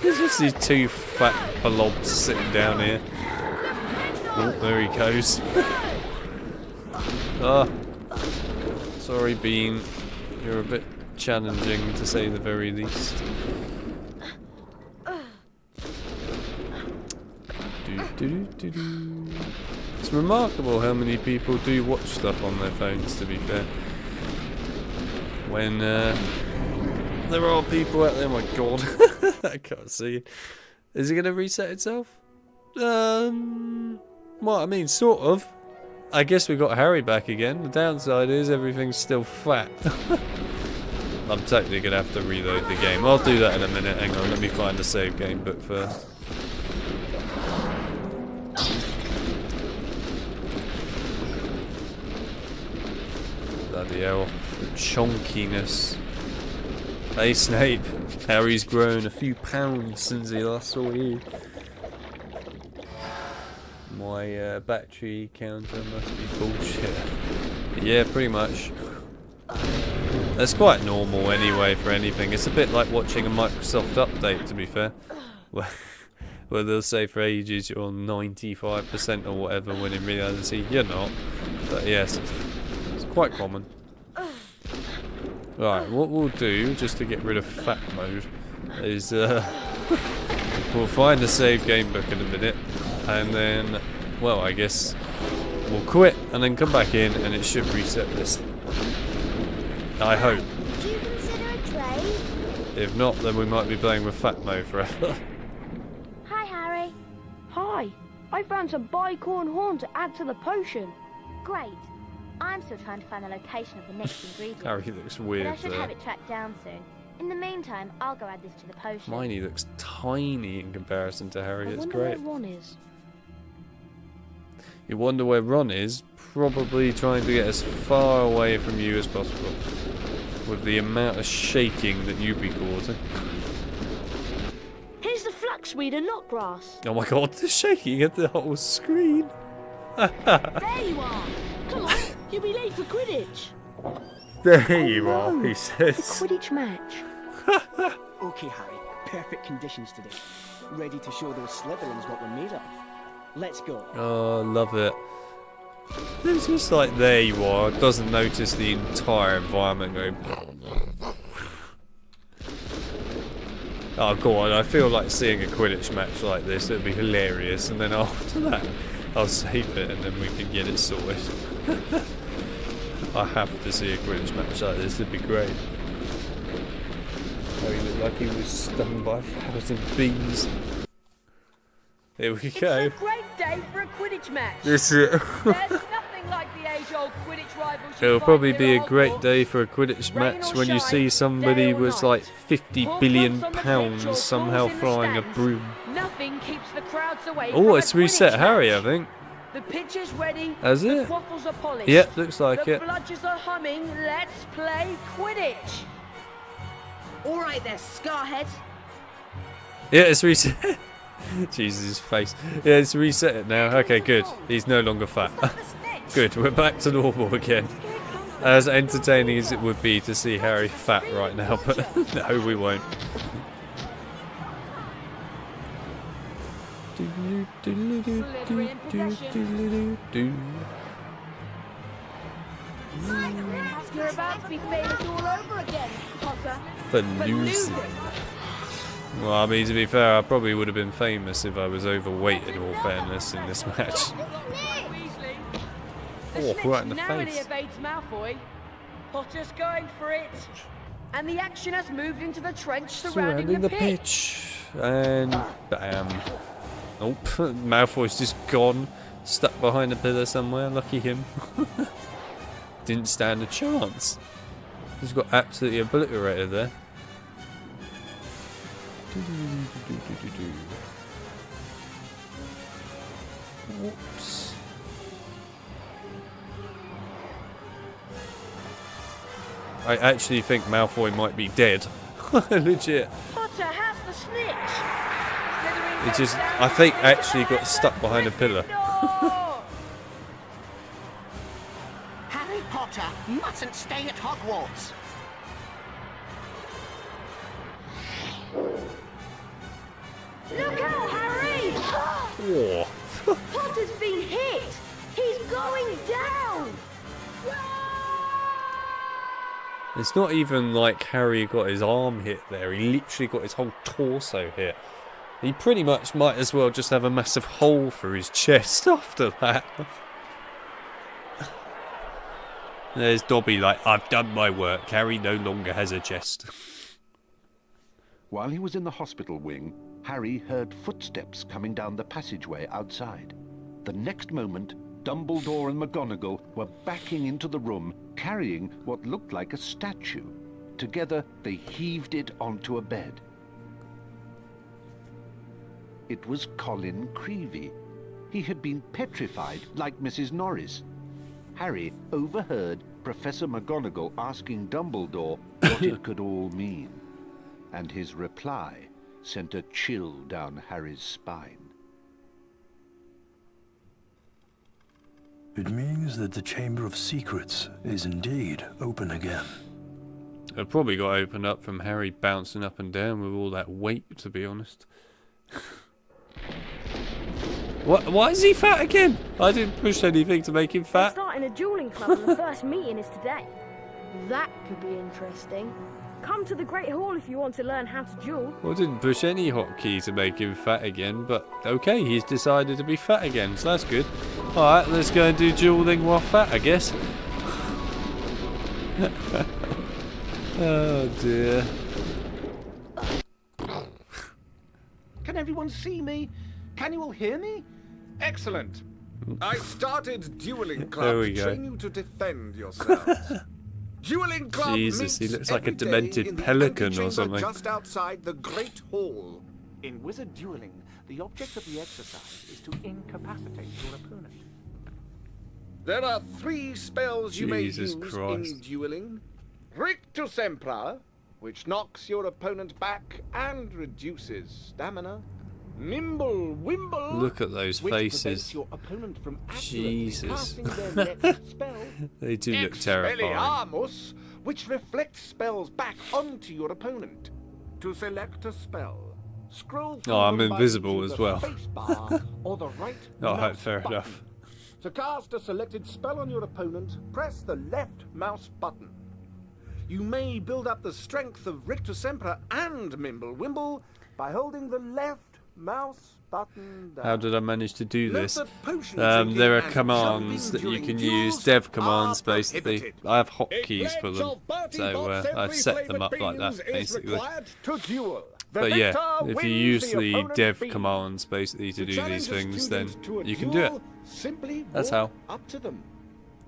There's just these two fat blobs sitting down here. Oh, there he goes. Ah. Sorry, Bean. You're a bit challenging, to say the very least. It's remarkable how many people do watch stuff on their phones, to be fair. When there are people out there, oh my god. I can't see. Is it going to reset itself? Well, I mean, sort of. I guess we got Harry back again. The downside is everything's still fat. I'm totally going to have to reload the game. I'll do that in a minute. Hang on, let me find the save game book first. Bloody hell. The chonkiness. Hey Snape. Harry's grown a few pounds since he last saw you. My battery counter must be bullshit. Yeah, pretty much. That's quite normal anyway for anything. It's a bit like watching a Microsoft update, to be fair. Where they'll say for ages you're on 95% or whatever, when in reality you're not. But yes, it's quite common. Right, what we'll do, just to get rid of fat mode, is we'll find the save game book in a minute. And then, well, I guess we'll quit and then come back in and it should reset this. I hope. Do you consider a trade? If not, then we might be playing with fat mode forever. Hi, Harry. Hi, I found some bicorn horn to add to the potion. Great. I'm still trying to find the location of the next ingredient. Harry looks But weird I should there. have it tracked down soon. In the meantime, I'll go add this to the potion. Hermione looks tiny in comparison to Harry. I It's wonder great. where Ron is. You wonder where Ron is? Probably trying to get as far away from you as possible. With the amount of shaking that you'd be causing. Here's the flaxweed and knotgrass. Oh my god, the shaking of the whole screen. There you are. Come on, you'll be late for Quidditch. There you are, he The says. Quidditch match. Okay, Harry. Perfect conditions today. Ready to show those Slytherins what we're made of. Let's go. Oh, love it. It's just like, there you are, doesn't notice the entire environment going. Oh, go on, I feel like seeing a Quidditch match like this, it'd be hilarious, and then after that, I'll save it and then we can get it sorted. I have to see a Quidditch match like this, it'd be great. Oh, he looked like he was stung by 1,000 bees. Here we go. It's a great day for a Quidditch match. This is There's nothing like the age-old Quidditch rivalship. It'll fight probably here be a at great Hogwarts. day for a Quidditch Rain match or when you shine, see somebody day or with night. like 50 Hogwarts billion on the pitch or pounds somehow balls in the flying a stands. broom. Nothing keeps the crowds away Oh, from it's a reset Quidditch Harry, I match. think. The pitch is ready. Has the it? quaffles are polished. Yep, looks like the it. bludgers are humming. Let's play Quidditch. All right there, Scarhead. Yeah, it's reset. Jesus, his face. Yeah, it's reset it now. Okay, good. He's no longer fat. Good, we're back to normal again. As entertaining as it would be to see Harry fat right now, but no, we won't. You're about to be famous all over again, Potter. For losing. Well, I mean, to be fair, I probably would have been famous if I was overweight in all fairness in this match. The Oh, right in the snitch narrowly face. evades Malfoy. Potter's going for it. And the action has moved into the trench surrounding the pitch. And bam. Nope, Malfoy's just gone. Stuck behind a pillar somewhere, lucky him. Didn't stand a chance. He's got absolutely obliterated there. Whoops. I actually think Malfoy might be dead. Legit. Potter has the snitch. Slytherin It just, goes down I think straight actually to the got stuck behind a pillar. Gryffindor. Harry Potter mustn't stay at Hogwarts. Look out, Harry! Oh. Potter's been hit. He's going down. It's not even like Harry got his arm hit there. He literally got his whole torso hit. He pretty much might as well just have a massive hole through his chest after that. There's Dobby like, I've done my work. Harry no longer has a chest. While he was in the hospital wing, Harry heard footsteps coming down the passageway outside. The next moment, Dumbledore and McGonagall were backing into the room, carrying what looked like a statue. Together, they heaved it onto a bed. It was Colin Creevey. He had been petrified like Mrs. Norris. Harry overheard Professor McGonagall asking Dumbledore what it could all mean, and his reply sent a chill down Harry's spine. It means that the Chamber of Secrets is indeed open again. It probably got opened up from Harry bouncing up and down with all that weight, to be honest. What? Why is he fat again? I didn't push anything to make him They're fat. starting a dueling club and the first meeting is today. That could be interesting. Come to the Great Hall if you want to learn how to duel. Well, I didn't push any hotkey to make him fat again, but okay, he's decided to be fat again, so that's good. Alright, let's go and do dueling while fat, I guess. Oh dear. Can everyone see me? Can you all hear me? Excellent. I started Dueling There Club we to go. train you to defend yourselves. Dueling Club Jesus, he meets looks like a every day demented in the pelican or antechamber something. just outside the Great Hall. In wizard dueling, the object of the exercise is to incapacitate your opponent. There are 3 spells you may Jesus use Christ. in dueling. Rictus Sempra, which knocks your opponent back and reduces stamina. Mimble Wimble, Look at those which faces. prevents your opponent from accurately Jesus. casting their next spell. They do look terrifying. Expelliarmus, which reflects spells back onto your opponent. To select a spell, scroll through Oh, I'm the invisible button to as the well. space bar or the right Oh, mouse fair button. enough. To cast a selected spell on your opponent, press the left mouse button. You may build up the strength of Rictus Sempra and Mimble Wimble by holding the left mouse button down. How did I manage to do Note this? that potion There drinking are and commands that jumping you can during use, duels dev are commands basically. prohibited. I have hotkeys for them, Shall Bertie so Bott's I've every set them flavoured up like that beans is basically. required to duel. The But yeah, victor if you wins use the opponent's dev beans. commands basically to To do challenge these a things, then student to a you can do it. duel, simply That's walk how. up to them.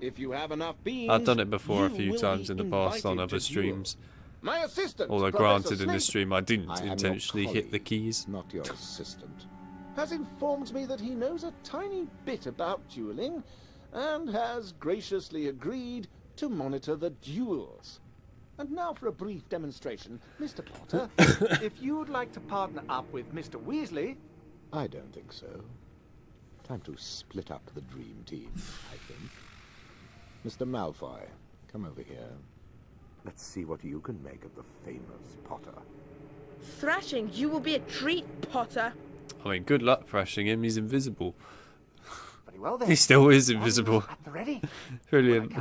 If you have enough beans, I've done it before a you few will times be in the past on invited other to streams. duel. My assistant, Although Professor granted, in this Snape, stream I didn't I am your intentionally hit the colleague, keys. not your assistant. has informed me that he knows a tiny bit about dueling and has graciously agreed to monitor the duels. And now for a brief demonstration. Mr. Potter, if you'd like to partner up with Mr. Weasley... I don't think so. Time to split up the dream team, I think. Mr. Malfoy, come over here. Let's see what you can make of the famous Potter. Thrashing, you will be a treat, Potter. I mean, good luck thrashing him, he's invisible. Very well then. He still is invisible. At the ready. Brilliant.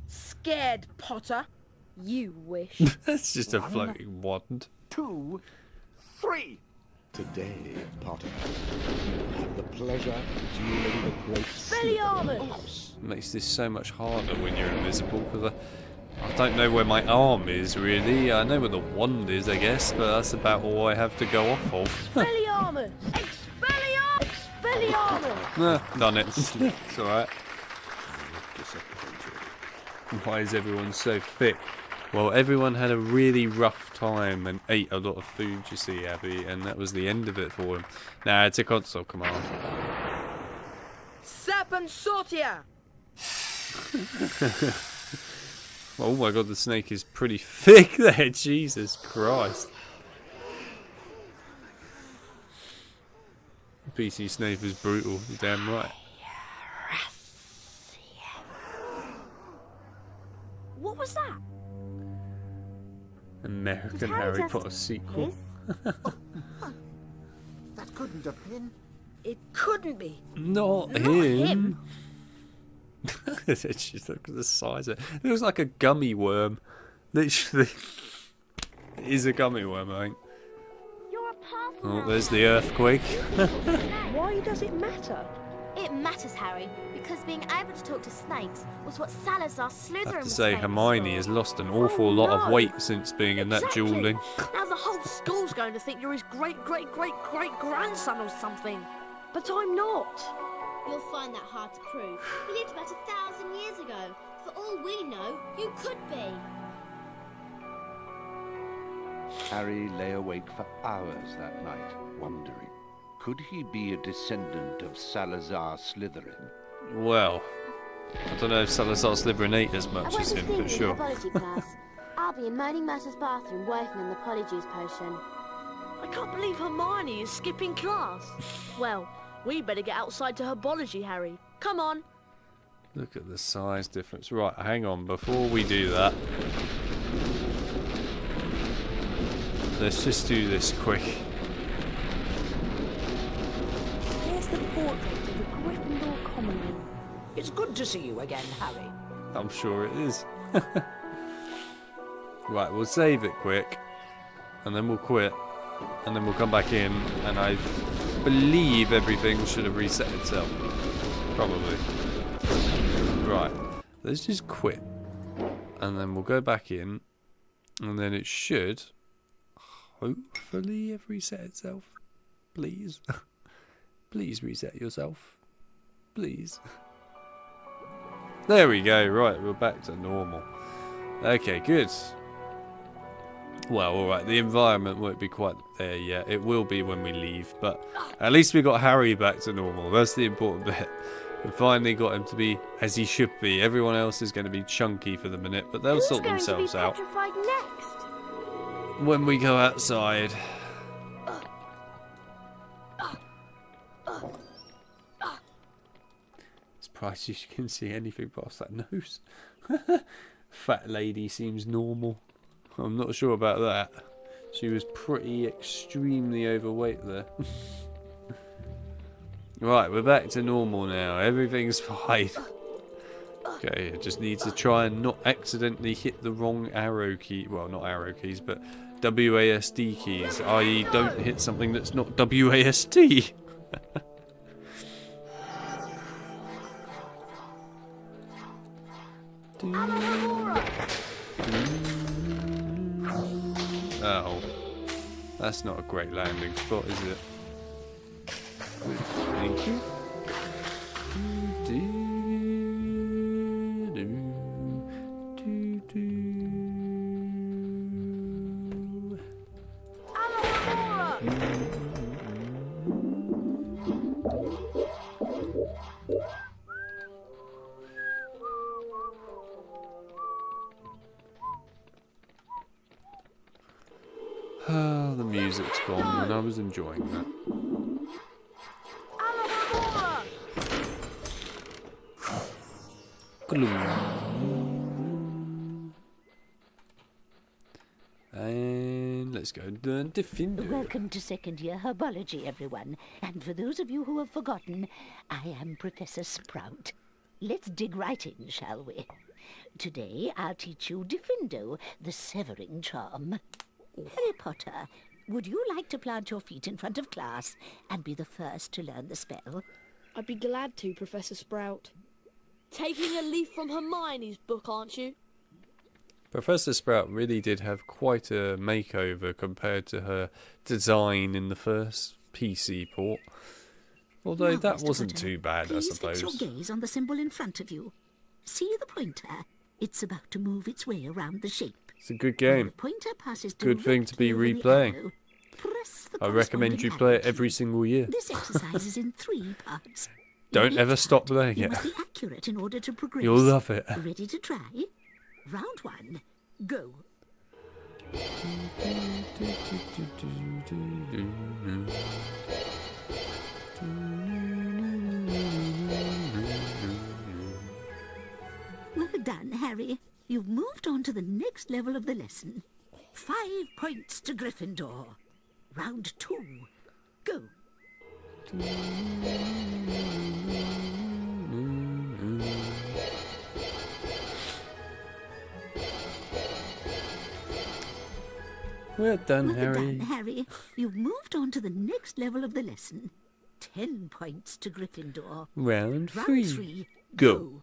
Scared, Potter. You wish. That's just a floating wand. 2, 3. Today, Potter, you have the pleasure of dueling the great Expelliarmus! Makes this so much harder when you're invisible, because I don't know where my arm is really. I know where the wand is, I guess, but that's about all I have to go off of. Expelliarmus! Expelliarmus! Done it. It's alright. Why is everyone so thick? Well, everyone had a really rough time and ate a lot of food, you see, Abby, and that was the end of it for him. Nah, it's a console command. Serpent Sortia! Oh my god, the snake is pretty thick there, Jesus Christ. PC Snape is brutal, you're damn right. What was that? American Harry Potter sequel. That couldn't have been. It couldn't be. Not Not him. Just look at the size of it. It looks like a gummy worm. Literally. It is a gummy worm, I think. Oh, there's the earthquake. Why does it matter? It matters, Harry, because being able to talk to snakes was what Salazar Slytherin I have to was say, famous Hermione for. has lost an awful lot of no. weight since being in that Exactly. dueling. Now the whole school's going to think you're his great-great-great-great-grandson or something. But I'm not. You'll find that hard to prove. He lived about 1,000 years ago. For all we know, you could be. Harry lay awake for hours that night, wondering, could he be a descendant of Salazar Slytherin? Well, I don't know if Salazar Slytherin ate as I much went as to him, see you but in sure. Herbology class. I'll be in Moaning Mercer's bathroom working on the Polyjuice potion. I can't believe Hermione is skipping class. Well, we better get outside to Herbology, Harry. Come on. Look at the size difference. Right, hang on, before we do that, let's just do this quick. Here's the portrait of the Gryffindor common room. It's good to see you again, Harry. I'm sure it is. Right, we'll save it quick, and then we'll quit, and then we'll come back in, and I believe everything should have reset itself. Probably. Right, let's just quit, and then we'll go back in, and then it should hopefully have reset itself. Please. Please reset yourself. Please. There we go. Right, we're back to normal. Okay, good. Well, alright, the environment won't be quite there yet. It will be when we leave, but at least we got Harry back to normal. That's the important bit. We finally got him to be as he should be. Everyone else is going to be chunky for the minute, but they'll sort themselves out Next? when we go outside. Surprised you can see anything past that nose. Fat lady seems normal. I'm not sure about that. She was pretty extremely overweight there. Right, we're back to normal now. Everything's fine. Okay, I just need to try and not accidentally hit the wrong arrow key. Well, not arrow keys, but WASD keys. I.e. don't hit something that's not WASD. Oh, that's not a great landing spot, is it? Thank you. Oh, the music's gone, and I was enjoying that. And let's go learn Defender. Welcome to second year Herbology, everyone. And for those of you who have forgotten, I am Professor Sprout. Let's dig right in, shall we? Today I'll teach you Defendo, the severing charm. Harry Potter, would you like to plant your feet in front of class and be the first to learn the spell? I'd be glad to, Professor Sprout. Taking a leaf from Hermione's book, aren't you? Professor Sprout really did have quite a makeover compared to her design in the first PC port. Although Now, that Mr. wasn't Potter, too bad, I please suppose. fix your gaze on the symbol in front of you. See the pointer? It's about to move its way around the shape. It's a good When game. the pointer passes Good thing to be directly over the replaying. arrow, press the I recommend you play it corresponding every single year. This exercise is in 3 parts. Don't ever stop playing You it. must be accurate in order to progress. You'll love it. Ready to try? Round 1. Go. Well done, Harry. You've moved on to the next level of the lesson. 5 points to Gryffindor. Round 2. Go. Well done, Well Harry. done, Harry. You've moved on to the next level of the lesson. 10 points to Gryffindor. Round Round 3. 3. Go.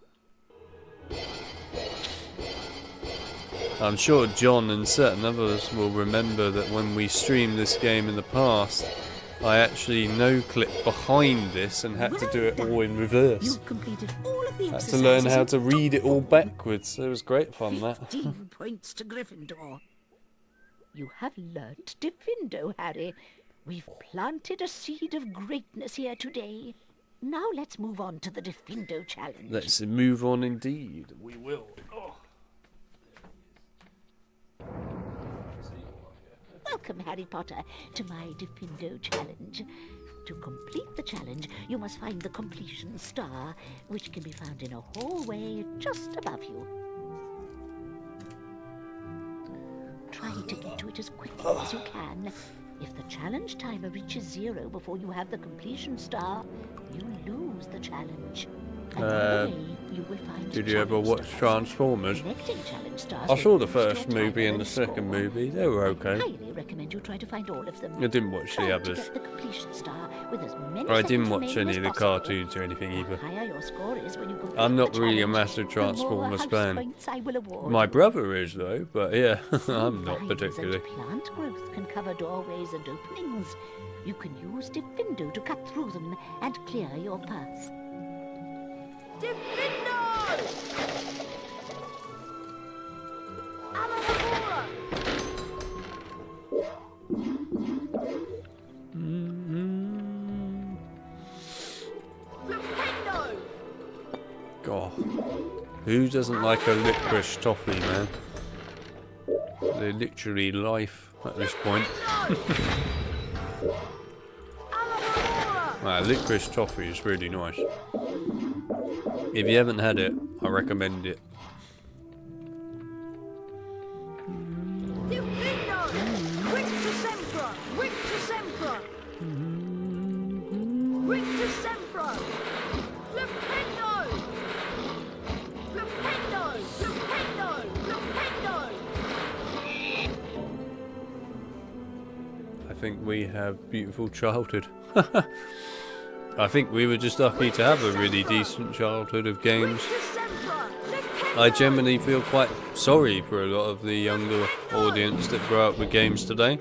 I'm sure John and certain others will remember that when we streamed this game in the past, I actually no-clipped behind this and had to do it all in reverse. You've completed all of the Had to learn how exercises to in read it all backwards. It was great fun, that. 15 points to Gryffindor. You have learnt Defendo, Harry. We've planted a seed of greatness here today. Now let's move on to the Defendo challenge. Let's move on indeed. We will. Oh. Welcome, Harry Potter, to my Defendo challenge. To complete the challenge, you must find the completion star, which can be found in a hallway just above you. Try to get to it as quickly as you can. If the challenge timer reaches 0 before you have the completion star, you lose the challenge. Another way, you will find Did you ever watch Transformers? collecting challenge stars I will saw the boost your first movie timer and the second score. movie. They were okay. Highly recommend you try to find all of them. I didn't watch the Try to others. get the completion star with as many I didn't seconds watch remaining any as of the possible. cartoons or anything The either. higher your score is when you complete I'm not the really a challenge, massive the more Transformers house fan. points I will award My you. brother is though, but yeah, I'm not Vines particularly. and plant growth can cover doorways and openings. You can use Diffindo to cut through them and clear your path. Diffindo! God, who doesn't like a licorice toffee, man? They're literally life at this point. Licorice toffee is really nice. If you haven't had it, I recommend it. I think we have beautiful childhood. I think we were just lucky to have a really decent childhood of games. I genuinely feel quite sorry for a lot of the younger audience that grow up with games today.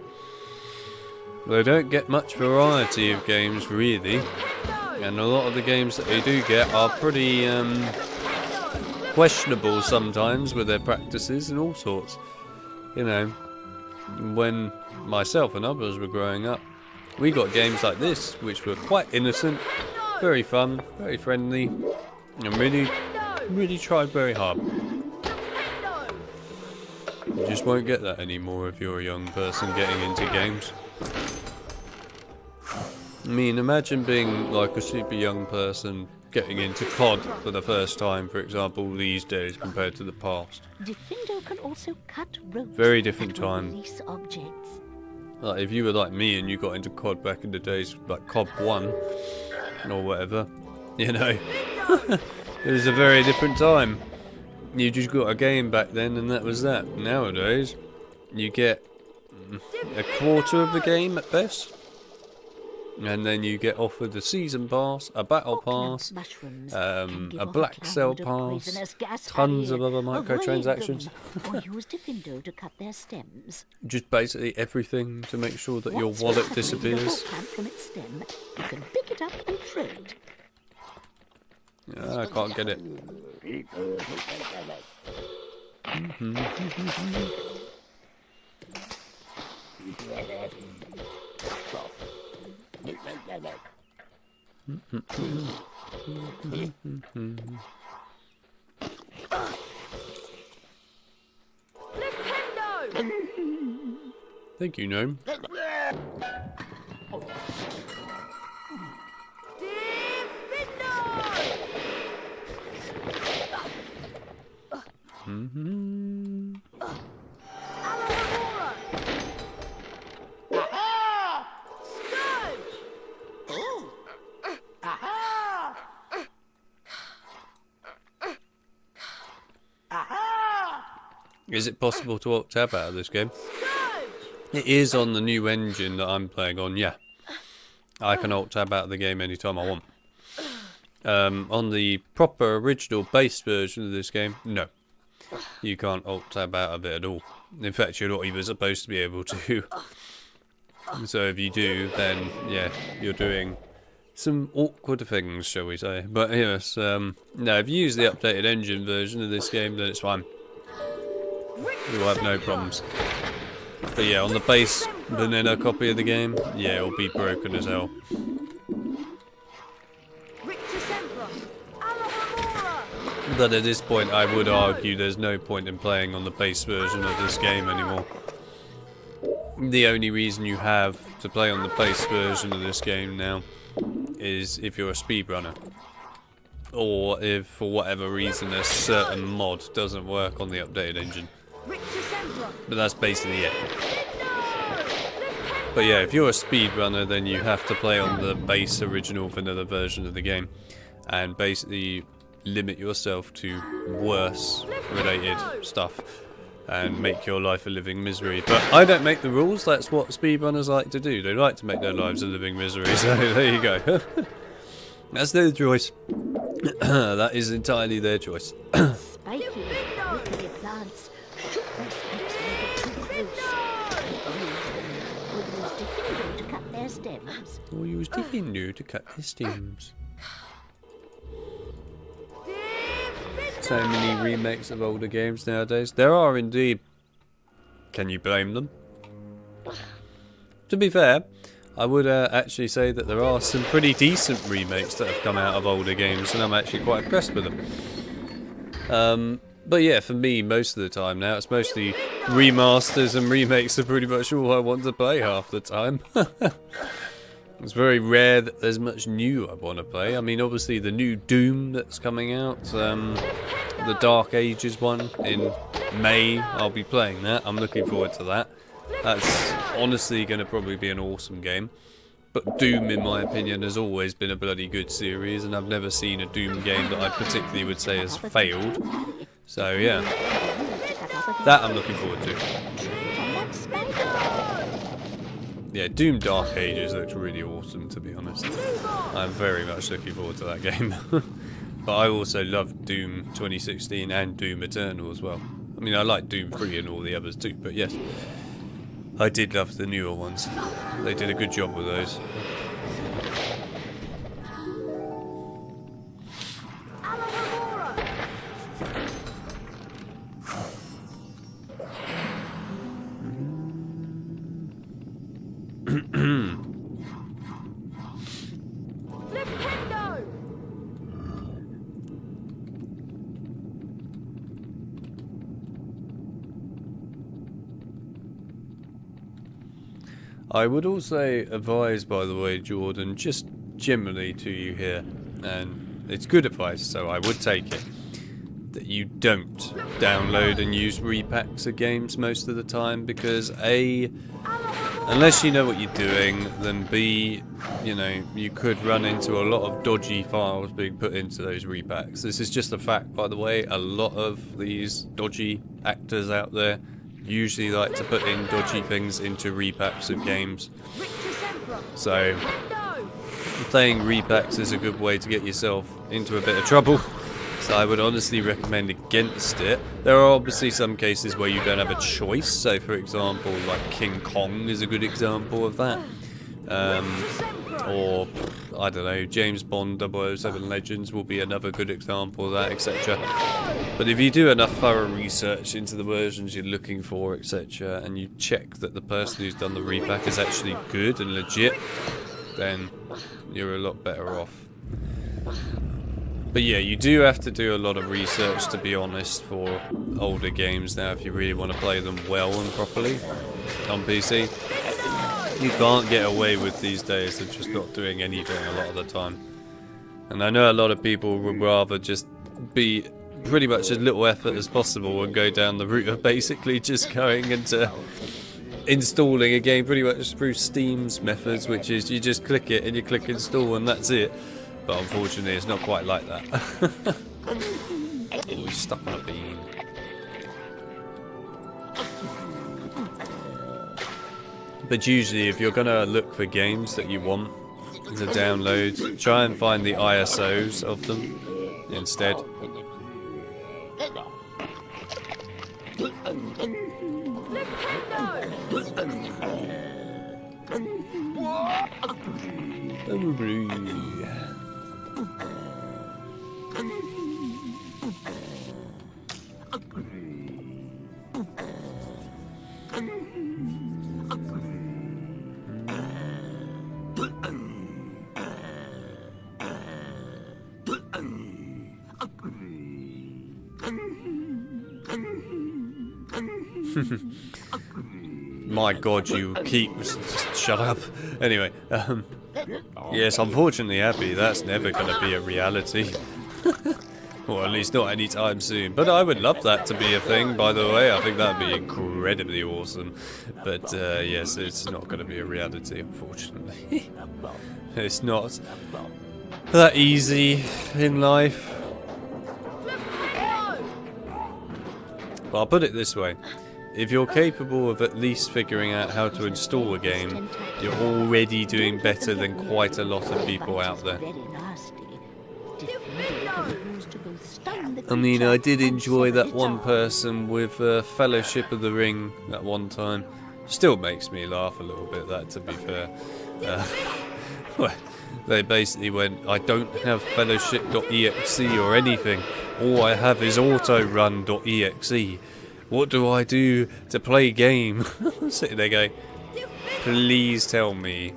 They don't get much variety of games really, and a lot of the games that they do get are pretty questionable sometimes with their practices and all sorts. You know, when myself and others were growing up, we got games like this, which were quite innocent, very fun, very friendly, and really tried very hard. You just won't get that anymore if you're a young person getting into games. I mean, imagine being like a super young person getting into COD for the first time, for example, these days compared to the past. Diffindo can also cut ropes. Very different time. Release objects. Like if you were like me and you got into COD back in the days, like COD 1 or whatever, you know, it was a very different time. You just got a game back then and that was that. Nowadays, you get a quarter of the game at best. And then you get offered a season pass, a battle pass, a black cell pass, tons of other microtransactions. Or use Diffindo to cut their stems. Just basically everything to make sure that your wallet disappears. From its stem, you can pick it up and throw it. I can't get it. Thank you, Gnome. Is it possible to alt-tab out of this game? It is on the new engine that I'm playing on, yeah. I can alt-tab out of the game anytime I want. On the proper original base version of this game, no. You can't alt-tab out of it at all. In fact, you're not even supposed to be able to. So if you do, then yeah, you're doing some awkward things, shall we say. But yes, no, if you use the updated engine version of this game, then it's fine. You'll have no problems. But yeah, on the base vanilla copy of the game, yeah, it'll be broken as hell. But at this point, I would argue there's no point in playing on the base version of this game anymore. The only reason you have to play on the base version of this game now is if you're a speedrunner. Or if, for whatever reason, a certain mod doesn't work on the updated engine. But that's basically it. But yeah, if you're a speedrunner, then you have to play on the base original vanilla version of the game. And basically limit yourself to worse related stuff. And make your life a living misery. But I don't make the rules, that's what speedrunners like to do. They like to make their lives a living misery, so there you go. That's their choice. That is entirely their choice. Spiky, prickly plants shoot their spikes when they get too close. Or use Diffindo to cut their stems. Or use Diffinu to cut the stems. So many remakes of older games nowadays. There are indeed. Can you blame them? To be fair, I would actually say that there are some pretty decent remakes that have come out of older games, and I'm actually quite impressed with them. But yeah, for me, most of the time now, it's mostly remasters and remakes are pretty much all I want to play half the time. It's very rare that there's much new I want to play. I mean, obviously the new Doom that's coming out, the Dark Ages one in May, I'll be playing that. I'm looking forward to that. That's honestly going to probably be an awesome game. But Doom, in my opinion, has always been a bloody good series, and I've never seen a Doom game that I particularly would say has failed. So yeah, that I'm looking forward to. Yeah, Doom Dark Ages looks really awesome, to be honest. I'm very much looking forward to that game. But I also love Doom 2016 and Doom Eternal as well. I mean, I like Doom 3 and all the others too, but yes, I did love the newer ones. They did a good job with those. I would also advise, by the way, Jordan, just generally to you here, and it's good advice, so I would take it, that you don't download and use repacks of games most of the time, because A, unless you know what you're doing, then B, you know, you could run into a lot of dodgy files being put into those repacks. This is just a fact, by the way. A lot of these dodgy actors out there usually like to put in dodgy things into repacks of games. So playing repacks is a good way to get yourself into a bit of trouble. So I would honestly recommend against it. There are obviously some cases where you don't have a choice. So for example, like King Kong is a good example of that. Or, I don't know, James Bond 007 Legends will be another good example of that, etc. But if you do enough thorough research into the versions you're looking for, etc., and you check that the person who's done the repack is actually good and legit, then you're a lot better off. But yeah, you do have to do a lot of research, to be honest, for older games now if you really want to play them well and properly on PC. You can't get away with these days of just not doing anything a lot of the time. And I know a lot of people would rather just be pretty much as little effort as possible and go down the route of basically just going into installing a game pretty much through Steam's methods, which is you just click it and you click install and that's it. But unfortunately it's not quite like that. Ooh, he's stuck on a bean. But usually if you're going to look for games that you want to download, try and find the ISOs of them instead. My god, you keep... Shut up. Anyway, yes, unfortunately, Abby, that's never going to be a reality. Or at least not anytime soon. But I would love that to be a thing, by the way. I think that would be incredibly awesome. But yes, it's not going to be a reality, unfortunately. It's not that easy in life. But I'll put it this way. If you're capable of at least figuring out how to install a game, you're already doing better than quite a lot of people out there. I mean, I did enjoy that one person with Fellowship of the Ring at one time. Still makes me laugh a little bit, that, to be fair. They basically went, I don't have fellowship.exe or anything. All I have is autorun.exe. What do I do to play game? I'm sitting there going, please tell me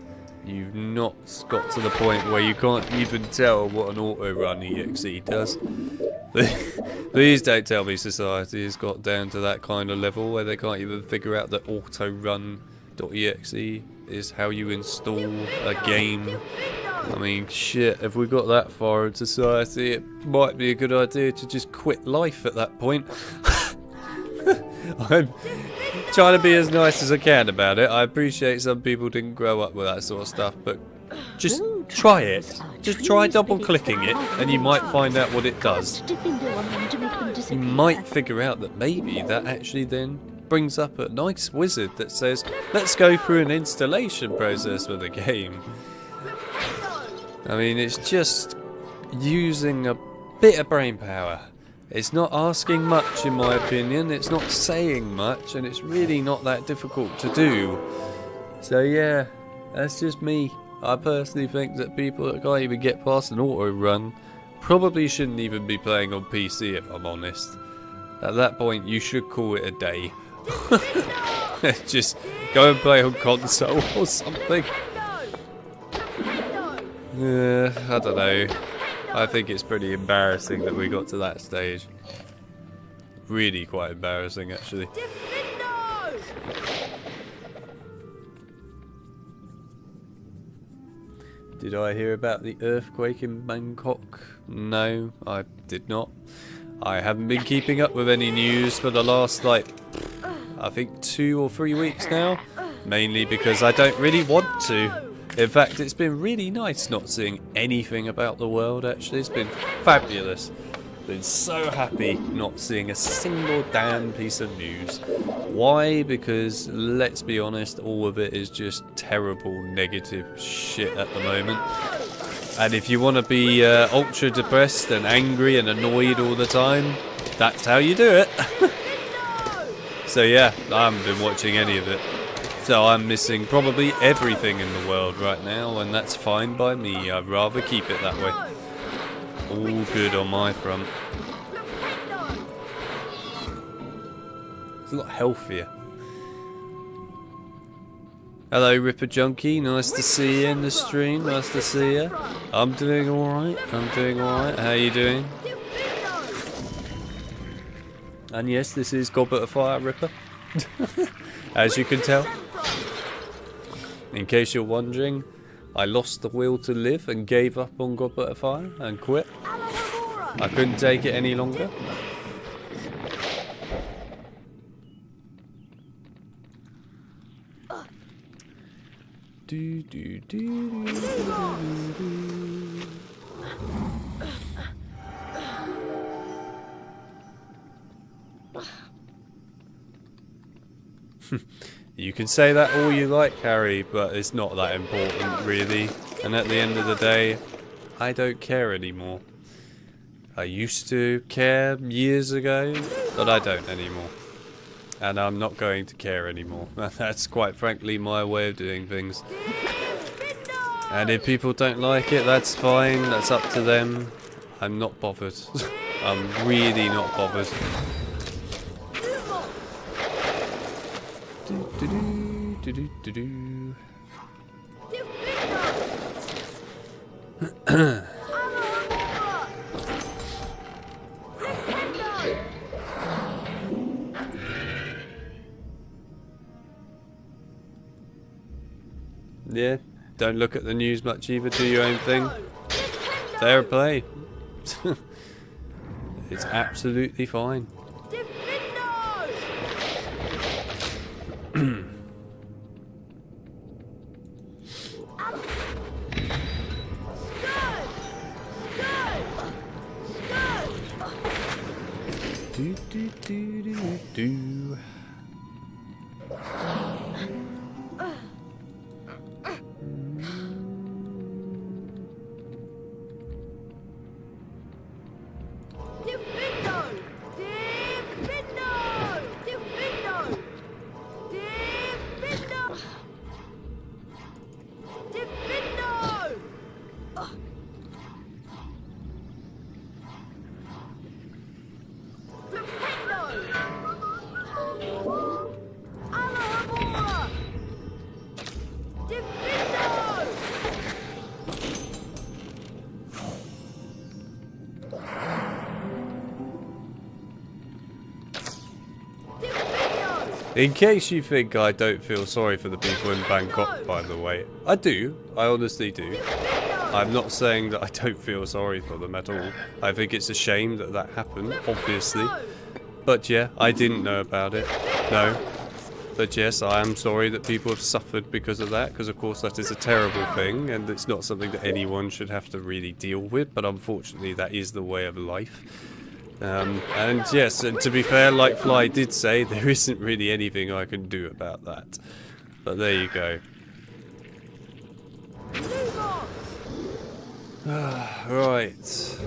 you've not got to the point where you can't even tell what an autorun exe does. Please don't tell me society has got down to that kind of level where they can't even figure out that autorun.exe is how you install a game. I mean, shit, if we got that far in society, it might be a good idea to just quit life at that point. I'm trying to be as nice as I can about it. I appreciate some people didn't grow up with that sort of stuff, but just try it. Just try double-clicking it, and you might find out what it does. You might figure out that maybe that actually then brings up a nice wizard that says, let's go through an installation process for the game. I mean, it's just using a bit of brain power. It's not asking much, in my opinion. It's not saying much, and it's really not that difficult to do. So yeah, that's just me. I personally think that people that can't even get past an auto run probably shouldn't even be playing on PC, if I'm honest. At that point, you should call it a day. Just go and play on console or something. Yeah, I don't know. I think it's pretty embarrassing that we got to that stage. Really quite embarrassing, actually. Did I hear about the earthquake in Bangkok? No, I did not. I haven't been keeping up with any news for the last, like, I think 2 or 3 weeks now. Mainly because I don't really want to. In fact, it's been really nice not seeing anything about the world, actually. It's been fabulous. Been so happy not seeing a single damn piece of news. Why? Because, let's be honest, all of it is just terrible, negative shit at the moment. And if you want to be ultra depressed and angry and annoyed all the time, that's how you do it. So yeah, I haven't been watching any of it. So I'm missing probably everything in the world right now, and that's fine by me. I'd rather keep it that way. All good on my front. It's a lot healthier. Hello, Ripper Junkie. Nice to see you in the stream. Nice to see you. I'm doing alright. I'm doing alright. How you doing? And yes, this is Goblet of Fire, Ripper. As you can tell. In case you're wondering, I lost the will to live and gave up on Goblet of Fire and quit. I couldn't take it any longer. Do, do, do, do, do, do. You can say that all you like, Harry, but it's not that important, really. And at the end of the day, I don't care anymore. I used to care years ago, but I don't anymore. And I'm not going to care anymore. That's quite frankly my way of doing things. And if people don't like it, that's fine. That's up to them. I'm not bothered. I'm really not bothered. Yeah, don't look at the news much either, do your own thing. Fair play. It's absolutely fine. Do, do, do, do, do. In case you think I don't feel sorry for the people in Bangkok, by the way, I do. I honestly do. I'm not saying that I don't feel sorry for them at all. I think it's a shame that that happened, obviously. But yeah, I didn't know about it. No. But yes, I am sorry that people have suffered because of that, because of course that is a terrible thing, and it's not something that anyone should have to really deal with, but unfortunately that is the way of life. And yes, and to be fair, like Fly did say, there isn't really anything I can do about that. But there you go. Right.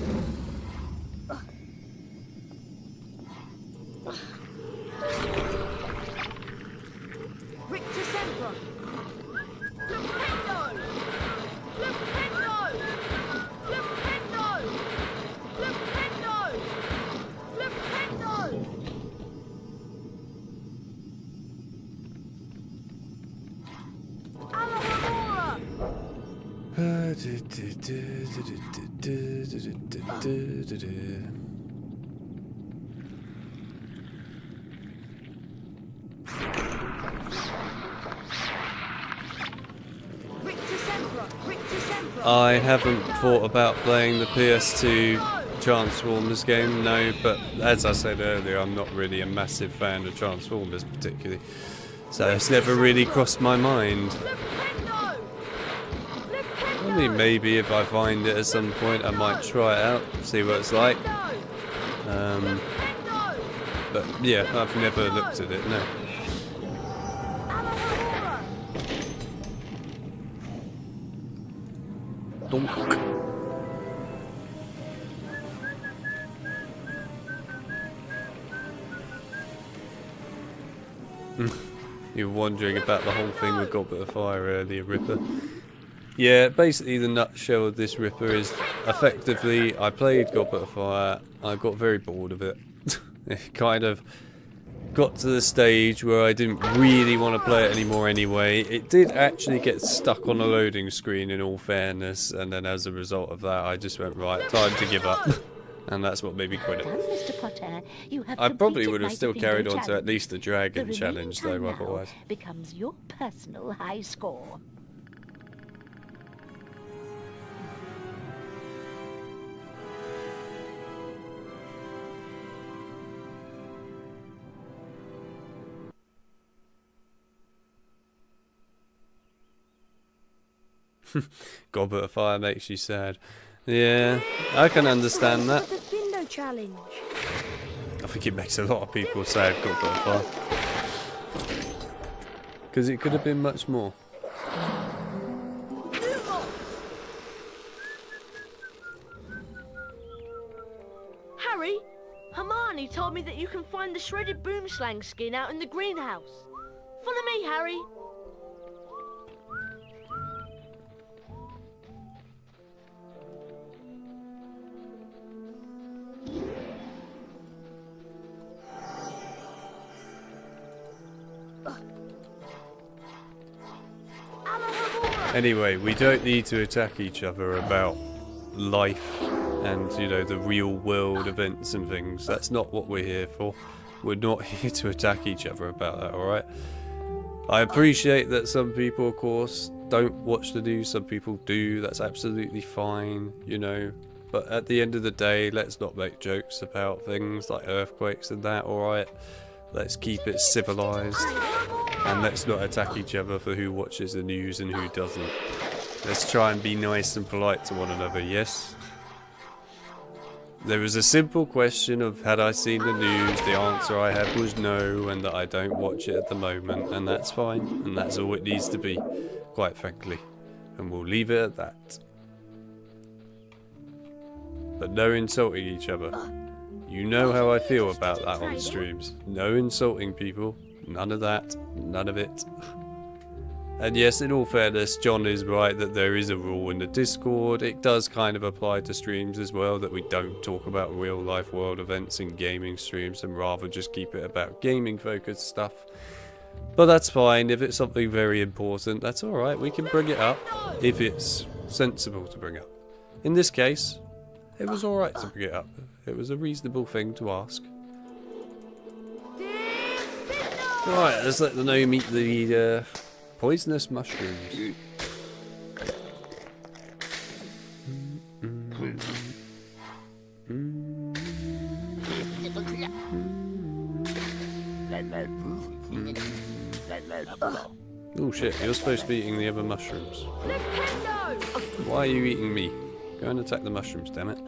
I haven't thought about playing the PS2 Transformers game, no, but as I said earlier, I'm not really a massive fan of Transformers particularly, so it's never really crossed my mind. I mean, maybe if I find it at some point I might try it out, see what it's like. But yeah, I've never looked at it, no. Donk. You're wondering about the whole thing with Goblet of Fire earlier, Ripper. Yeah, basically the nutshell of this Ripper is effectively I played Goblet of Fire, I got very bored of it. It kind of got to the stage where I didn't really want to play it anymore anyway. It did actually get stuck on a loading screen in all fairness, and then as a result of that I just went, right, time to give up. And that's what made me quit it. Mr. Potter, you have I probably would have completed still my carried on bingo to at least the dragon The challenge though, remaining time otherwise. now becomes your personal high score. Goblet of Fire makes you sad. Yeah, I can understand that. The bingo challenge. I think it makes a lot of people sad, Goblet of Fire. Because it could have been much more. Harry, Hermione told me that you can find the shredded boomslang skin out in the greenhouse. Follow me, Harry. Anyway, we don't need to attack each other about life and, you know, the real world events and things. That's not what we're here for. We're not here to attack each other about that, alright? I appreciate that some people, of course, don't watch the news. Some people do. That's absolutely fine, you know. But at the end of the day, let's not make jokes about things like earthquakes and that, alright? Let's keep it civilized. And let's not attack each other for who watches the news and who doesn't. Let's try and be nice and polite to one another, yes? There was a simple question of had I seen the news, the answer I had was no, and that I don't watch it at the moment, and that's fine, and that's all it needs to be, quite frankly. And we'll leave it at that. But no insulting each other. You know how I feel about that on streams. No insulting people. None of that. None of it. And yes, in all fairness, John is right that there is a rule in the Discord. It does kind of apply to streams as well, that we don't talk about real life world events in gaming streams and rather just keep it about gaming focused stuff. But that's fine. If it's something very important, that's alright. We can bring it up if it's sensible to bring up. In this case, it was alright to bring it up. It was a reasonable thing to ask. Right, let's let the gnome eat the poisonous mushrooms. Oh shit, you're supposed to be eating the other mushrooms. Why are you eating me? Go and attack the mushrooms, damn it.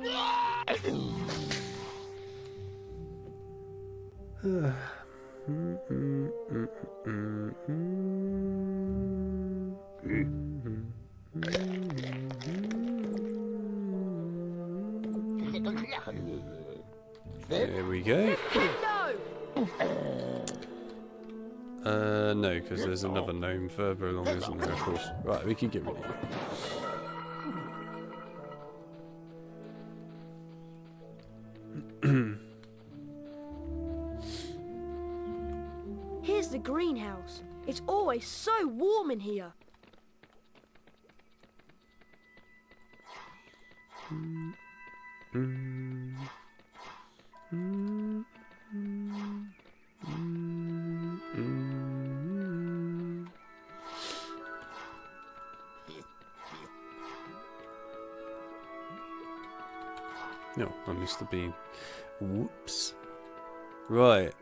There we go. No, because there's another gnome further along, isn't there, of course. Right, we can get rid of it. Here's the greenhouse. It's always so warm in here. No, I missed the bean. Whoops. Right.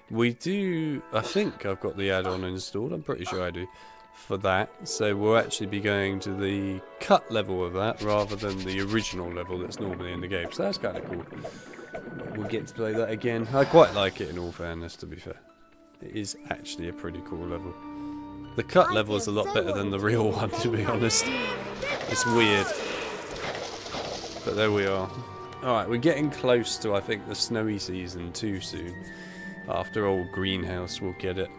We do... I think I've got the add-on installed. I'm pretty sure I do. For that. So we'll actually be going to the cut level of that rather than the original level that's normally in the game. So that's kind of cool. We'll get to play that again. I quite like it in all fairness, to be fair. It is actually a pretty cool level. The cut level is a lot better than the real one, to be honest. It's weird. But there we are. Alright, we're getting close to, I think, the snowy season too soon. After old greenhouse, we'll get it.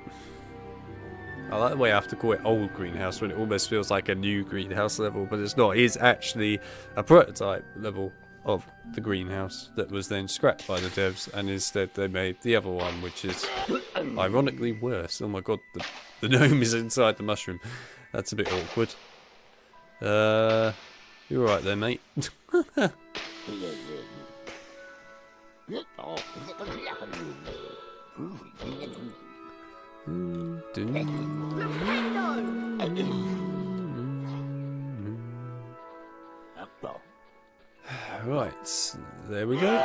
I like the way I have to call it old greenhouse when it almost feels like a new greenhouse level, but it's not. It is actually a prototype level of the greenhouse that was then scrapped by the devs, and instead they made the other one, which is ironically worse. Oh my god, the gnome is inside the mushroom. That's a bit awkward. You're right there, mate. Right, there we go.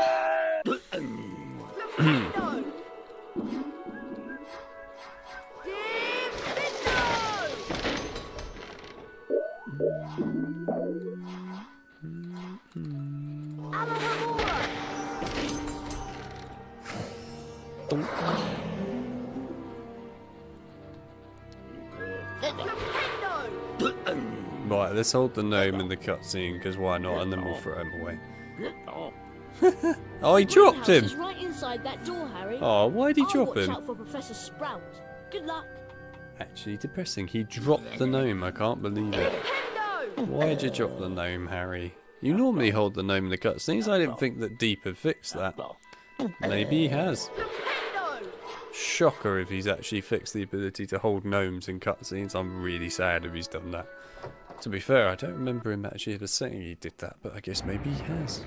Right, let's hold the gnome in the cutscene, because why not, and then we'll throw him away. Oh, he dropped him! He's right inside that door, Harry. Oh, why'd he drop him? Watch out for Professor Sprout. Good luck. Actually depressing, he dropped the gnome, I can't believe it. Why'd you drop the gnome, Harry? You normally hold the gnome in the cutscenes. I didn't think that Deep had fixed that. Maybe he has. Shocker if he's actually fixed the ability to hold gnomes in cutscenes. I'm really sad if he's done that. To be fair, I don't remember him actually ever saying he did that, but I guess maybe he has.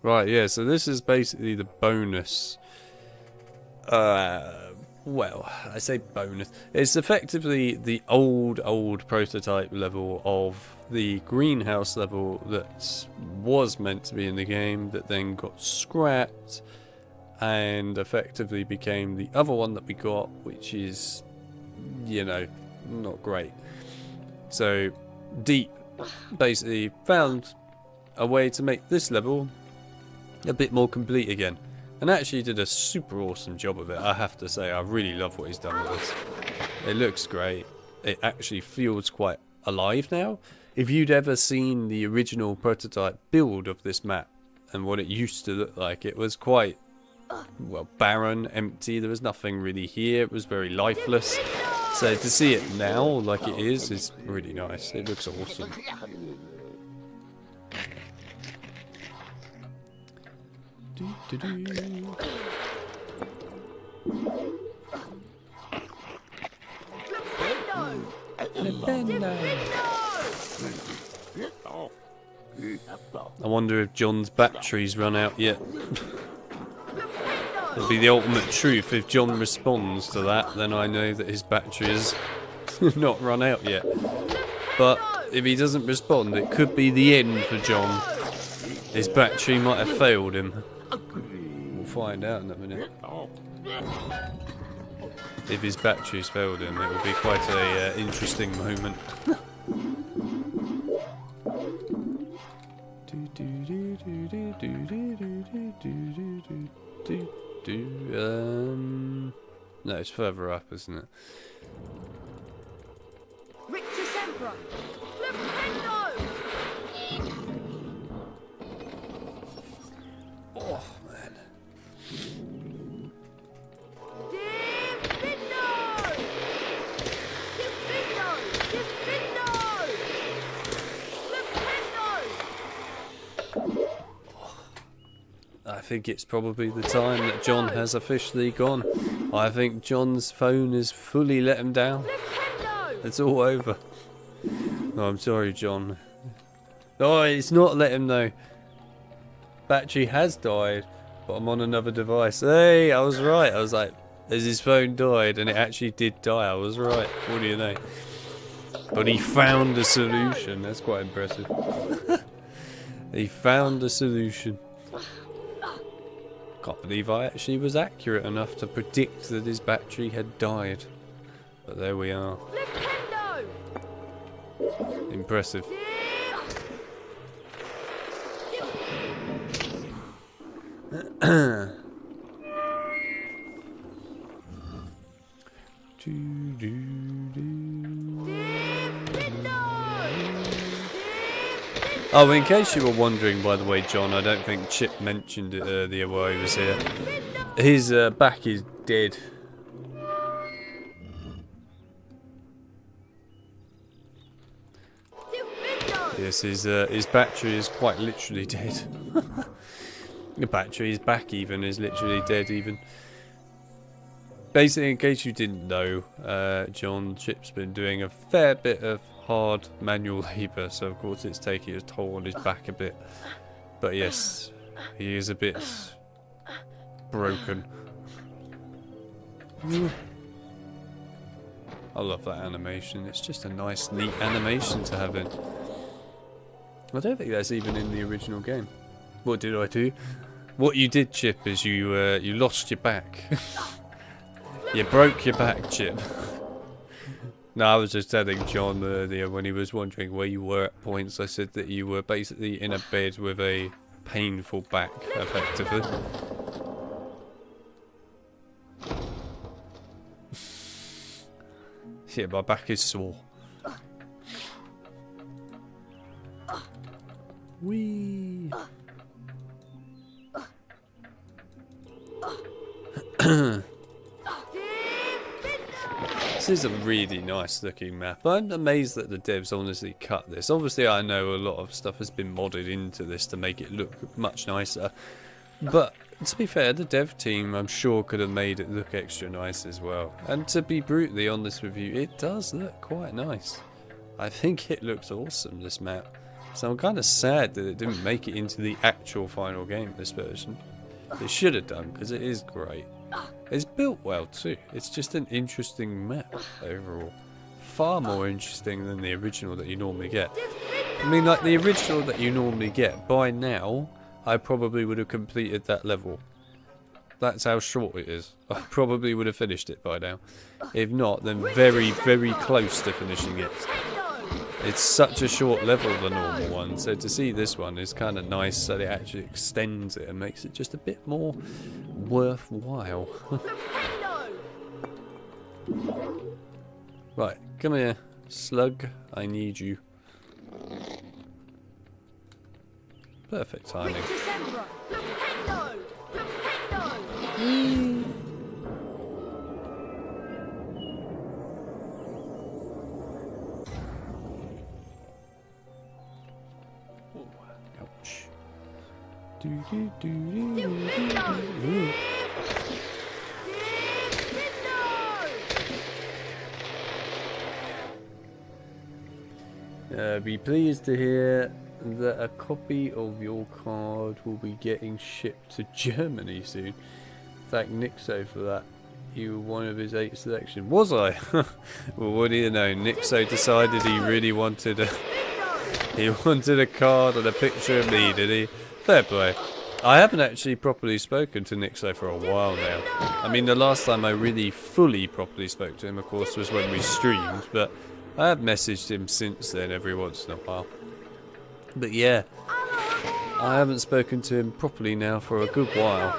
Right, yeah, so this is basically the bonus. Well, I say bonus. It's effectively the old prototype level of the greenhouse level that was meant to be in the game, that then got scrapped and effectively became the other one that we got, which is, you know, not great. So Deep basically found a way to make this level a bit more complete again, and actually did a super awesome job of it. I have to say, I really love what he's done with this. It looks great. It actually feels quite alive now. If you'd ever seen the original prototype build of this map and what it used to look like, it was quite, well, barren, empty. There was nothing really here. It was very lifeless. So to see it now like it is really nice. It looks awesome. I wonder if John's batteries run out yet. It'll be the ultimate truth. If John responds to that, then I know that his battery is not run out yet. But if he doesn't respond, it could be the end for John. His battery might have failed him. We'll find out in a minute. If his battery's failed him, it will be quite a interesting moment. No, it's further up, isn't it? Oh man. I think it's probably the time that John has officially gone. I think John's phone has fully let him down. It's all over. Oh, I'm sorry, John. Oh, it's not let him know. Battery has died, but I'm on another device. Hey, I was right. I was like, has his phone died? And it actually did die. I was right. What do you know? But he found a solution. That's quite impressive. He found a solution. Can't believe I actually was accurate enough to predict that his battery had died. But there we are. Impressive. Oh, in case you were wondering, by the way, John, I don't think Chip mentioned it earlier while he was here. His back is dead. Yes, his battery is quite literally dead. The battery, his back even, is literally dead even. Basically, in case you didn't know, John, Chip's been doing a fair bit of hard manual labour, so of course it's taking a toll on his back a bit. But yes, he is a bit broken. I love that animation. It's just a nice, neat animation to have in. I don't think that's even in the original game. What did I do? What you did, Chip, is you lost your back. You broke your back, Chip. No, I was just telling John earlier when he was wondering where you were at points. I said that you were basically in a bed with a painful back, effectively. Yeah, my back is sore. Whee! This is a really nice looking map. I'm amazed that the devs honestly cut this. Obviously I know a lot of stuff has been modded into this to make it look much nicer. But to be fair, the dev team I'm sure could have made it look extra nice as well. And to be brutally honest with you, it does look quite nice. I think it looks awesome, this map. So I'm kind of sad that it didn't make it into the actual final game, this version. It should have done, because it is great. It's built well too. It's just an interesting map overall. Far more interesting than the original that you normally get. I mean, like the original that you normally get, by now, I probably would have completed that level. That's how short it is. I probably would have finished it by now. If not, then very, very close to finishing it. It's such a short level, the normal one, so to see this one is kind of nice that it actually extends it and makes it just a bit more worthwhile. Right, come here, slug, I need you. Perfect timing. Be pleased to hear that a copy of your card will be getting shipped to Germany soon. thank Nixo for that. You were one of his 8 selection. Was I? Well, what do you know? Nixo decided he really wanted a card and a picture of me, did he? Fair play. I haven't actually properly spoken to Nixo for a while now. I mean, the last time I really fully properly spoke to him, of course, was when we streamed, but I have messaged him since then every once in a while. But yeah, I haven't spoken to him properly now for a good while.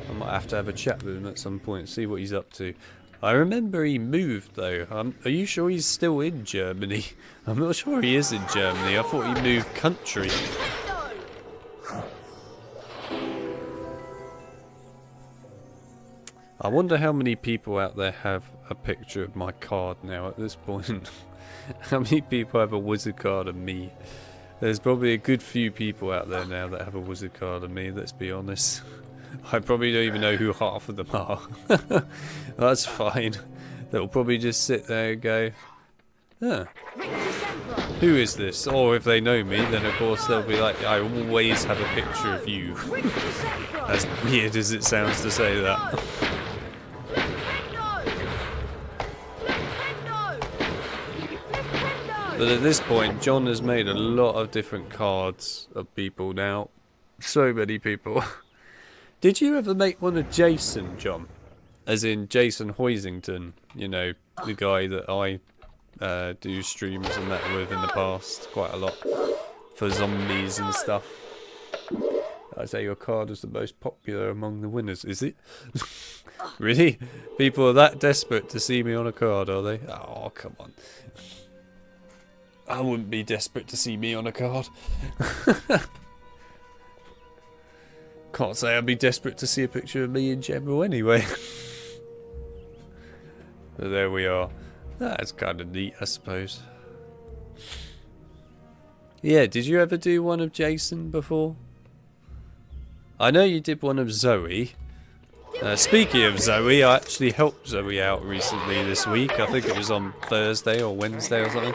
I might have to have a chat with him at some point, see what he's up to. I remember he moved though. Are you sure he's still in Germany? I'm not sure he is in Germany. I thought he moved country. I wonder how many people out there have a picture of my card now at this point. How many people have a wizard card of me? There's probably a good few people out there now that have a wizard card of me, let's be honest. I probably don't even know who half of them are. That's fine. They'll probably just sit there and go, huh, who is this? Or if they know me, then of course they'll be like, I always have a picture of you. As weird as it sounds to say that. But at this point, John has made a lot of different cards of people now. So many people. Did you ever make one of Jason, John? As in Jason Hoisington, you know, the guy that I do streams and that with in the past quite a lot. For zombies and stuff. I say your card is the most popular among the winners, is it? Really? People are that desperate to see me on a card, are they? Oh, come on. I wouldn't be desperate to see me on a card. Can't say I'd be desperate to see a picture of me in general anyway. So there we are. That's kind of neat, I suppose. Yeah, did you ever do one of Jason before? I know you did one of Zoe. Speaking of Zoe, I actually helped Zoe out recently this week. I think it was on Thursday or Wednesday or something.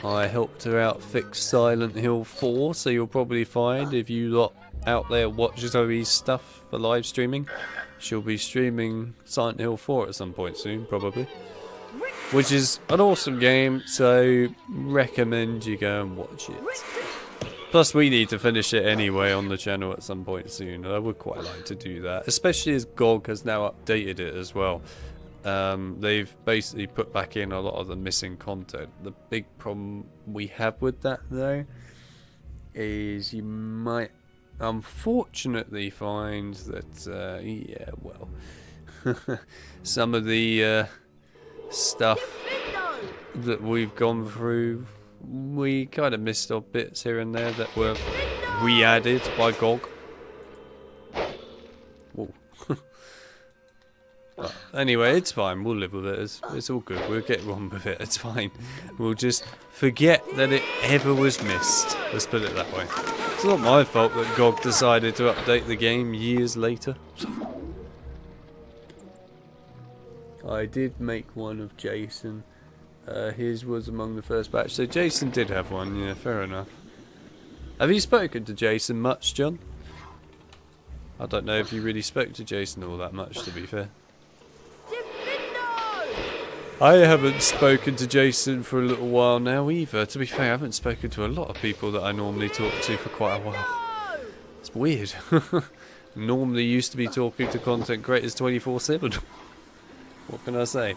I helped her out fix Silent Hill 4, so you'll probably find if you lot out there watch Zoe's stuff for live streaming, she'll be streaming Silent Hill 4 at some point soon, probably. Which is an awesome game, so recommend you go and watch it. Plus we need to finish it anyway on the channel at some point soon. I would quite like to do that, especially as GOG has now updated it as well. They've basically put back in a lot of the missing content. The big problem we have with that though is you might unfortunately find that yeah, well, some of the stuff that we've gone through, we kind of missed off bits here and there that were re-added by GOG. Whoa. But anyway, it's fine. We'll live with it. It's all good. We'll get on with it. It's fine. We'll just forget that it ever was missed. Let's put it that way. It's not my fault that GOG decided to update the game years later. I did make one of Jason. His was among the first batch. So Jason did have one. Yeah, fair enough. Have you spoken to Jason much, John? I don't know if you really spoke to Jason all that much, to be fair. I haven't spoken to Jason for a little while now either. To be fair, I haven't spoken to a lot of people that I normally talk to for quite a while. It's weird. Normally used to be talking to content creators 24/7. What can I say?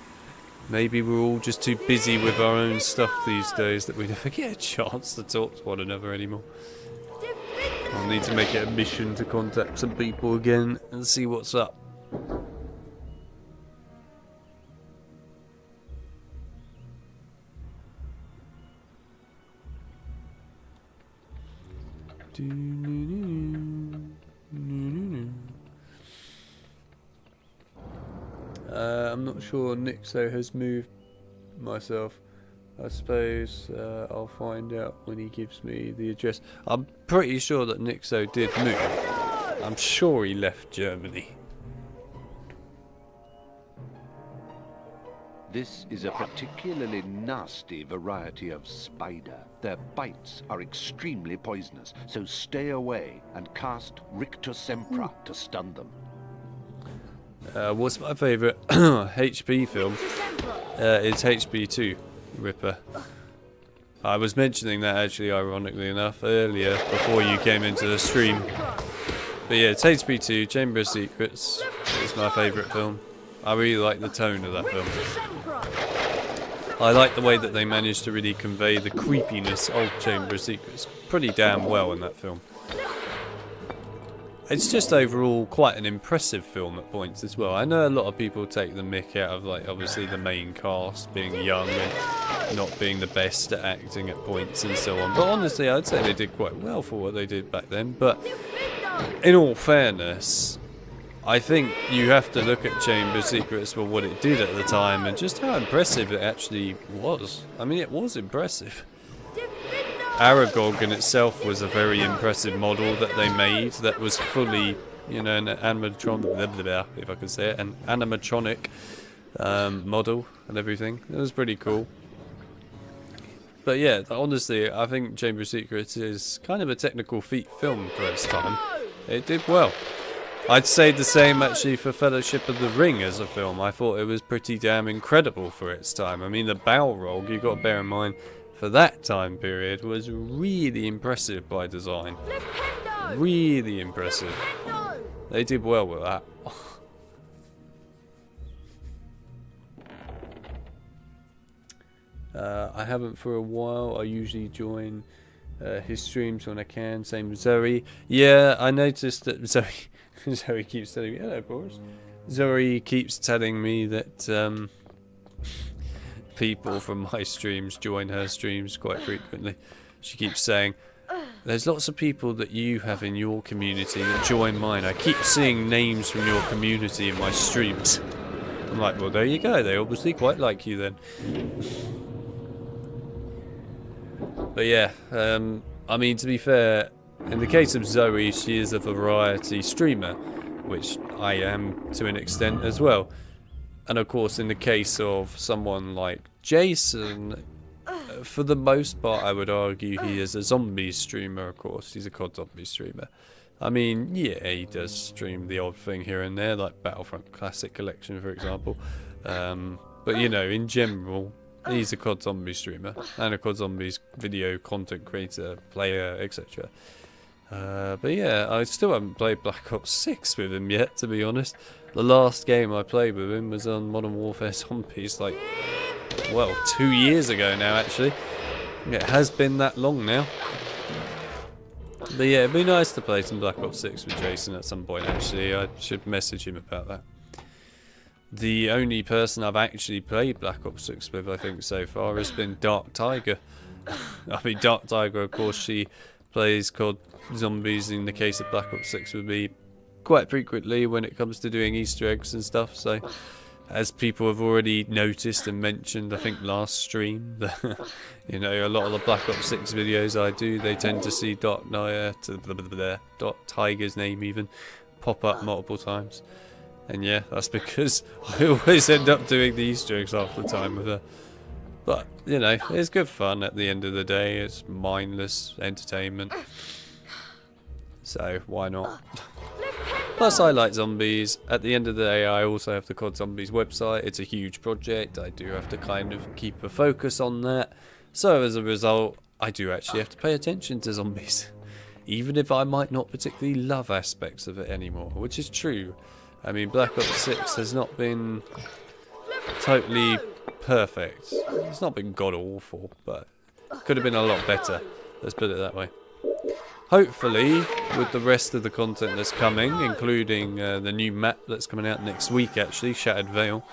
Maybe we're all just too busy with our own stuff these days that we never get a chance to talk to one another anymore. I'll need to make it a mission to contact some people again and see what's up. I'm not sure Nixo has moved myself. I suppose I'll find out when he gives me the address. I'm pretty sure that Nixo did move. I'm sure he left Germany. This is a particularly nasty variety of spider. Their bites are extremely poisonous, so stay away and cast Rictus Sempra to stun them. What's my favourite HP film? It's HP2 Ripper. I was mentioning that actually, ironically enough, earlier before you came into the stream. But yeah, it's HP2, Chamber of Secrets. It's my favourite film. I really like the tone of that film. I like the way that they managed to really convey the creepiness of Chamber of Secrets pretty damn well in that film. It's just overall quite an impressive film at points as well. I know a lot of people take the mick out of, like, obviously the main cast being young and not being the best at acting at points and so on. But honestly, I'd say they did quite well for what they did back then. But in all fairness, I think you have to look at Chamber of Secrets for what it did at the time and just how impressive it actually was. I mean, it was impressive. Aragog in itself was a very impressive model that they made that was fully, you know, an animatronic, if I could say it, an animatronic model and everything. It was pretty cool. But yeah, honestly, I think Chamber of Secrets is kind of a technical feat film for its time. It did well. I'd say the same actually for Fellowship of the Ring as a film. I thought it was pretty damn incredible for its time. I mean, the Balrog, you've got to bear in mind, for that time period was really impressive by design. Really impressive. They did well with that. I haven't for a while. I usually join his streams when I can. Same with Zoe. Yeah, I noticed that Zoe keeps telling me, hello Boris. Zoe keeps telling me that people from my streams join her streams quite frequently. She keeps saying, there's lots of people that you have in your community that join mine. I keep seeing names from your community in my streams. I'm like, well, there you go. They obviously quite like you then. But yeah, I mean, to be fair, in the case of Zoe, she is a variety streamer, which I am to an extent as well. And of course, in the case of someone like Jason, for the most part, I would argue he is a zombie streamer, of course. He's a COD zombie streamer. I mean, yeah, he does stream the odd thing here and there, like Battlefront Classic Collection, for example. But, you know, in general, he's a COD zombie streamer and a COD zombies video content creator, player, etc. But yeah, I still haven't played Black Ops 6 with him yet, to be honest. The last game I played with him was on Modern Warfare Zombies, like, well, 2 years ago now, actually. It has been that long now. But yeah, it'd be nice to play some Black Ops 6 with Jason at some point, actually. I should message him about that. The only person I've actually played Black Ops 6 with, I think, so far has been Dark Tiger. I mean, Dark Tiger, of course, she plays COD Zombies in the case of Black Ops 6 with me quite frequently when it comes to doing Easter eggs and stuff. So, as people have already noticed and mentioned, I think last stream, you know, a lot of the Black Ops 6 videos I do, they tend to see Dark Tiger's name even pop up multiple times. And yeah, that's because I always end up doing the Easter eggs half the time with her. But, you know, it's good fun at the end of the day. It's mindless entertainment. So, why not? Plus, I like zombies. At the end of the day, I also have the COD Zombies website. It's a huge project. I do have to kind of keep a focus on that. So, as a result, I do actually have to pay attention to zombies. Even if I might not particularly love aspects of it anymore, which is true. I mean, Black Ops 6 has not been totally perfect. It's not been god-awful, but could have been a lot better. Let's put it that way. Hopefully, with the rest of the content that's coming, including the new map that's coming out next week, actually, Shattered Veil,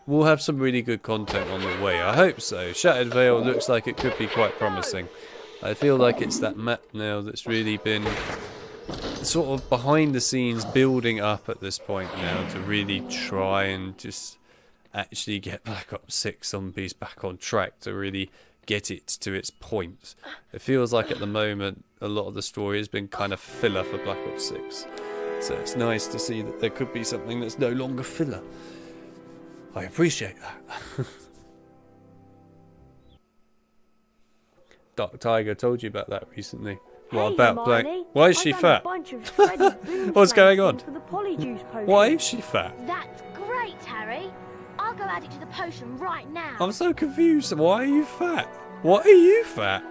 we'll have some really good content on the way. I hope so. Shattered Veil looks like it could be quite promising. I feel like it's that map now that's really been sort of behind the scenes building up at this point now to really try and just actually get Black Ops 6 Zombies back on track, to really get it to its point. It feels like at the moment a lot of the story has been kind of filler for Black Ops 6. So it's nice to see that there could be something that's no longer filler. I appreciate that. Dark Tiger told you about that recently. What Hey, about Hermione, playing? Why is I she done a fat? bunch of shredded boom What's going on? things for the polyjuice potion. Why is she fat? That's great, Harry. I'll go add it to the potion right now. I'm so confused. Why are you fat? What are you fat?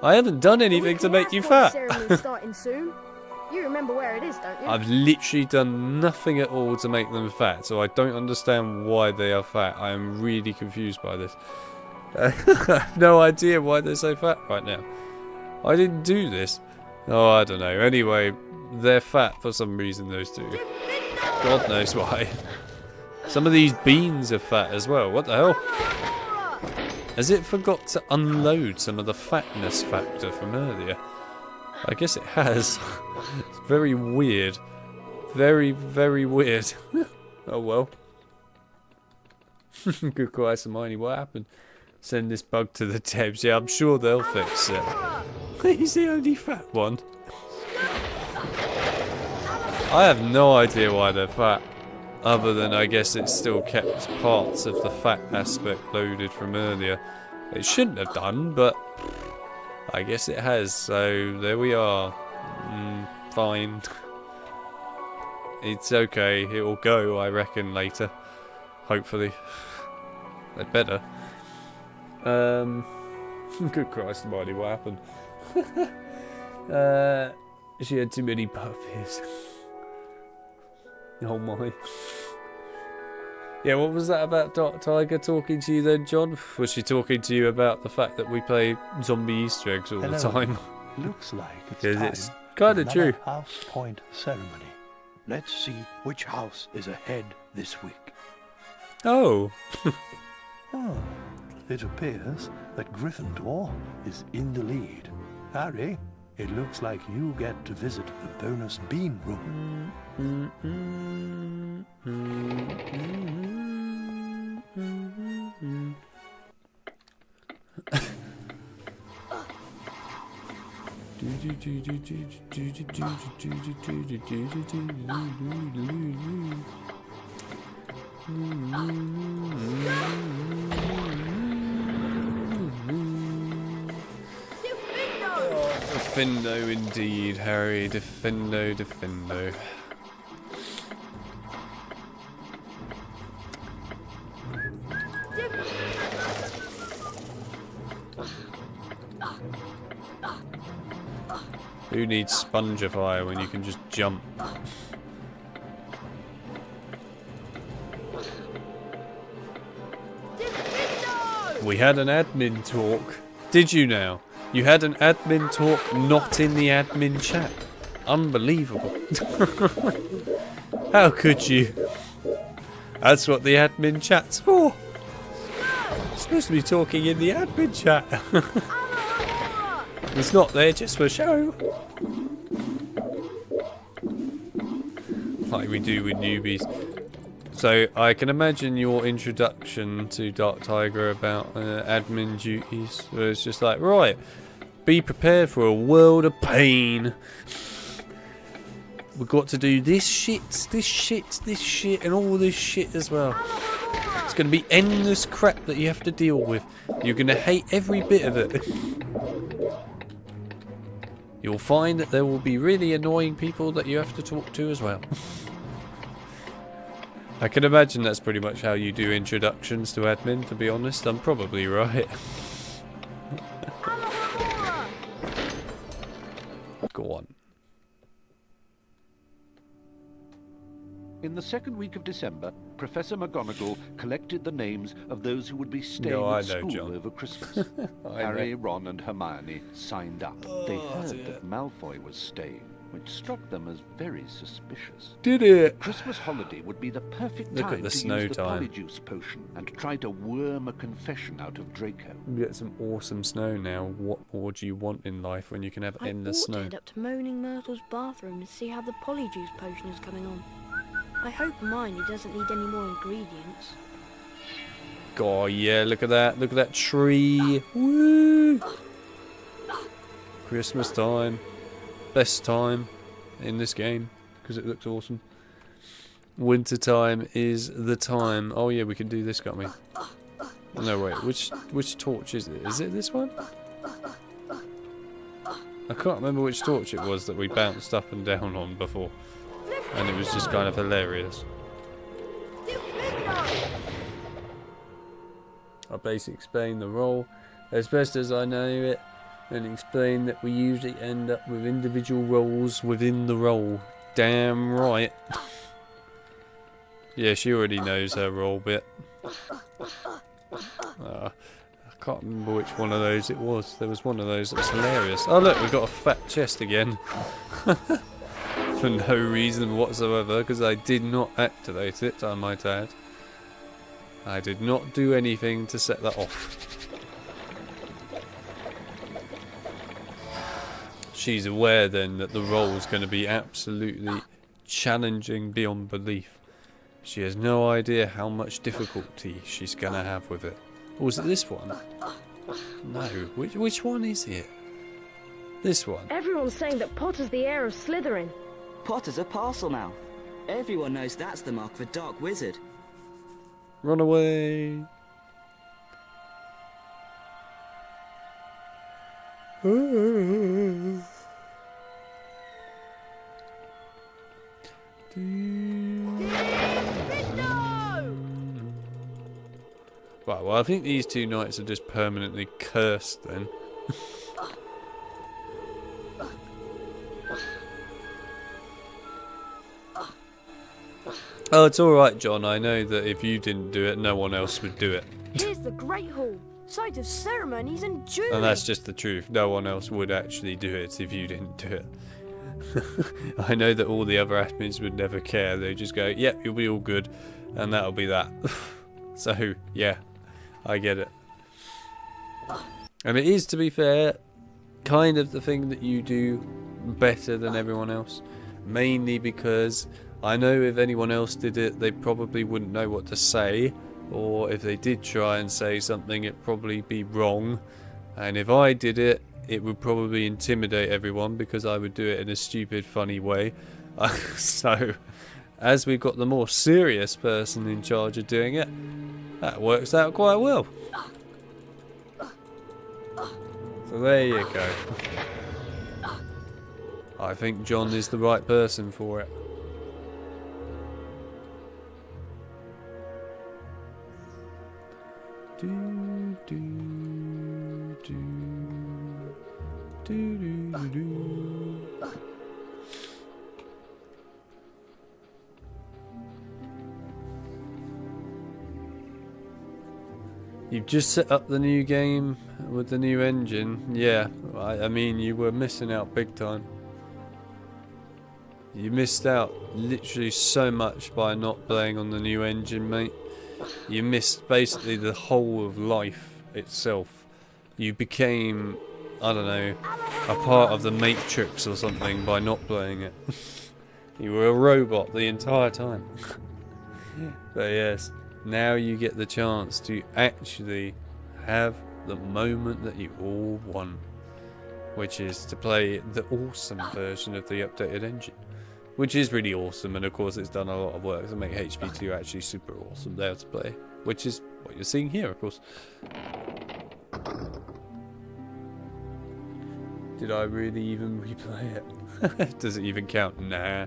I haven't done anything to make you fat. Ceremony starting soon. You remember where it is, don't you? I've literally done nothing at all to make them fat, so I don't understand why they are fat. I am really confused by this. I have no idea why they're so fat right now. I didn't do this. Oh, I don't know. Anyway, they're fat for some reason, those two. God knows why. Some of these beans are fat as well. What the hell? Has it forgot to unload some of the fatness factor from earlier? I guess it has. It's very weird. Very, very weird. Oh well. Good Christ, Hermione, what happened? Send this bug to the Debs. Yeah, I'm sure they'll fix it. He's the only fat one. I have no idea why they're fat. Other than I guess it still kept parts of the fat aspect loaded from earlier. It shouldn't have done, but I guess it has, so there we are. Fine. It's okay, it will go, I reckon, later. Hopefully. They better. Good Christ, Marty, what happened? She had too many puppies. Oh my. Yeah, what was that about Dark Tiger talking to you then, John? Was she talking to you about the fact that we play zombie Easter eggs all the time? Looks like it's Because time it's kind of for true. another house point ceremony. Let's see which house is ahead this week. Oh. Oh, it appears that Gryffindor is in the lead. Harry, it looks like you get to visit the bonus bean room. Defendo indeed, Harry. Defendo, defendo. Who needs Spongify when you can just jump? We had an admin talk. Did you now? You had an admin talk not in the admin chat. Unbelievable. How could you? That's what the admin chat's for. You're supposed to be talking in the admin chat. It's not there just for show. Like we do with newbies. So I can imagine your introduction to Dark Tiger about admin duties. Where it's just like, right, be prepared for a world of pain. We've got to do this shit, this shit, this shit, and all this shit as well. It's going to be endless crap that you have to deal with. You're going to hate every bit of it. You'll find that there will be really annoying people that you have to talk to as well. I can imagine that's pretty much how you do introductions to admin, to be honest. I'm probably right. Go on. In the second week of December, Professor McGonagall collected the names of those who would be staying No, I at know, school John. over Christmas. Harry, Ron and Hermione signed up. They heard that Malfoy was staying, which struck them as very suspicious. Did it? Christmas holiday would be the perfect Look at time the to snow use the time. polyjuice potion and try to worm a confession out of Draco. You get some awesome snow now. What more do you want in life when you can have endless I ought to snow? head up to Moaning Myrtle's bathroom and see how the polyjuice potion is coming on. I hope Hermione doesn't need any more ingredients. God, yeah, look at that. Look at that tree. Woo! Christmas time. Best time in this game because it looks awesome. Winter time is the time. Oh yeah, we can do this, can't we? No, wait. Which torch is it? Is it this one? I can't remember which torch it was that we bounced up and down on before. And it was just kind of hilarious. I'll basically explain the role as best as I know it, and explain that we usually end up with individual roles within the role. Damn right. Yeah, she already knows her role bit. I can't remember which one of those it was. There was one of those that was hilarious. Oh look, we've got a fat chest again. For no reason whatsoever, because I did not activate it, I might add. I did not do anything to set that off. She's aware then that the role is going to be absolutely challenging beyond belief. She has no idea how much difficulty she's going to have with it. Or was it this one? No, which one is it? This one. Everyone's saying that Potter's the heir of Slytherin. Potter's a parcel mouth. Everyone knows that's the mark of a dark wizard. Run away. Right, well I think these two knights are just permanently cursed then. Oh, it's alright, John. I know that if you didn't do it, no one else would do it. Here's the Great Hall, site of ceremonies and jewelry. And that's just the truth. No one else would actually do it if you didn't do it. I know that all the other admins would never care. They just go, yep, you'll be all good. And that'll be that. So, yeah, I get it. And it is, to be fair, kind of the thing that you do better than everyone else. Mainly because I know if anyone else did it, they probably wouldn't know what to say. Or if they did try and say something, it'd probably be wrong. And if I did it, it would probably intimidate everyone because I would do it in a stupid, funny way. So, as we've got the more serious person in charge of doing it, that works out quite well. So there you go. I think John is the right person for it. You've just set up the new game with the new engine. Yeah, I mean, you were missing out big time. You missed out literally so much by not playing on the new engine, mate. You missed basically the whole of life itself. You became, I don't know, a part of the Matrix or something by not playing it. You were a robot the entire time. But yes, now you get the chance to actually have the moment that you all want, which is to play the awesome version of the updated engine. Which is really awesome, and of course it's done a lot of work to make HP2 actually super awesome there to play. Which is what you're seeing here, of course. Did I really even replay it? Does it even count? Nah.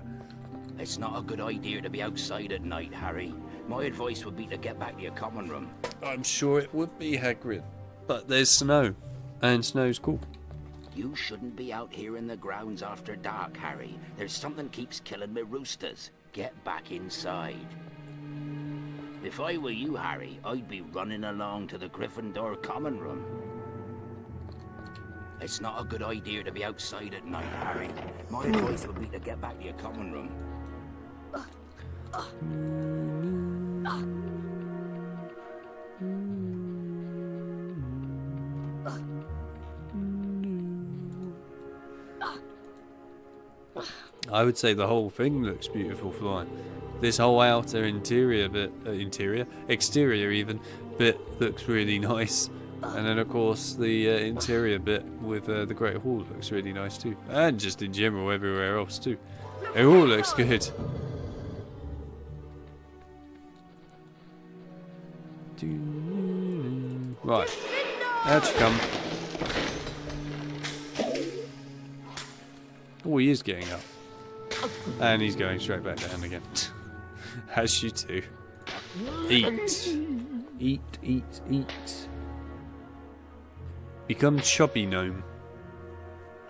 It's not a good idea to be outside at night, Harry. My advice would be to get back to your common room. I'm sure it would be, Hagrid. But there's snow, and snow's cool. You shouldn't be out here in the grounds after dark, Harry. There's something keeps killing me roosters. Get back inside. If I were you, Harry, I'd be running along to the Gryffindor common room. It's not a good idea to be outside at night, Harry. My advice would be to get back to your common room. I would say the whole thing looks beautiful flying. This whole outer interior bit, exterior even, bit looks really nice. And then of course the interior bit with the Great Hall looks really nice too. And just in general everywhere else too. It all looks good. Right, out you come. Oh, he is getting up. And he's going straight back down again. As you do. Eat. Eat, eat, eat. Become chubby gnome.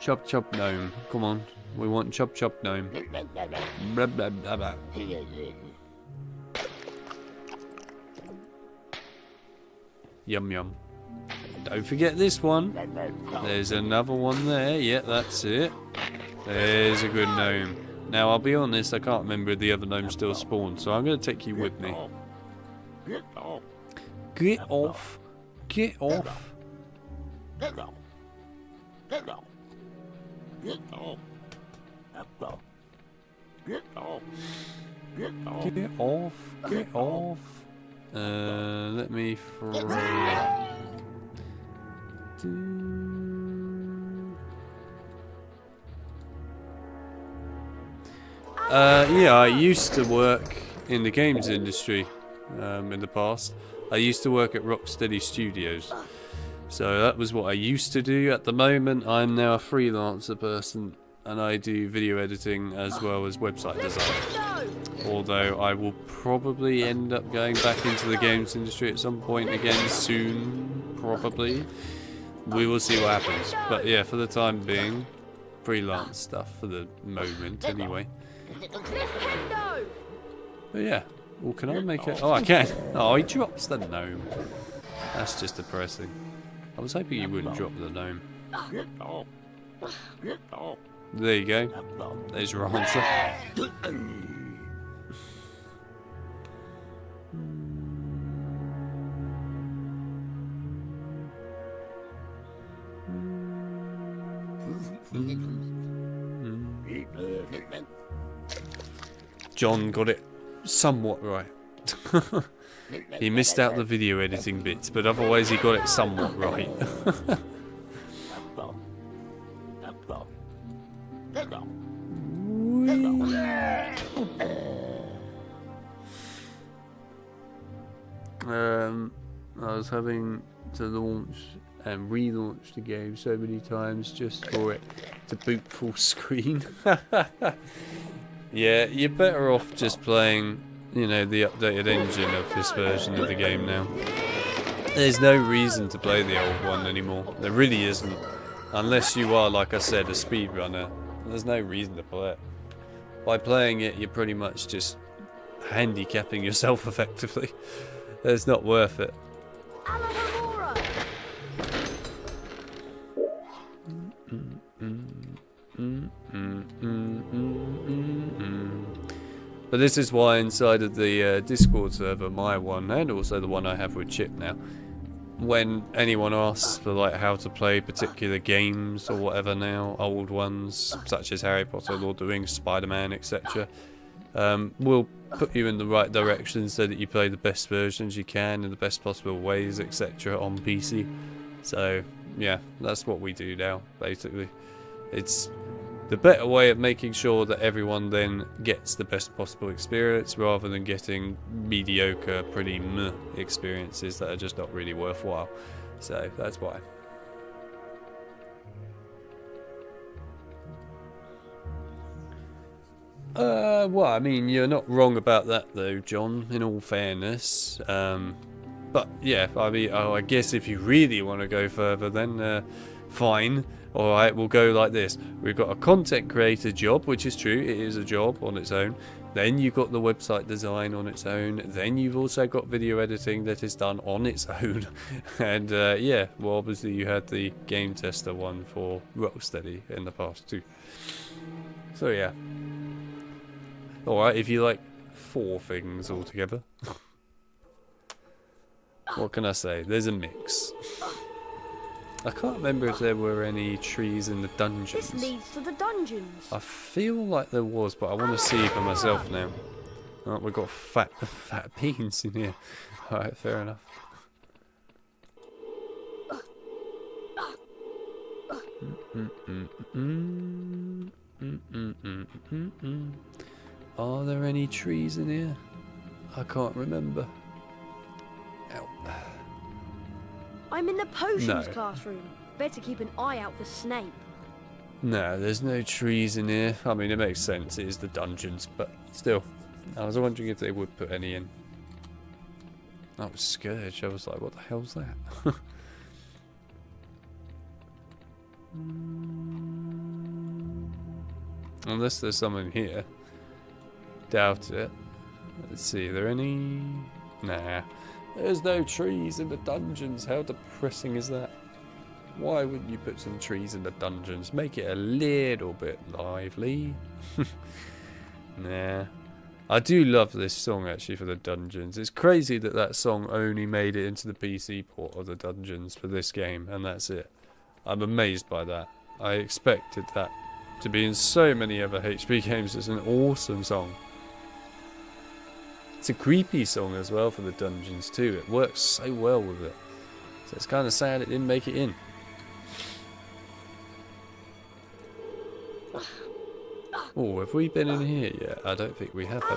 Chub chub gnome. Come on. We want chub chub gnome. Blah, blah, blah, blah. Yum yum. Don't forget this one. There's another one there. Yeah, that's it. There's a good gnome. Now, I'll be honest, I can't remember if the other gnome still spawned, so I'm going to take you with me. Get off. Get off. Get off. Get off. Get off. Get off. Get off. Get off. Get off. Get off. Let me throw. Yeah, I used to work in the games industry in the past. I used to work at Rocksteady Studios. So that was what I used to do. At the moment, I'm now a freelancer person and I do video editing as well as website design. Although I will probably end up going back into the games industry at some point again soon, probably. We will see what happens. But yeah, for the time being, freelance stuff for the moment anyway. But yeah, well, can I make it? Oh, I can. Oh, he drops the gnome. That's just depressing. I was hoping he wouldn't drop the gnome. There you go. There's your answer. John got it somewhat right. He missed out the video editing bits, but otherwise he got it somewhat right. I was having to launch and relaunch the game so many times just for it to boot full screen. Yeah, you're better off just playing, you know, the updated engine of this version of the game now. There's no reason to play the old one anymore. There really isn't. Unless you are, like I said, a speedrunner. There's no reason to play it. By playing it, you're pretty much just handicapping yourself effectively. It's not worth it. But this is why inside of the Discord server, my one, and also the one I have with Chip now, when anyone asks for like how to play particular games or whatever now, old ones such as Harry Potter, Lord of the Rings, Spider-Man, etc., we'll put you in the right direction so that you play the best versions you can in the best possible ways, etc. on PC. So yeah, that's what we do now, basically. It's the better way of making sure that everyone then gets the best possible experience rather than getting mediocre, pretty meh experiences that are just not really worthwhile. So that's why. Well, I mean, you're not wrong about that though, John, in all fairness. But yeah, I mean, I guess if you really want to go further, then fine. Alright, we'll go like this. We've got a content creator job, which is true, it is a job on its own. Then you've got the website design on its own. Then you've also got video editing that is done on its own. And yeah, well, obviously you had the game tester one for Rocksteady in the past too. So yeah. Alright, if you like 4 things altogether. What can I say? There's a mix. I can't remember if there were any trees in the dungeons. This leads to the dungeons. I feel like there was, but I want to see for myself now. Oh, we've got fat beans in here. Alright, fair enough. Are there any trees in here? I can't remember. Ow. I'm in the potions classroom. Better keep an eye out for Snape. No, there's no trees in here. I mean, it makes sense. It is the dungeons, but still. I was wondering if they would put any in. That was Skurge. I was like, what the hell's that? Unless there's someone here. Doubt it. Let's see, are there any? Nah. There's no trees in the dungeons. How depressing is that? Why wouldn't you put some trees in the dungeons? Make it a little bit lively. Nah. I do love this song actually for the dungeons. It's crazy that that song only made it into the PC port of the dungeons for this game, and that's it. I'm amazed by that. I expected that to be in so many other HP games. It's an awesome song. It's a creepy song as well for the dungeons too. It works so well with it. So it's kind of sad it didn't make it in. Oh, have we been in here yet? I don't think we have we?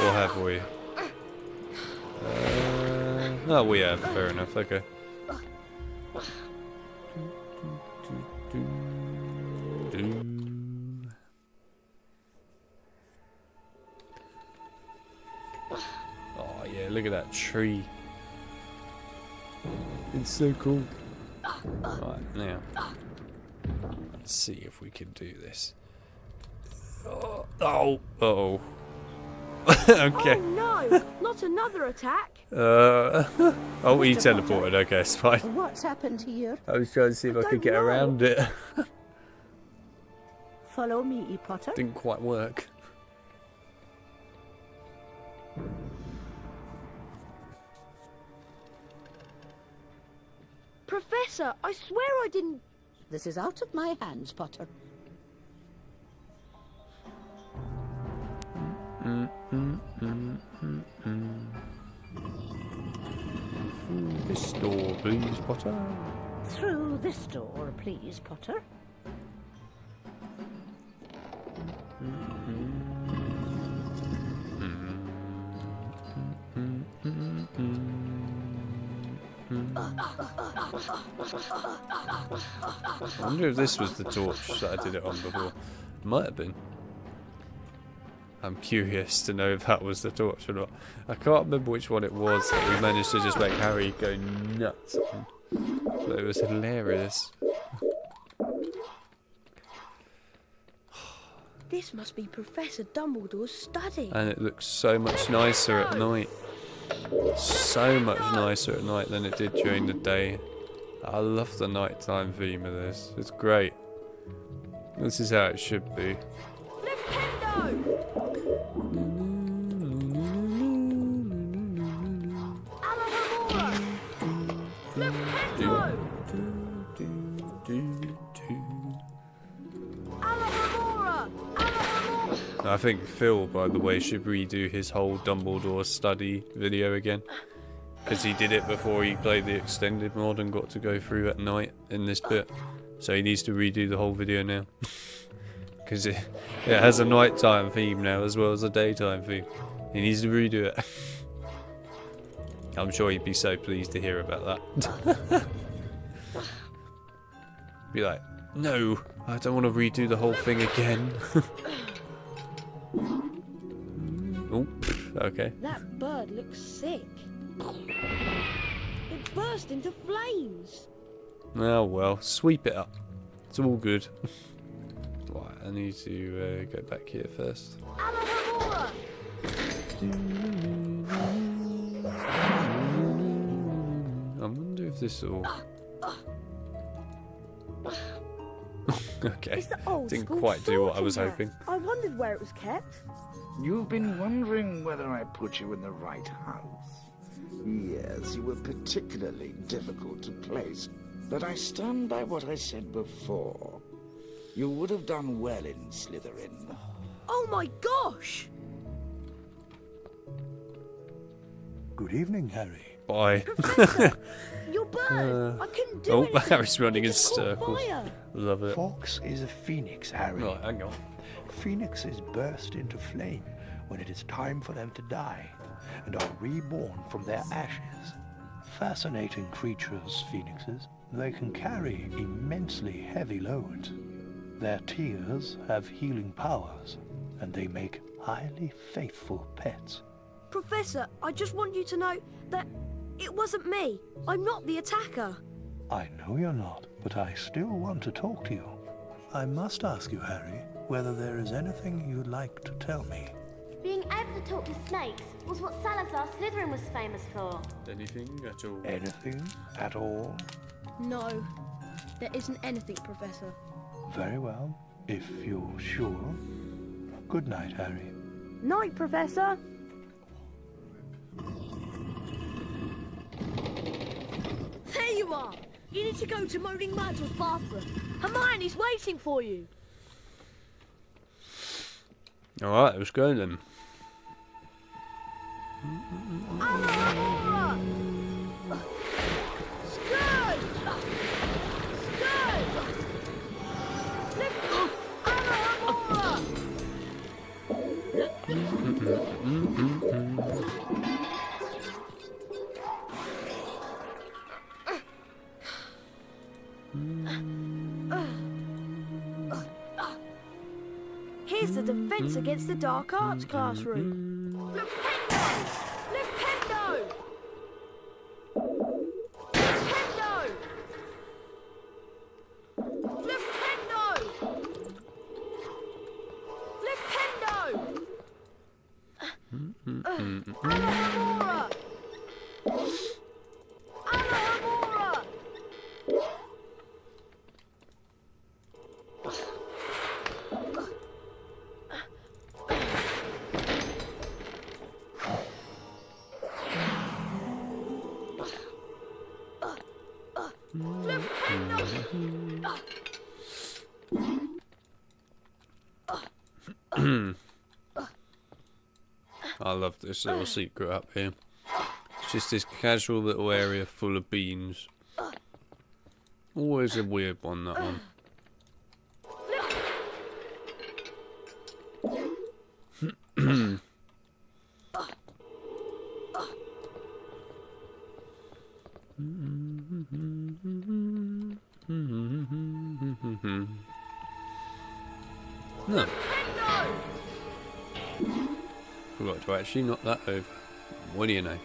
Or have we? No, we have. Fair enough. Okay. Oh yeah, look at that tree. It's so cool. Right, now. Let's see if we can do this. Oh, uh-oh. Okay. Oh no, not another attack. Oh, he teleported. Okay, it's fine. What's happened here? I was trying to see if I could get around it. Follow me, Potter. Didn't quite work. Professor, I swear I didn't... This is out of my hands, Potter. This door, please, Potter. Through this door, please, Potter. I wonder if this was the torch that I did it on before. Might have been. I'm curious to know if that was the torch or not. I can't remember which one it was that we managed to just make Harry go nuts on. But it was hilarious. This must be Professor Dumbledore's study. And it looks so much nicer at night. So much nicer at night than it did during the day. I love the nighttime theme of this. It's great. This is how it should be. I think Phil, by the way, should redo his whole Dumbledore study video again. Because he did it before he played the extended mod and got to go through at night in this bit. So he needs to redo the whole video now. Because it has a nighttime theme now as well as a daytime theme. He needs to redo it. I'm sure he'd be so pleased to hear about that. Be like, no, I don't want to redo the whole thing again. Oh, okay. That bird looks sick. It burst into flames. Oh well, sweep it up. It's all good. Right, I need to go back here first. I wonder if this will... Okay, didn't quite do what I was hoping. I wondered where it was kept. You've been wondering whether I put you in the right house. Yes, you were particularly difficult to place, but I stand by what I said before. You would have done well in Slytherin. Oh my gosh! Good evening, Harry. Bye. Your bird! I couldn't do Oh, anything. Harry's running in It just caught circles. fire. Love it. Fox is a phoenix, Harry. Right, hang on. Phoenixes burst into flame when it is time for them to die, and are reborn from their ashes. fascinating creatures, phoenixes. They can carry immensely heavy loads. Their tears have healing powers, and they make highly faithful pets. Professor, I just want you to know that it wasn't me. I'm not the attacker. I know you're not, but I still want to talk to you. I must ask you, Harry, whether there is anything you'd like to tell me. Being able to talk to snakes was what Salazar Slytherin was famous for. Anything at all? Anything at all? No, there isn't anything, Professor. Very well, if you're sure. Good night, Harry. Night, Professor. There you are! You need to go to Moaning Myrtle's bathroom. Hermione's waiting for you. Alright, let's go then. Aurora! Skurge! Skurge! Lift up! Aurora! Here's the defense against the dark arts classroom. Flipendo! Flipendo! Flipendo! Flipendo! Flipendo! Aurora! Aurora! I love this little secret up here. It's just this casual little area full of beans. Always a weird one, that one. No. Forgot to actually knock that over. What do you know?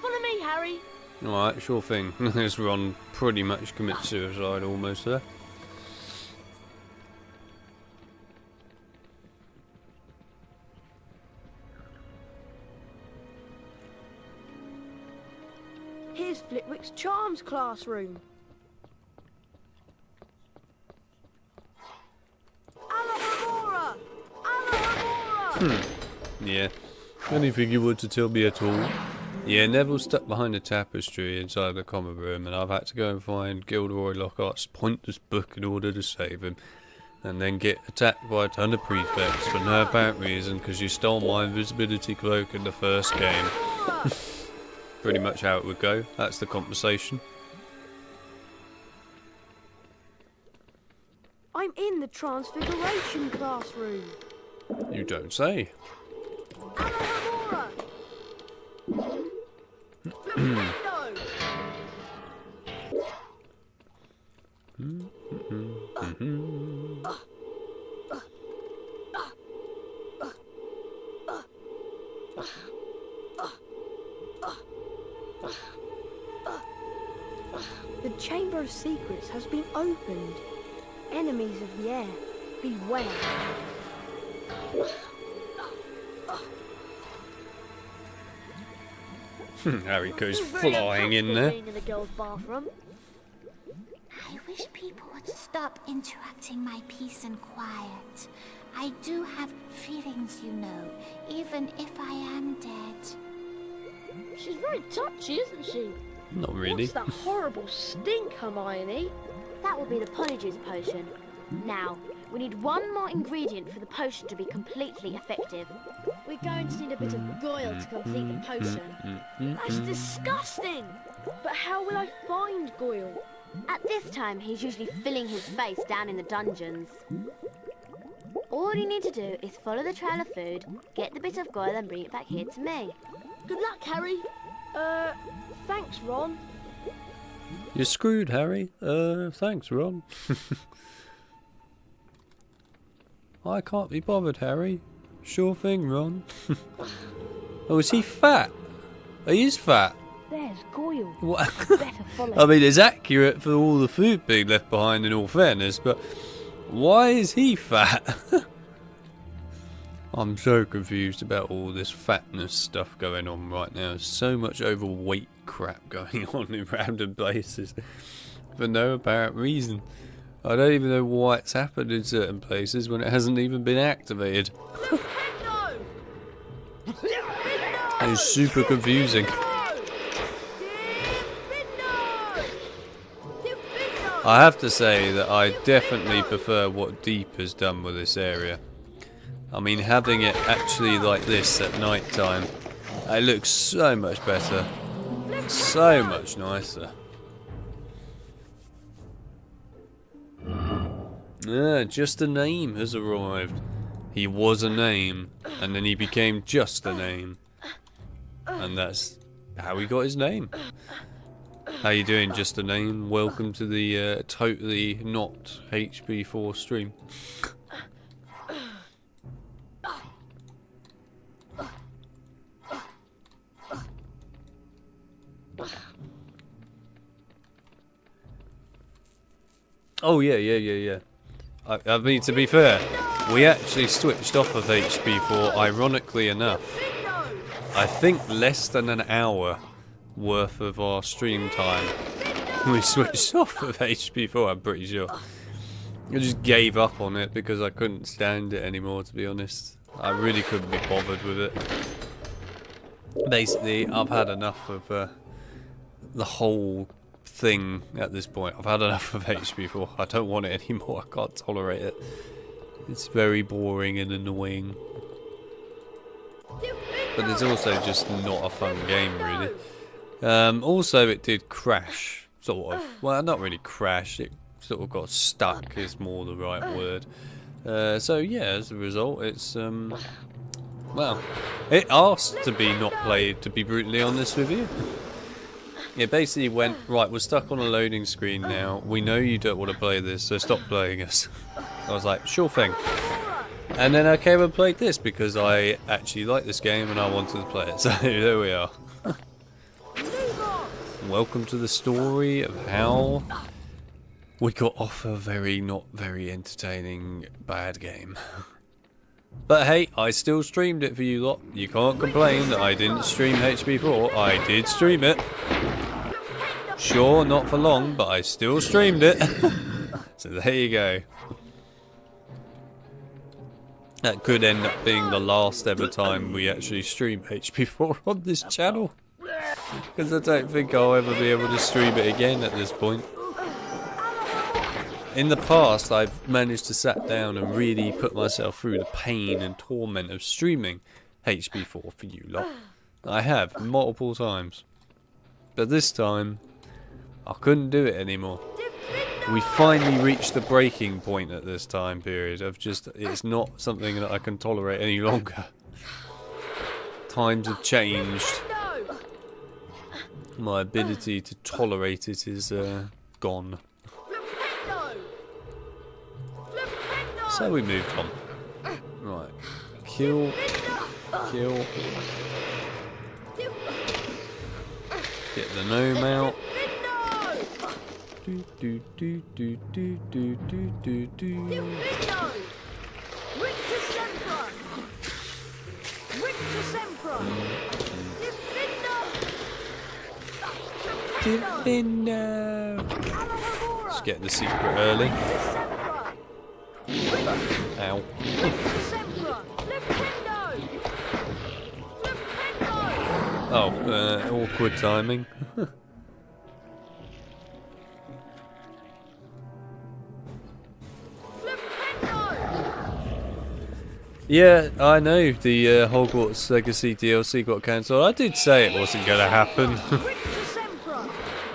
Follow me, Harry. Alright, sure thing. As Ron pretty much commits suicide almost there. Here's Flitwick's charms classroom. Aurora! Aurora! Yeah. Anything you want to tell me at all? Yeah, Neville's stuck behind a tapestry inside the common room, and I've had to go and find Gilderoy Lockhart's pointless book in order to save him. And then get attacked by a ton of prefects for no apparent reason because you stole my invisibility cloak in the first game. Pretty much how it would go. That's the conversation. I'm in the Transfiguration classroom. You don't say. Aurora! Flipendo! The Chamber of Secrets has been opened. Enemies of the air, beware. Harry goes flying in there. Being in the girls' bathroom. I wish people would stop interrupting my peace and quiet. I do have feelings, you know, even if I am dead. She's very touchy, isn't she? Not really. What's that horrible stink, Hermione? That will be the Polyjuice potion. Now, we need one more ingredient for the potion to be completely effective. We're going to need a bit of Goyle to complete the potion. That's disgusting! But how will I find Goyle? At this time, he's usually filling his face down in the dungeons. All you need to do is follow the trail of food, get the bit of Goyle and bring it back here to me. Good luck, Harry. Thanks, Ron. You're screwed, Harry. Thanks, Ron. I can't be bothered, Harry. Sure thing, Ron. Oh, is he fat? He is fat. There's Goyle. What? Better follow. I mean, it's accurate for all the food being left behind in all fairness, but why is he fat? I'm so confused about all this fatness stuff going on right now. There's so much overweight crap going on in random places for no apparent reason. I don't even know why it's happened in certain places when it hasn't even been activated. It's super confusing. I have to say that I definitely prefer what Deep has done with this area. I mean, having it actually like this at night time, it looks so much better, so much nicer. Just a name has arrived. He was a name, and then he became just a name, and that's how he got his name. How you doing, just a name? Welcome to the totally not HB4 stream. Oh yeah. I mean, to be fair, we actually switched off of HB4, ironically enough. I think less than an hour worth of our stream time we switched off of HB4, I'm pretty sure. I just gave up on it because I couldn't stand it anymore, to be honest. I really couldn't be bothered with it. Basically, I've had enough of the whole thing at this point. I've had enough of HB4. I don't want it anymore. I can't tolerate it. It's very boring and annoying. But it's also just not a fun game, really. Also, it did crash, sort of. Well, not really crash. It sort of got stuck is more the right word. So yeah, as a result, it's well, it asked to be not played, to be brutally honest with you. It basically went, right, we're stuck on a loading screen now. We know you don't want to play this, so stop playing us. I was like, sure thing. And then I came and played this because I actually like this game and I wanted to play it. So there we are. Welcome to the story of how we got off a not very entertaining bad game. But hey, I still streamed it for you lot. You can't complain that I didn't stream HB4. I did stream it. Sure, not for long, but I still streamed it. So there you go. That could end up being the last ever time we actually stream HB4 on this channel. Because I don't think I'll ever be able to stream it again at this point. In the past, I've managed to sat down and really put myself through the pain and torment of streaming HB4 for you lot. I have, multiple times. But this time, I couldn't do it anymore. We finally reached the breaking point at this time period of just, it's not something that I can tolerate any longer. Times have changed. My ability to tolerate it is gone. So we moved on. Right. Kill. Get the gnome out. Do. Let's get the secret early. Ow. Oh, awkward timing. Yeah, I know the Hogwarts Legacy DLC got cancelled. I did say it wasn't going to happen.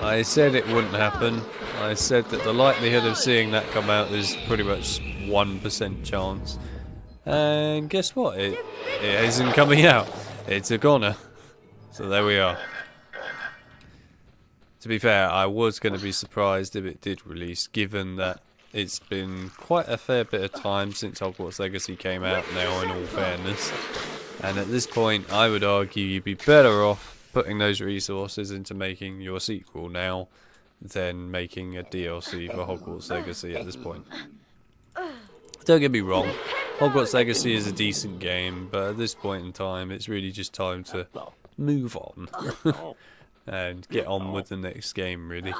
I said it wouldn't happen. I said that the likelihood of seeing that come out is pretty much 1% chance. And guess what? It isn't coming out. It's a goner. So there we are. To be fair, I was going to be surprised if it did release, given that it's been quite a fair bit of time since Hogwarts Legacy came out now, in all fairness. And at this point, I would argue you'd be better off putting those resources into making your sequel now than making a DLC for Hogwarts Legacy at this point. Don't get me wrong, Hogwarts Legacy is a decent game, but at this point in time, it's really just time to move on and get on with the next game, really.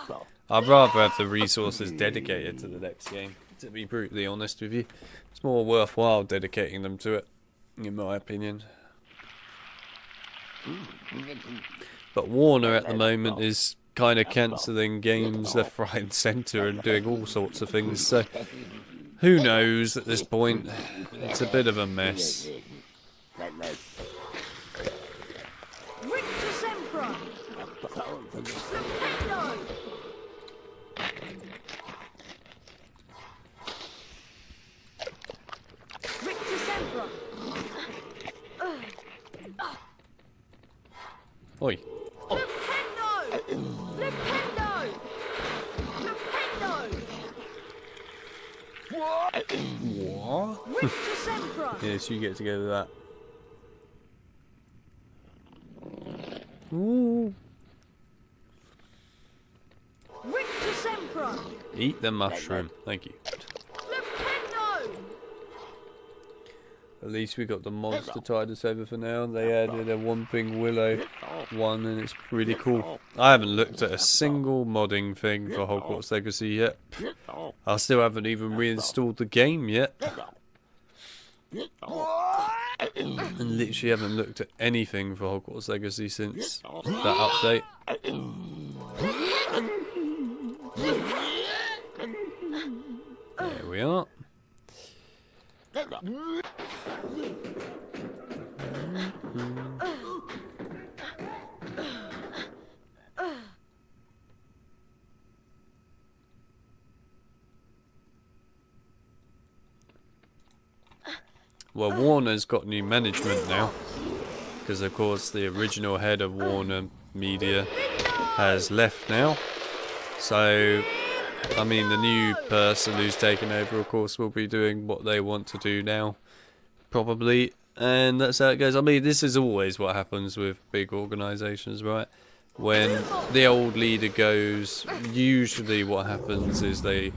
I'd rather have the resources dedicated to the next game, to be brutally honest with you. It's more worthwhile dedicating them to it, in my opinion. But Warner at the moment is kind of cancelling games left, right and centre and doing all sorts of things, so who knows at this point. It's a bit of a mess. Oi. What? Yes, you get to go with that. Ooh. Eat the mushroom. Thank you. At least we got the mods to tide us over for now. They added a Whomping Willow one, and it's pretty cool. I haven't looked at a single modding thing for Hogwarts Legacy yet. I still haven't even reinstalled the game yet. And literally haven't looked at anything for Hogwarts Legacy since that update. There we are. Well, Warner's got new management now, because of course the original head of Warner Media has left now. So, I mean, the new person who's taken over, of course, will be doing what they want to do now, probably, and that's how it goes. I mean, this is always what happens with big organisations, right? When the old leader goes, usually what happens is they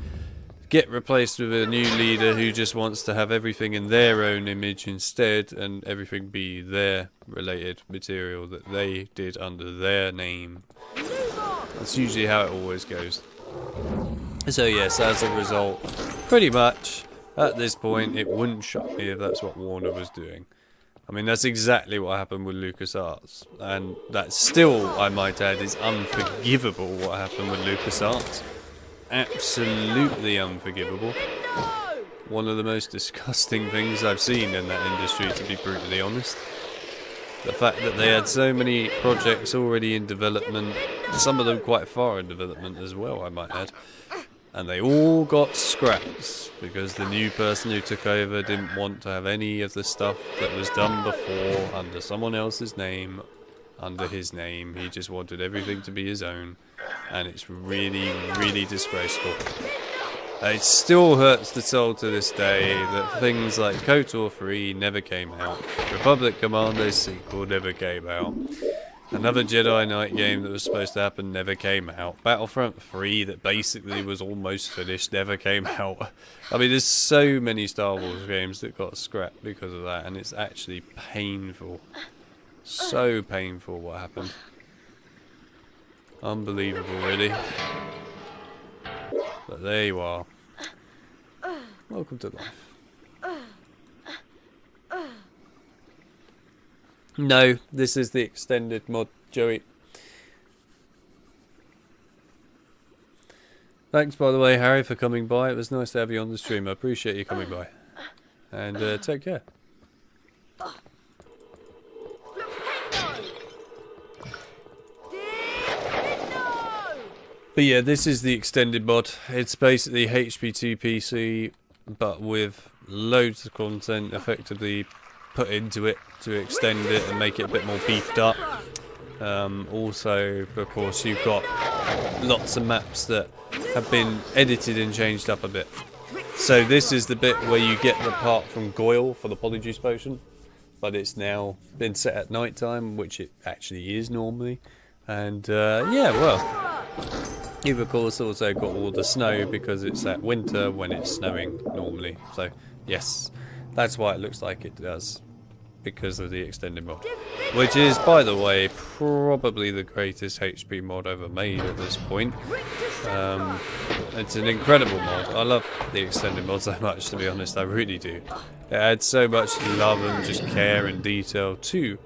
get replaced with a new leader who just wants to have everything in their own image instead, and everything be their related material that they did under their name. That's usually how it always goes. So yes, as a result, pretty much at this point it wouldn't shock me if that's what Warner was doing. I mean, that's exactly what happened with LucasArts, and that still, I might add, is unforgivable what happened with LucasArts. Absolutely unforgivable. One of the most disgusting things I've seen in that industry, to be brutally honest. The fact that they had so many projects already in development, some of them quite far in development as well, I might add, and they all got scrapped because the new person who took over didn't want to have any of the stuff that was done before under someone else's name, under his name. He just wanted everything to be his own, and it's really, really disgraceful. It still hurts the soul to this day that things like KOTOR 3 never came out, Republic Commando's sequel never came out, another Jedi Knight game that was supposed to happen never came out, Battlefront 3 that basically was almost finished never came out. I mean, there's so many Star Wars games that got scrapped because of that, and it's actually painful. So painful what happened. Unbelievable, really. But there you are. Welcome to life. No, this is the extended mod, Joey. Thanks, by the way, Harry, for coming by. It was nice to have you on the stream. I appreciate you coming by. And take care. But yeah, this is the extended mod. It's basically HP2 PC, but with loads of content effectively put into it to extend it and make it a bit more beefed up. Also, of course, you've got lots of maps that have been edited and changed up a bit. So this is the bit where you get the part from Goyle for the Polyjuice Potion, but it's now been set at night time, which it actually is normally. And yeah, well, you've of course also got all the snow because it's at winter when it's snowing normally. So yes, that's why it looks like it does, because of the extended mod, which is, by the way, probably the greatest HP mod ever made at this point. It's an incredible mod. I love the extended mod so much, to be honest, I really do. It adds so much love and just care and detail to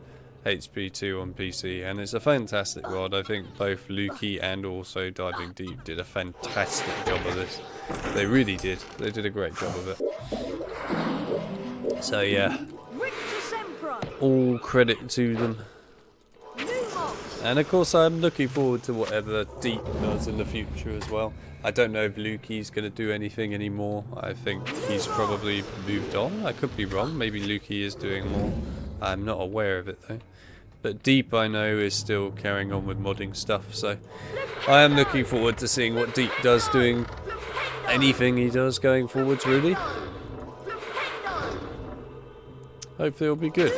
HP 2 on PC, and it's a fantastic mod. I think both Lukey and also Diving Deep did a fantastic job of this. They really did. They did a great job of it. So yeah, all credit to them. And of course I'm looking forward to whatever Deep does in the future as well. I don't know if Lukey's going to do anything anymore. I think he's probably moved on. I could be wrong. Maybe Lukey is doing more. I'm not aware of it though. But Deep, I know, is still carrying on with modding stuff. So I am looking forward to seeing what Deep does, doing anything he does going forwards, really. Hopefully it'll be good.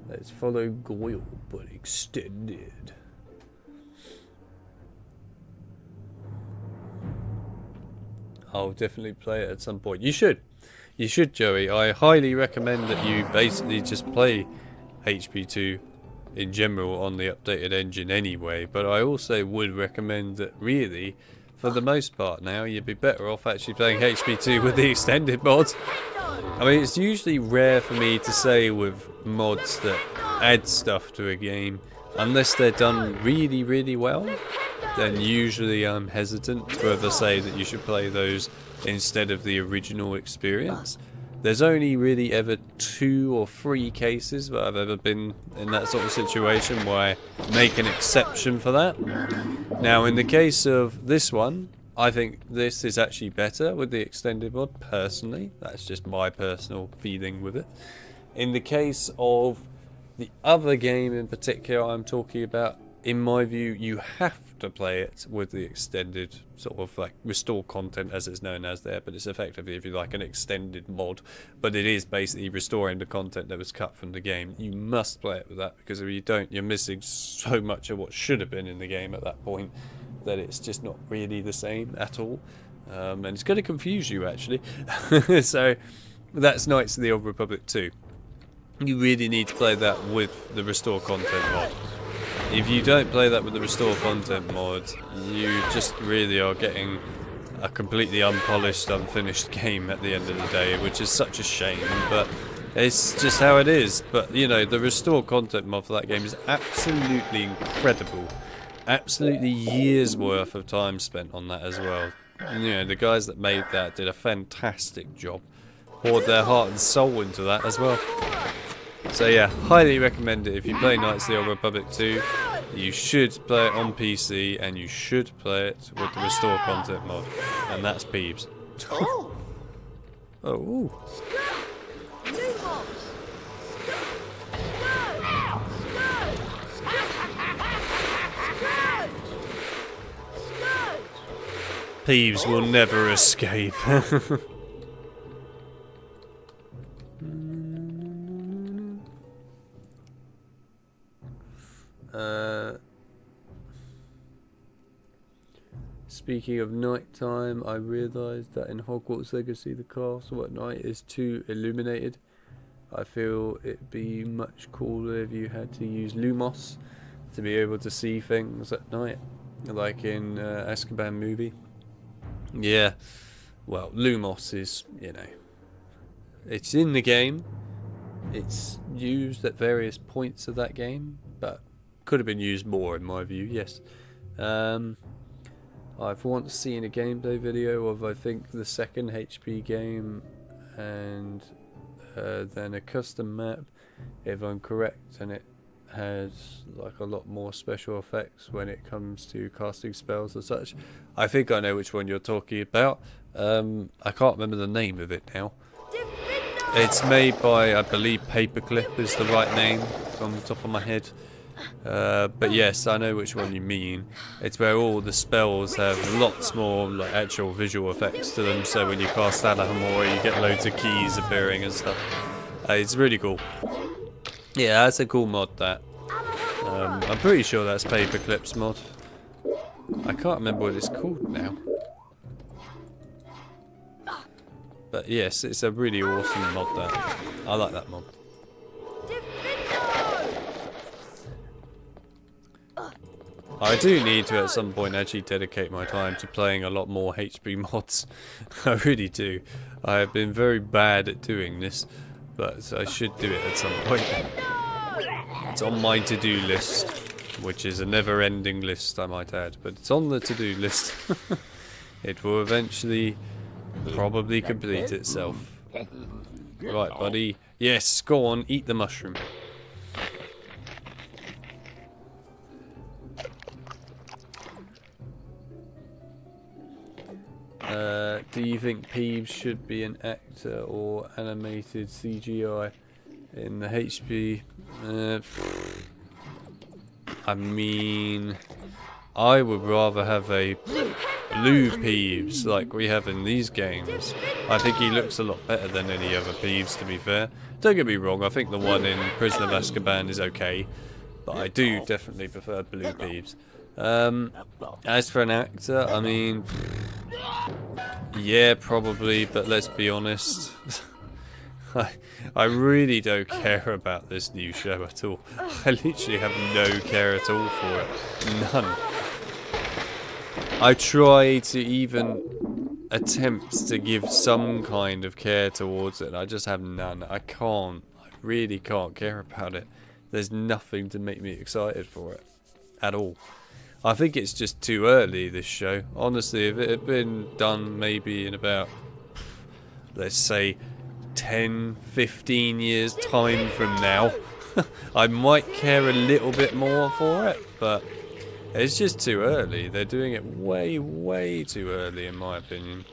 Let's follow Goyle, but extended. I'll definitely play it at some point. You should. You should, Joey. I highly recommend that you basically just play HP2 in general on the updated engine anyway, but I also would recommend that really, for the most part now, you'd be better off actually playing HP2 with the extended mods. I mean, it's usually rare for me to say with mods that add stuff to a game, unless they're done really, really well, then usually I'm hesitant to ever say that you should play those instead of the original experience. There's only really ever 2 or 3 cases where I've ever been in that sort of situation where I make an exception for that. Now, in the case of this one, I think this is actually better with the extended mod, personally. That's just my personal feeling with it. In the case of the other game in particular I'm talking about, in my view, you have to play it with the extended sort of like restore content, as it's known as there, but it's effectively, if you like, an extended mod, but it is basically restoring the content that was cut from the game. You must play it with that, because if you don't, you're missing so much of what should have been in the game at that point that it's just not really the same at all, and it's going to confuse you actually. So that's Knights of the Old Republic 2. You really need to play that with the restore content mod. If you don't play that with the restore content mod, you just really are getting a completely unpolished, unfinished game at the end of the day, which is such a shame, but it's just how it is. But you know, the restore content mod for that game is absolutely incredible. Absolutely years worth of time spent on that as well. And, you know, the guys that made that did a fantastic job. Poured their heart and soul into that as well. So yeah, highly recommend it. If you play Knights of the Old Republic 2, you should play it on PC, and you should play it with the restore content mod. And that's Peeves. Oh. Oh. Peeves will never escape. Speaking of nighttime, I realised that in Hogwarts Legacy the castle at night is too illuminated. I feel it'd be much cooler if you had to use Lumos to be able to see things at night, like in Azkaban movie. Yeah, well, Lumos is, you know, it's in the game, it's used at various points of that game, but could have been used more in my view, yes. I've once seen a gameplay video of, I think, the second HP game, and then a custom map, if I'm correct, and it has like a lot more special effects when it comes to casting spells and such. I think I know which one you're talking about. I can't remember the name of it now. It's made by, I believe, Paperclip is the right name from the top of my head. But yes, I know which one you mean. It's where all the spells have lots more like actual visual effects to them, so when you cast that or you get loads of keys appearing and stuff. It's really cool. Yeah, that's a cool mod, that. I'm pretty sure that's Paperclip's mod. I can't remember what it's called now. But yes, it's a really awesome mod, that. I like that mod. I do need to at some point actually dedicate my time to playing a lot more HP mods. I really do. I have been very bad at doing this, but I should do it at some point. It's on my to-do list, which is a never-ending list, I might add, but it's on the to-do list. It will eventually probably complete itself. Right, buddy. Yes, go on, eat the mushroom. Do you think Peeves should be an actor or animated CGI in the HP? I mean, I would rather have a blue Peeves like we have in these games. I think he looks a lot better than any other Peeves, to be fair. Don't get me wrong, I think the one in Prisoner of Azkaban is okay, but I do definitely prefer blue Peeves. As for an actor, I mean, yeah, probably, but let's be honest. I really don't care about this new show at all. I literally have no care at all for it. None. I try to even attempt to give some kind of care towards it. I just have none. I really can't care about it. There's nothing to make me excited for it at all. I think it's just too early, this show. Honestly, if it had been done maybe in about, let's say, 10, 15 years time from now, I might care a little bit more for it, but it's just too early. They're doing it way, way too early, in my opinion.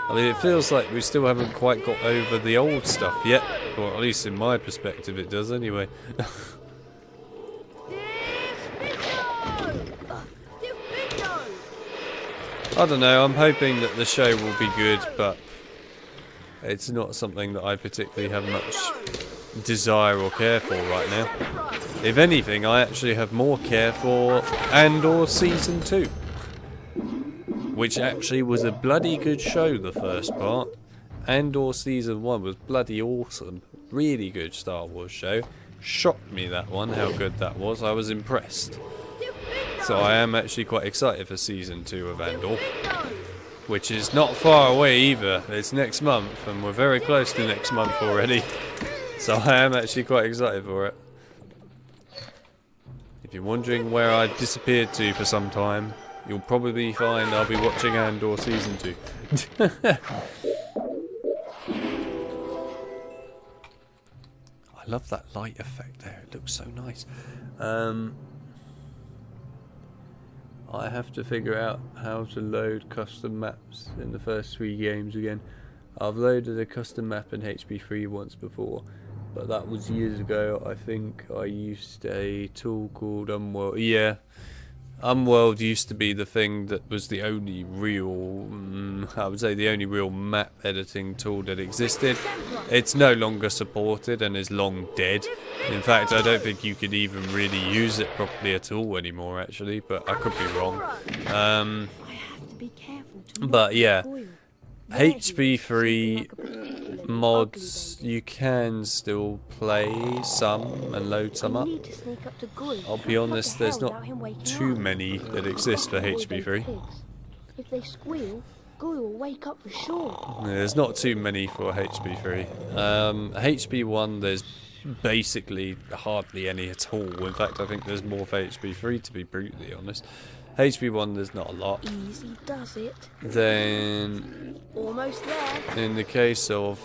I mean, it feels like we still haven't quite got over the old stuff yet, or at least in my perspective it does anyway. I don't know, I'm hoping that the show will be good, but it's not something that I particularly have much desire or care for right now. If anything, I actually have more care for Andor Season 2. Which actually was a bloody good show, the first part. Andor Season 1 was bloody awesome. Really good Star Wars show. Shocked me, that one, how good that was. I was impressed. So I am actually quite excited for Season 2 of Andor. Which is not far away either. It's next month, and we're very close to next month already. So I am actually quite excited for it. If you're wondering where I disappeared to for some time, you'll probably find I'll be watching Andor Season 2. I love that light effect there. It looks so nice. I have to figure out how to load custom maps in the first 3 games again. I've loaded a custom map in HP3 once before, but that was years ago. I think I used a tool called Unworld. Yeah, Unworld used to be the thing that was the only real, I would say the only real map editing tool that existed. It's no longer supported and is long dead. In fact, I don't think you could even really use it properly at all anymore, actually, but I could be wrong. But yeah, HP3 mods, you can still play some and load some up. I'll be honest, there's not too many that exist for HP3. If they squeal, Goyle will wake up for sure. There's not too many for HP3. HP1, there's basically hardly any at all. In fact, I think there's more for HP3, to be brutally honest. HP 1 there's not a lot. Easy does it. Then Almost there. in the case of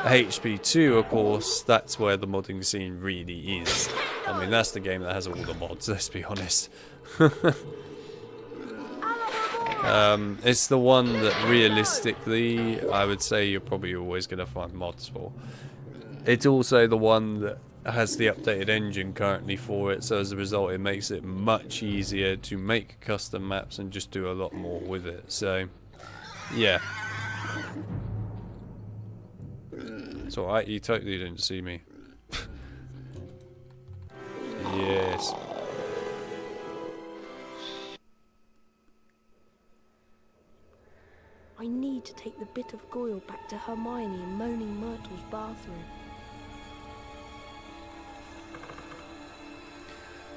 HP 2, of course, that's where the modding scene really is. I mean, that's the game that has all the mods, let's be honest. It's the one that realistically I would say you're probably always going to find mods for. It's also the one that has the updated engine currently for it, so as a result it makes it much easier to make custom maps and just do a lot more with it. So yeah, it's alright, you totally didn't see me. Yes. I need to take the bit of Goyle back to Hermione in Moaning Myrtle's bathroom.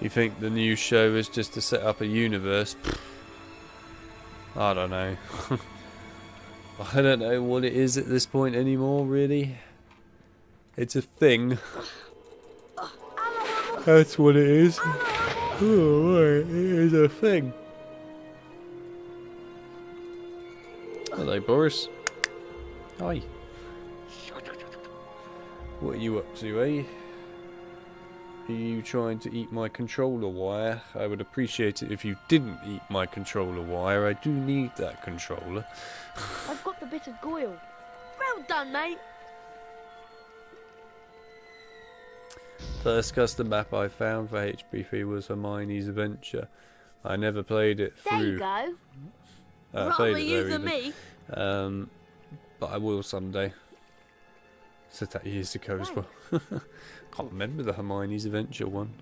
You think the new show is just to set up a universe? I don't know. I don't know what it is at this point anymore, really. It's a thing. That's what it is. Oh, right. It is a thing. Hello, Boris. Hi. What are you up to, eh? Are you trying to eat my controller wire? I would appreciate it if you didn't eat my controller wire. I do need that controller. I've got the bit of Goyle. Well done, mate. First custom map I found for HP3 was Hermione's Adventure. I never played it through. There you go. I played Rather it you there than me. but I will someday. Said that years ago as well. Can't remember the Hermione's Adventure one.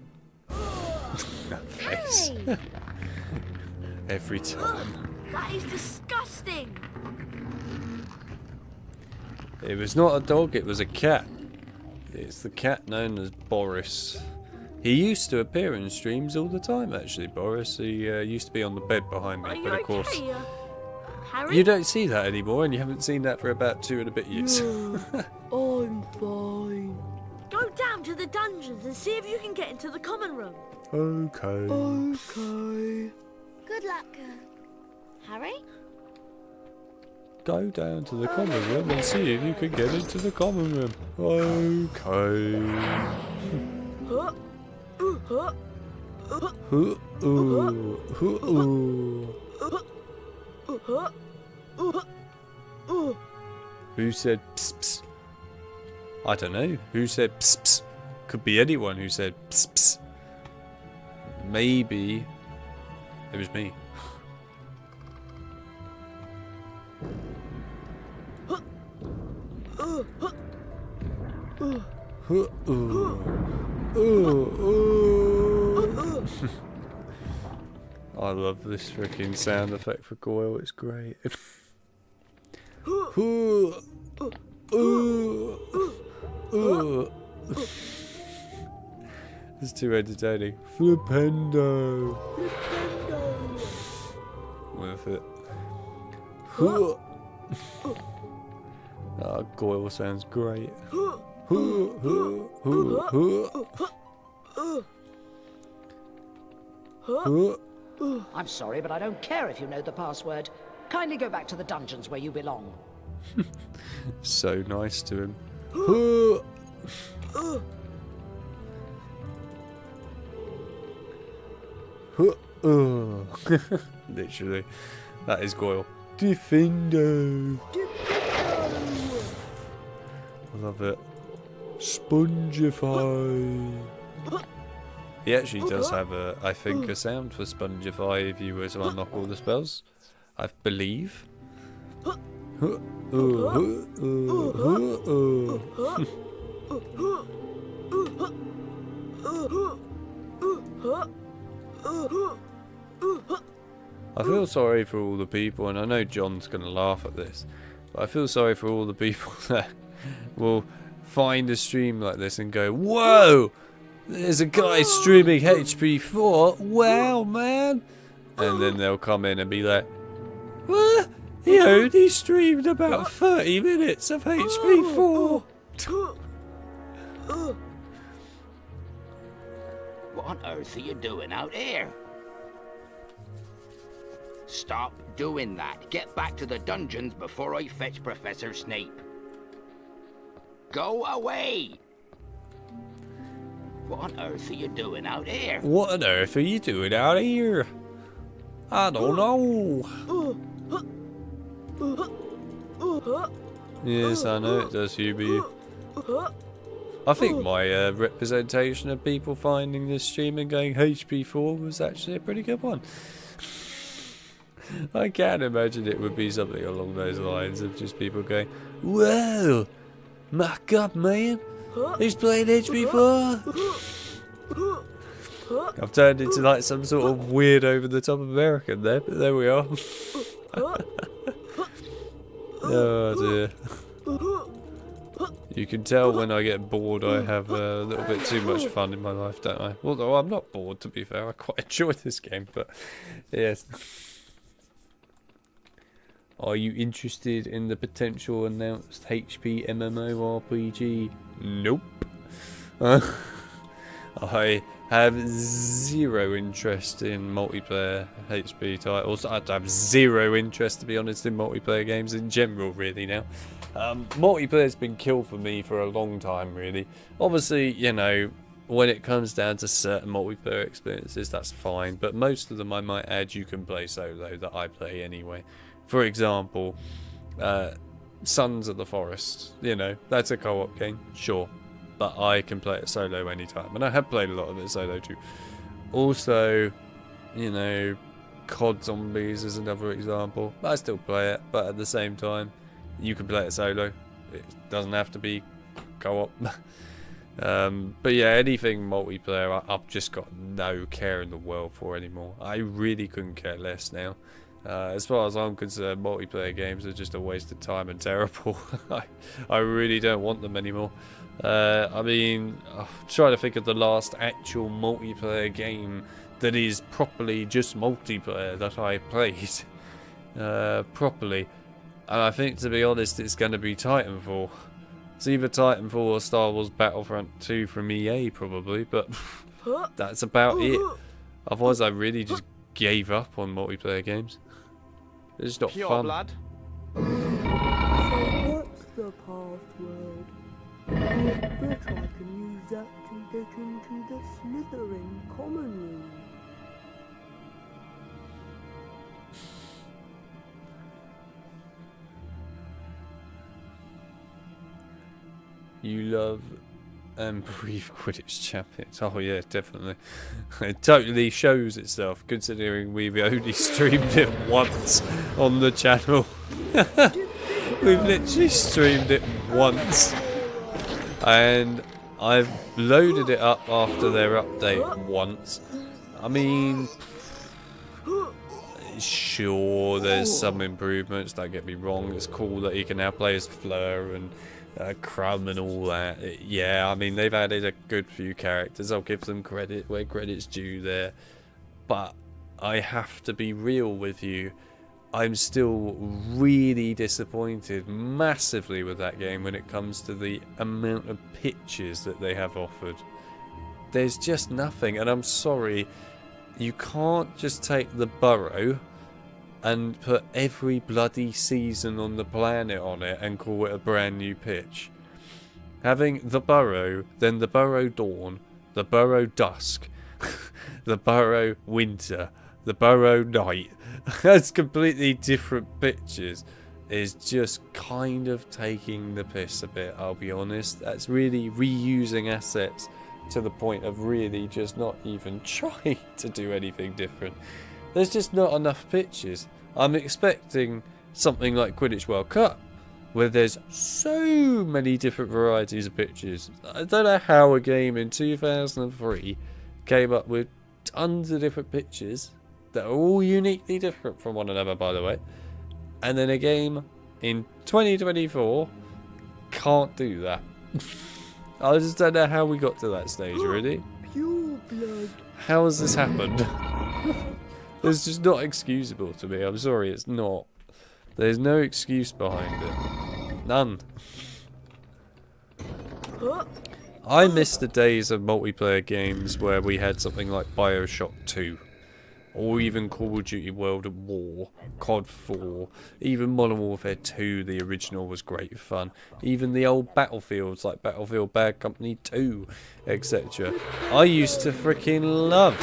That face. Every time. That is disgusting. It was not a dog, it was a cat. It's the cat known as Boris. He used to appear in streams all the time, actually, Boris. He used to be on the bed behind me, but of course... Harry? You don't see that anymore, and you haven't seen that for about 2 and a bit years. I'm fine. Go down to the dungeons and see if you can get into the common room. Okay. Okay. Good luck, Harry. Go down to the common room and see if you can get into the common room. Okay. Who said pss pss? I don't know. Who said pss pss? Could be anyone who said pss pss. Maybe it was me. I love this freaking sound effect for Goyle, it's great. It's too entertaining. Flipendo. Worth it. Oh, Goyle sounds great. I'm sorry, but I don't care if you know the password. Kindly go back to the dungeons where you belong. So nice to him. Literally. That is Goyle. Defendo. I love it. Spongify. He actually does have a, I think, a sound for Spongify if you were to unlock all the spells. I believe. I feel sorry for all the people, and I know John's going to laugh at this, but I feel sorry for all the people that will find a stream like this and go, whoa, there's a guy streaming HP4, wow, man. And then they'll come in and be like, what? He only streamed about 30 minutes of HP4. What on earth are you doing out here? Stop doing that. Get back to the dungeons before I fetch Professor Snape. Go away! What on earth are you doing out here? What on earth are you doing out here? I don't know. Yes, I know it does, Hubie. I think my representation of people finding this stream and going HP4 was actually a pretty good one. I can't imagine it would be something along those lines of just people going, "Whoa, my God, man, he's playing HP4." I've turned into like some sort of weird over-the-top American there, but there we are. Oh dear. You can tell when I get bored I have a little bit too much fun in my life, don't I? Although I'm not bored, to be fair. I quite enjoy this game, but yes. Are you interested in the potential announced HP MMORPG? Nope. I have zero interest in multiplayer HP titles. I have zero interest, to be honest, in multiplayer games in general, really, now. Multiplayer's been killed for me for a long time, really. Obviously, you know, when it comes down to certain multiplayer experiences, that's fine. But most of them, I might add, you can play solo, that I play anyway. For example, Sons of the Forest. You know, that's a co-op game, sure. But I can play it solo anytime. And I have played a lot of it solo too. Also, you know, COD Zombies is another example. I still play it, but at the same time, you can play it solo. It doesn't have to be co-op. But yeah, anything multiplayer, I've just got no care in the world for anymore. I really couldn't care less now. As far as I'm concerned, multiplayer games are just a waste of time and terrible. I really don't want them anymore. I mean, I'm trying to think of the last actual multiplayer game that is properly just multiplayer that I played properly. And I think, to be honest, it's going to be Titanfall. It's either Titanfall or Star Wars Battlefront 2 from EA, probably, but that's about it. Otherwise, I really just gave up on multiplayer games. It's just not Pure fun. blood. So what's the password? But I can use that to get into the Slytherin common room. You love and breathe Quidditch champions. Oh yeah, definitely. It totally shows itself, considering we've only streamed it once on the channel. We've literally streamed it once. And I've loaded it up after their update once. I mean, sure, there's some improvements, don't get me wrong. It's cool that you can now play as Fleur and Crumb and all that. Yeah, I mean, they've added a good few characters. I'll give them credit where credit's due there. But I have to be real with you. I'm still really disappointed massively with that game when it comes to the amount of pitches that they have offered. There's just nothing, and I'm sorry, you can't just take the Burrow and put every bloody season on the planet on it and call it a brand new pitch. Having the Burrow, then the Burrow Dawn, the Burrow Dusk, the Burrow Winter, the Burrow Night, that's completely different pitches, is just kind of taking the piss a bit, I'll be honest. That's really reusing assets to the point of really just not even trying to do anything different. There's just not enough pitches. I'm expecting something like Quidditch World Cup, where there's so many different varieties of pitches. I don't know how a game in 2003 came up with tons of different pitches that are all uniquely different from one another, by the way. And then a game in 2024 can't do that. I just don't know how we got to that stage, really. Pure blood. How has this happened? It's just not excusable to me. I'm sorry, it's not. There's no excuse behind it. None. I miss the days of multiplayer games where we had something like BioShock 2. or even Call of Duty World at War, COD 4, even Modern Warfare 2, the original, was great fun. Even the old Battlefields like Battlefield Bad Company 2, etc. I used to freaking love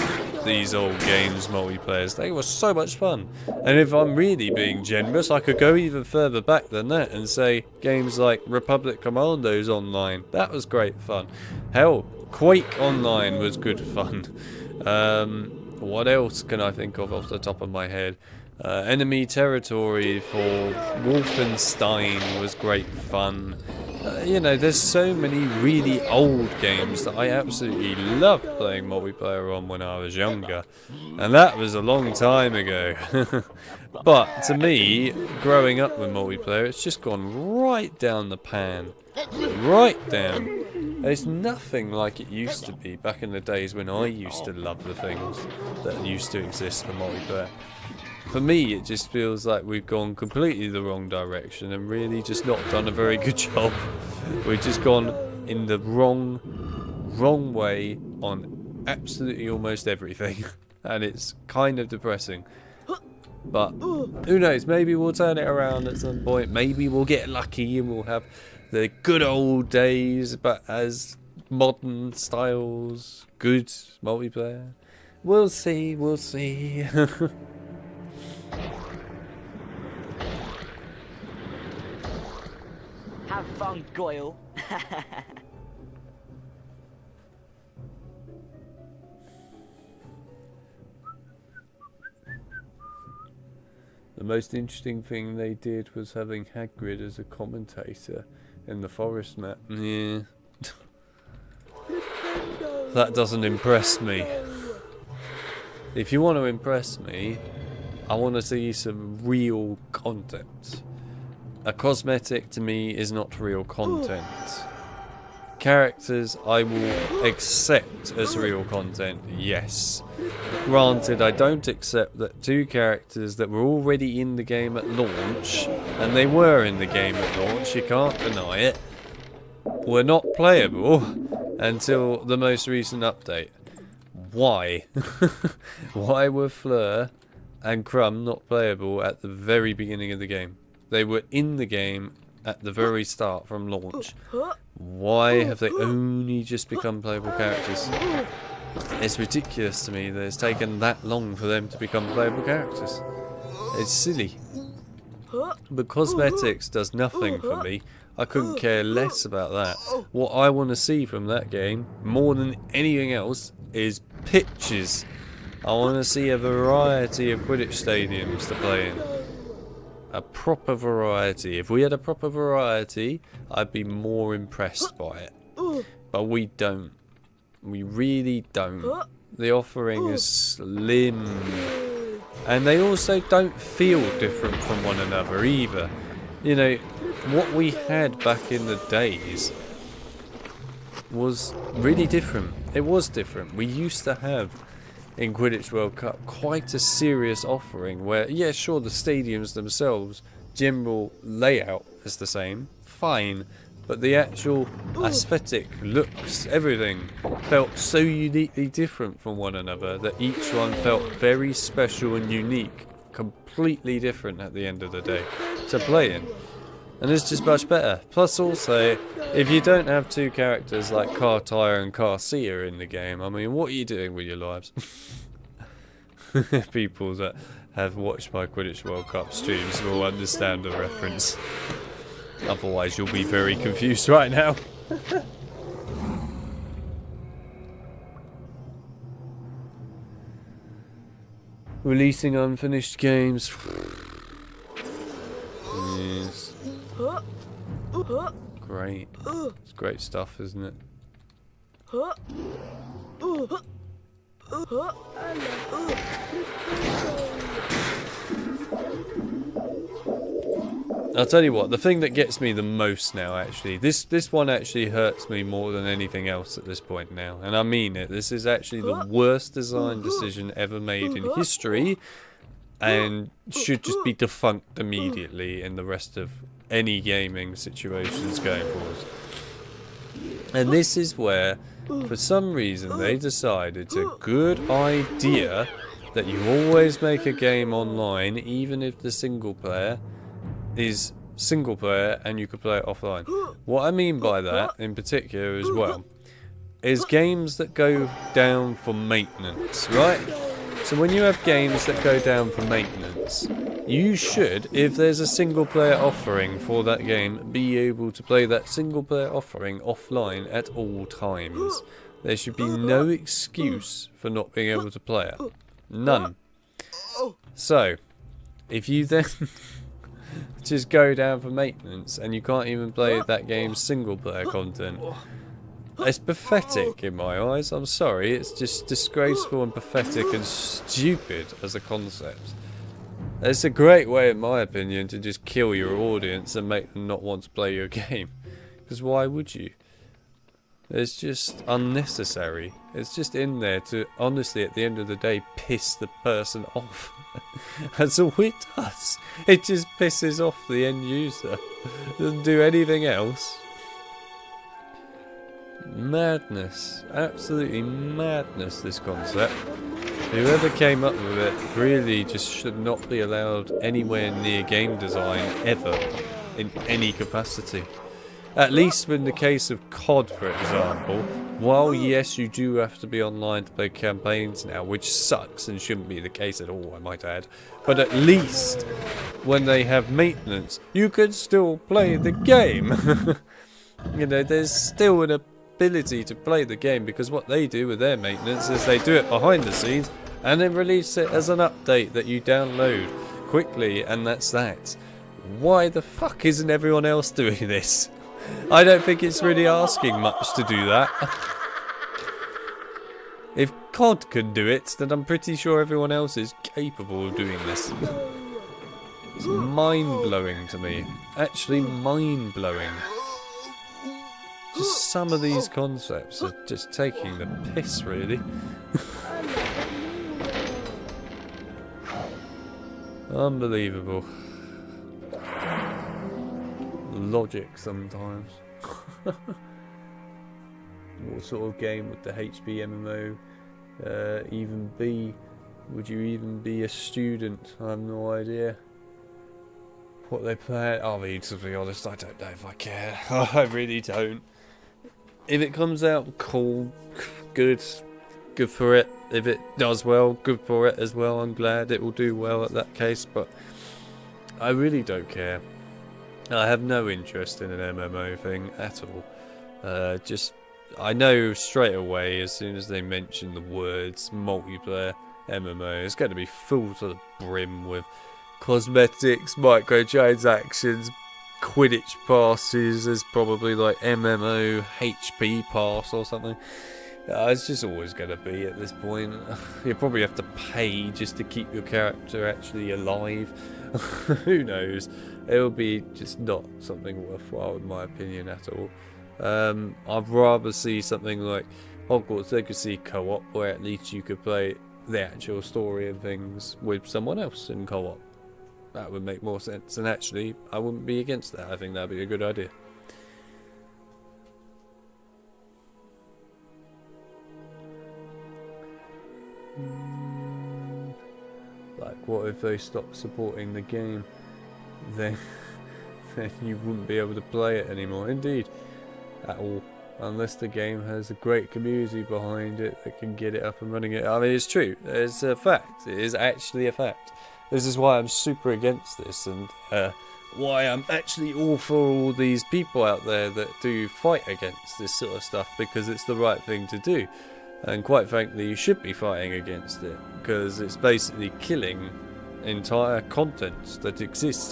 these old games multiplayers. They were so much fun. And if I'm really being generous, I could go even further back than that and say games like Republic Commandos Online. That was great fun. Hell, Quake Online was good fun. What else can I think of off the top of my head? Enemy Territory for Wolfenstein was great fun. You know, there's so many really old games that I absolutely loved playing multiplayer on when I was younger. And that was a long time ago. But to me, growing up with multiplayer, it's just gone right down the pan. Right down. There's nothing like it used to be back in the days when I used to love the things that used to exist for multiplayer. For me, it just feels like we've gone completely the wrong direction and really just not done a very good job. We've just gone in the wrong way on absolutely almost everything. And it's kind of depressing. But who knows, maybe we'll turn it around at some point. Maybe we'll get lucky and we'll have the good old days, but as modern styles, good multiplayer. We'll see, we'll see. Have fun, Goyle. The most interesting thing they did was having Hagrid as a commentator in the forest map. Yeah. That doesn't impress me. If you want to impress me, I want to see some real content. A cosmetic to me is not real content. Characters I will accept as real content, yes. Granted, I don't accept that 2 characters that were already in the game at launch, and they were in the game at launch, you can't deny it, were not playable until the most recent update. Why? Why were Fleur and Crumb not playable at the very beginning of the game? They were in the game at the very start from launch. Why have they only just become playable characters? It's ridiculous to me that it's taken that long for them to become playable characters. It's silly. But cosmetics does nothing for me. I couldn't care less about that. What I want to see from that game, more than anything else, is pitches. I want to see a variety of Quidditch stadiums to play in. A proper variety. If we had a proper variety, I'd be more impressed by it. But we don't. We really don't. The offering is slim. And they also don't feel different from one another either. You know, what we had back in the days was really different. It was different. We used to have, in Quidditch World Cup, quite a serious offering where, yeah, sure, the stadiums themselves, general layout is the same, fine, but the actual aesthetic, looks, everything felt so uniquely different from one another that each one felt very special and unique, completely different at the end of the day to play in. And it's just much better. Plus also, if you don't have 2 characters like Cartire and Carcia in the game, I mean, what are you doing with your lives? People that have watched my Quidditch World Cup streams will understand the reference. Otherwise, you'll be very confused right now. Releasing unfinished games. Yes. Great. It's great stuff, isn't it? I'll tell you what, the thing that gets me the most now, actually, this one actually hurts me more than anything else at this point now, and I mean it. This is actually the worst design decision ever made in history, and should just be defunct immediately in the rest of any gaming situations going forward. And this is where, for some reason, they decided it's a good idea that you always make a game online, even if the single player is single player and you could play it offline. What I mean by that, in particular as well, is games that go down for maintenance, right? So when you have games that go down for maintenance, you should, if there's a single player offering for that game, be able to play that single player offering offline at all times. There should be no excuse for not being able to play it. None. So, if you then just go down for maintenance and you can't even play that game's single player content, it's pathetic in my eyes. I'm sorry, it's just disgraceful and pathetic and stupid as a concept. It's a great way, in my opinion, to just kill your audience and make them not want to play your game. Because why would you? It's just unnecessary. It's just in there to, honestly, at the end of the day, piss the person off. That's all it does. It just pisses off the end user. It doesn't do anything else. Madness. Absolutely madness, this concept. Whoever came up with it really just should not be allowed anywhere near game design ever, in any capacity. At least in the case of COD, for example, while yes, you do have to be online to play campaigns now, which sucks and shouldn't be the case at all, I might add, but at least when they have maintenance, you can still play the game. You know, there's still an ability to play the game, because what they do with their maintenance is they do it behind the scenes and then release it as an update that you download quickly, and that's that. Why the fuck isn't everyone else doing this? I don't think it's really asking much to do that. If COD can do it, then I'm pretty sure everyone else is capable of doing this. It's mind-blowing to me. Actually mind-blowing. Just some of these concepts are just taking the piss, really. Unbelievable. Logic sometimes. What sort of game would the HP MMO even be? Would you even be a student? I have no idea. What they play? I mean, to be honest, I don't know if I care. I really don't. If it comes out, cool, good for it. If it does well, good for it as well. I'm glad it will do well at that case, but I really don't care. I have no interest in an MMO thing at all. I know straight away, as soon as they mention the words multiplayer MMO, it's going to be full to the brim with cosmetics, microtransactions, Quidditch passes. There's probably like MMO HP pass or something. It's just always going to be at this point. You probably have to pay just to keep your character actually alive. Who knows? It'll be just not something worthwhile in my opinion at all. I'd rather see something like Hogwarts Legacy co-op, where at least you could play the actual story and things with someone else in co-op. That would make more sense, and actually I wouldn't be against that. I think that'd be a good idea. Like, what if they stopped supporting the game? Then you wouldn't be able to play it anymore. Indeed, at all, unless the game has a great community behind it that can get it up and running. I mean, it's true. It's a fact. It is actually a fact. This is why I'm super against this, and why I'm actually all for all these people out there that do fight against this sort of stuff, because it's the right thing to do. And quite frankly, you should be fighting against it, because it's basically killing entire content that exists.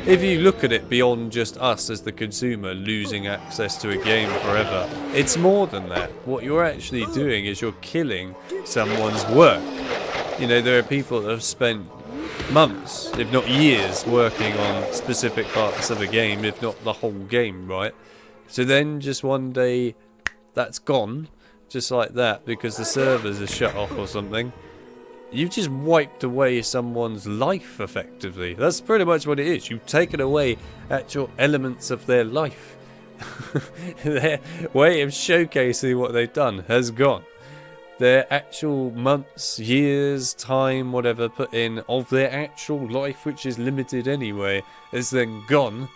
If you look at it beyond just us as the consumer losing access to a game forever, it's more than that. What you're actually doing is you're killing someone's work. You know, there are people that have spent months, if not years, working on specific parts of a game, if not the whole game, right? So then just one day that's gone, just like that, because the servers are shut off or something. You've just wiped away someone's life, effectively. That's pretty much what it is. You've taken away actual elements of their life. Their way of showcasing what they've done has gone. their actual months, years, time, whatever put in of their actual life, which is limited anyway, is then gone.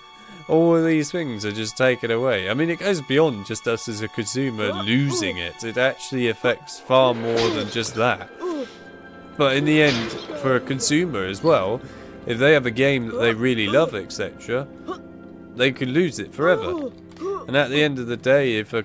All of these things are just taken away. I mean, it goes beyond just us as a consumer losing it. It actually affects far more than just that. But in the end, for a consumer as well, if they have a game that they really love, etc., they could lose it forever. And at the end of the day, if a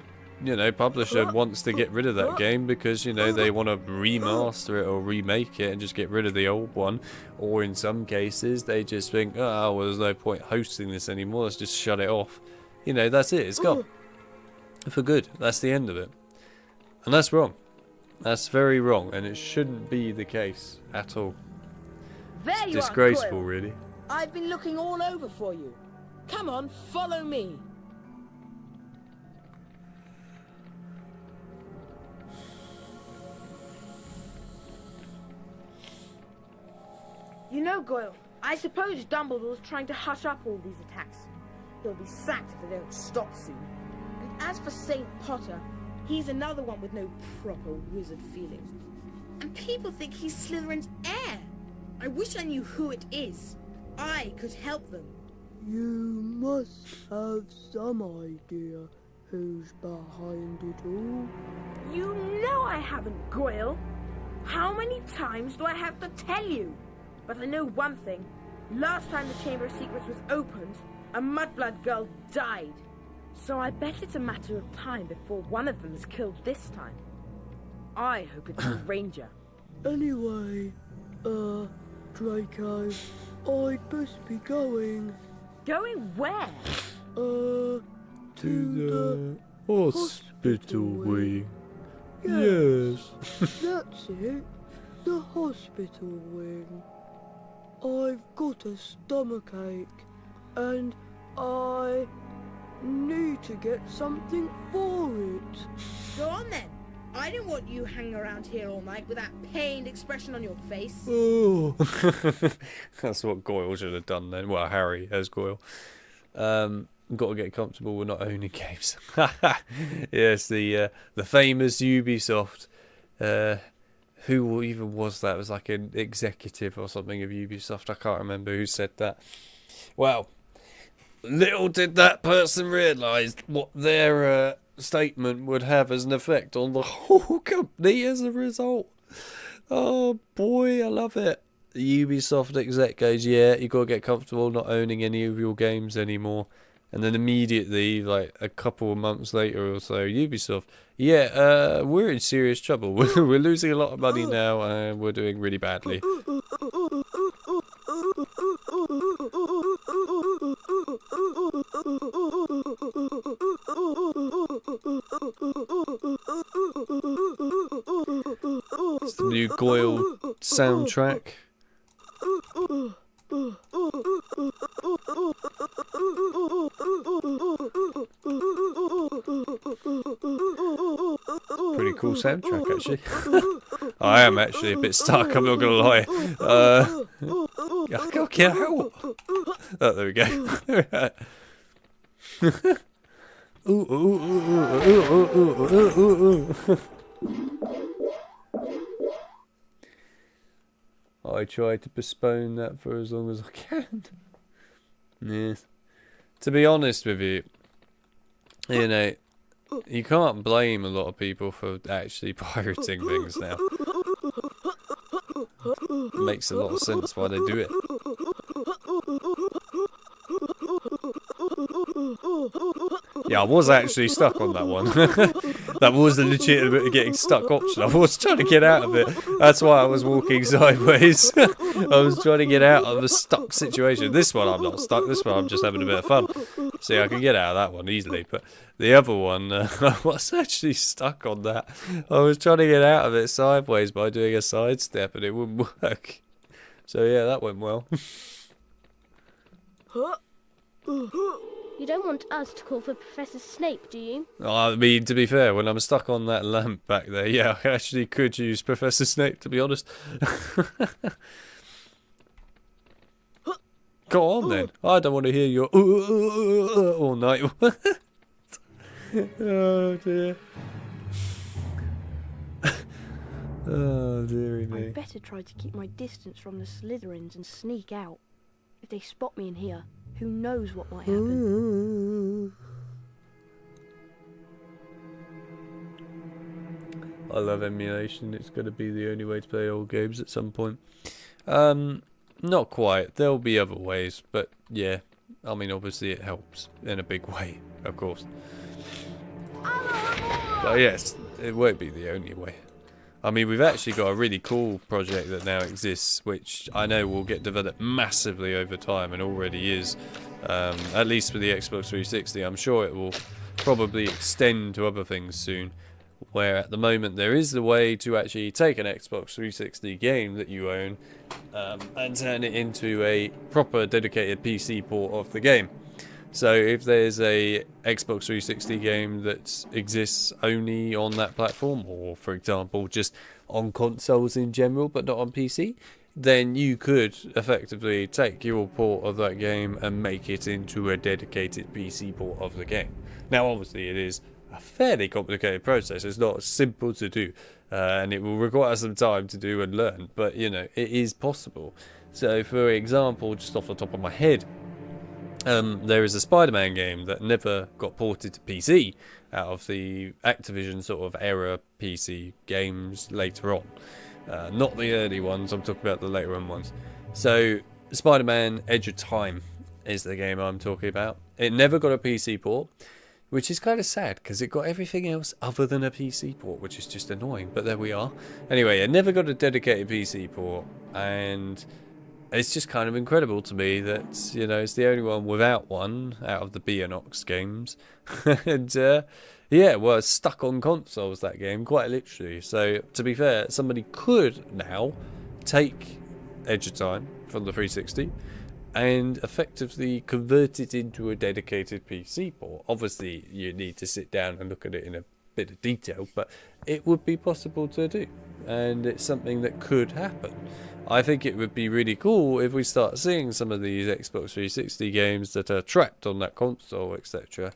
publisher wants to get rid of that game because, they want to remaster it or remake it and just get rid of the old one, or in some cases, they just think, oh, well, there's no point hosting this anymore, let's just shut it off. That's it, it's gone. For good, that's the end of it. And that's wrong. That's very wrong, and it shouldn't be the case at all. There It's you disgraceful, are, Quill. really. I've been looking all over for you. Come on, follow me. You know, Goyle, I suppose Dumbledore's trying to hush up all these attacks. He'll be sacked if they don't stop soon. And as for St. Potter, he's another one with no proper wizard feelings. And people think he's Slytherin's heir. I wish I knew who it is. I could help them. You must have some idea who's behind it all. You know I haven't, Goyle. How many times do I have to tell you? But I know one thing. Last time the Chamber of Secrets was opened, a mudblood girl died. So I bet it's a matter of time before one of them is killed this time. I hope it's a ranger. Anyway, Draco, I'd best be going. Going where? To the hospital wing. Yes. That's it. The hospital wing. I've got a stomachache, and I need to get something for it. Go on then. I don't want you hanging around here all night with that pained expression on your face. Oh. That's what Goyle should have done then. Well, Harry as Goyle. Got to get comfortable with not owning games. Yes, the famous Ubisoft. Who even was that? It was like an executive or something of Ubisoft. I can't remember who said that. Well, little did that person realise what their statement would have as an effect on the whole company as a result. Oh boy, I love it. The Ubisoft exec goes, yeah, you got to get comfortable not owning any of your games anymore. And then immediately, like a couple of months later or so, Ubisoft, yeah, we're in serious trouble. We're losing a lot of money now, and we're doing really badly. It's the new Goyle soundtrack. Pretty cool soundtrack, actually. I am actually a bit stuck, I'm not gonna lie. I can't get out. Oh, there we go. I try to postpone that for as long as I can. Yes. To be honest with you, you can't blame a lot of people for actually pirating things now. It makes a lot of sense why they do it. Yeah, I was actually stuck on that one. That was the legitimate getting stuck option. I was trying to get out of it. That's why I was walking sideways. I was trying to get out of a stuck situation. This one I'm not stuck. This one I'm just having a bit of fun. See, I can get out of that one easily. But the other one, I was actually stuck on that. I was trying to get out of it sideways by doing a sidestep and it wouldn't work. So yeah, that went well. You don't want us to call for Professor Snape, do you? I mean, to be fair, when I'm stuck on that lamp back there, yeah, I actually could use Professor Snape, to be honest. Go on then. I don't want to hear your all night. Oh dear. Oh, dearie me. I'd better try to keep my distance from the Slytherins and sneak out. If they spot me in here, who knows what might happen. I love emulation. It's going to be the only way to play old games at some point. Not quite. There'll be other ways, but yeah. I mean, obviously it helps in a big way, of course. But yes, it won't be the only way. I mean, we've actually got a really cool project that now exists, which I know will get developed massively over time and already is. At least for the Xbox 360. I'm sure it will probably extend to other things soon. Where at the moment there is the way to actually take an Xbox 360 game that you own and turn it into a proper dedicated PC port of the game. So if there's a Xbox 360 game that exists only on that platform, or for example just on consoles in general but not on PC, then you could effectively take your port of that game and make it into a dedicated PC port of the game. Now obviously it is a fairly complicated process. It's not simple to do, and it will require some time to do and learn, but you know, it is possible. So for example, just off the top of my head, there is a Spider-Man game that never got ported to PC out of the Activision sort of era PC games later on. Not the early ones, I'm talking about the later on ones. So Spider-Man Edge of Time is the game I'm talking about. It never got a PC port, which is kind of sad because it got everything else other than a PC port, which is just annoying, but there we are. Anyway, it never got a dedicated PC port, and it's just kind of incredible to me that, you know, it's the only one without one out of the Beanox games. And yeah, well, it's stuck on consoles, that game, quite literally. So to be fair, somebody could now take Edge of Time from the 360 and effectively convert it into a dedicated PC port. Obviously, you need to sit down and look at it in a bit of detail, but it would be possible to do, and it's something that could happen. I think it would be really cool if we start seeing some of these Xbox 360 games that are trapped on that console, etc.,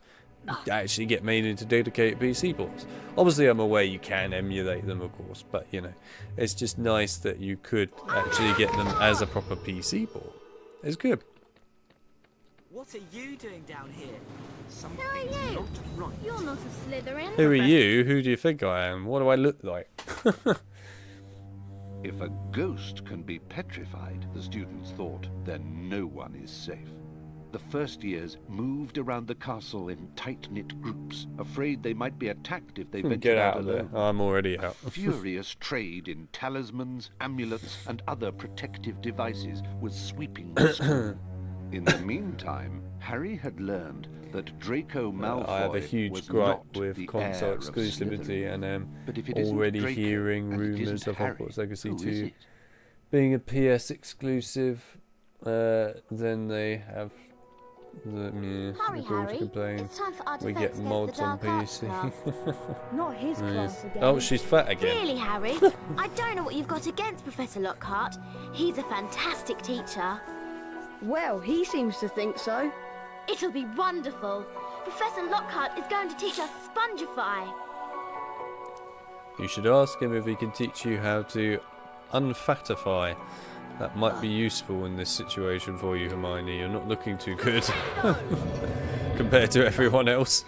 actually get made into dedicated PC ports. Obviously, I'm aware you can emulate them, of course, but you know, it's just nice that you could actually get them as a proper PC port. It's good. What are you doing down here? Who are you? Right. You're not a Slytherin. Who are you? Who do you think I am? What do I look like? If a ghost can be petrified, the students thought, then no one is safe. The first years moved around the castle in tight-knit groups, afraid they might be attacked if they ventured Get out out of alone. there. I'm already out. Furious trade in talismans, amulets, and other protective devices was sweeping the school. In the meantime, Harry had learned that Draco Malfoy I have a huge was gripe not with the console heir of exclusivity, Slytherin. and am But if it isn't already Draco, hearing and it rumours isn't of Harry, Hogwarts Legacy who is 2 it? being a PS exclusive. Then they have the Hurry, girls Harry. complain. It's time for our We defense get against mods the on dark arts PC. class. Not his class again. Oh, she's fat again. Really, Harry? I don't know what you've got against Professor Lockhart. He's a fantastic teacher. Well, he seems to think so. It'll be wonderful. Professor Lockhart is going to teach us Spongify. You should ask him if he can teach you how to unfatify. That might be useful in this situation for you, Hermione. You're not looking too good compared to everyone else.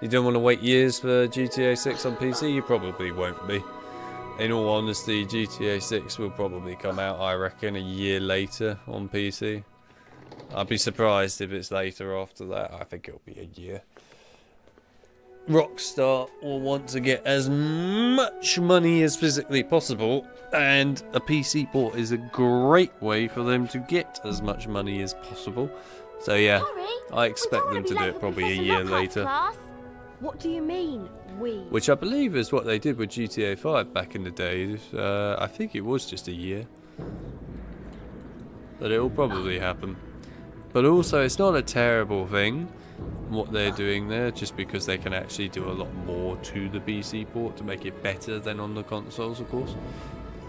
You don't want to wait years for GTA 6 on PC? You probably won't be. In all honesty, GTA 6 will probably come out, I reckon, a year later on PC. I'd be surprised if it's later after that. I think it'll be a year. Rockstar will want to get as much money as physically possible, and a PC port is a great way for them to get as much money as possible. So yeah, I expect them to do it probably a year later. What do you mean, we? Which I believe is what they did with GTA 5 back in the day. I think it was just a year. But it will probably happen. But also, it's not a terrible thing, what they're doing there, just because they can actually do a lot more to the PC port to make it better than on the consoles, of course.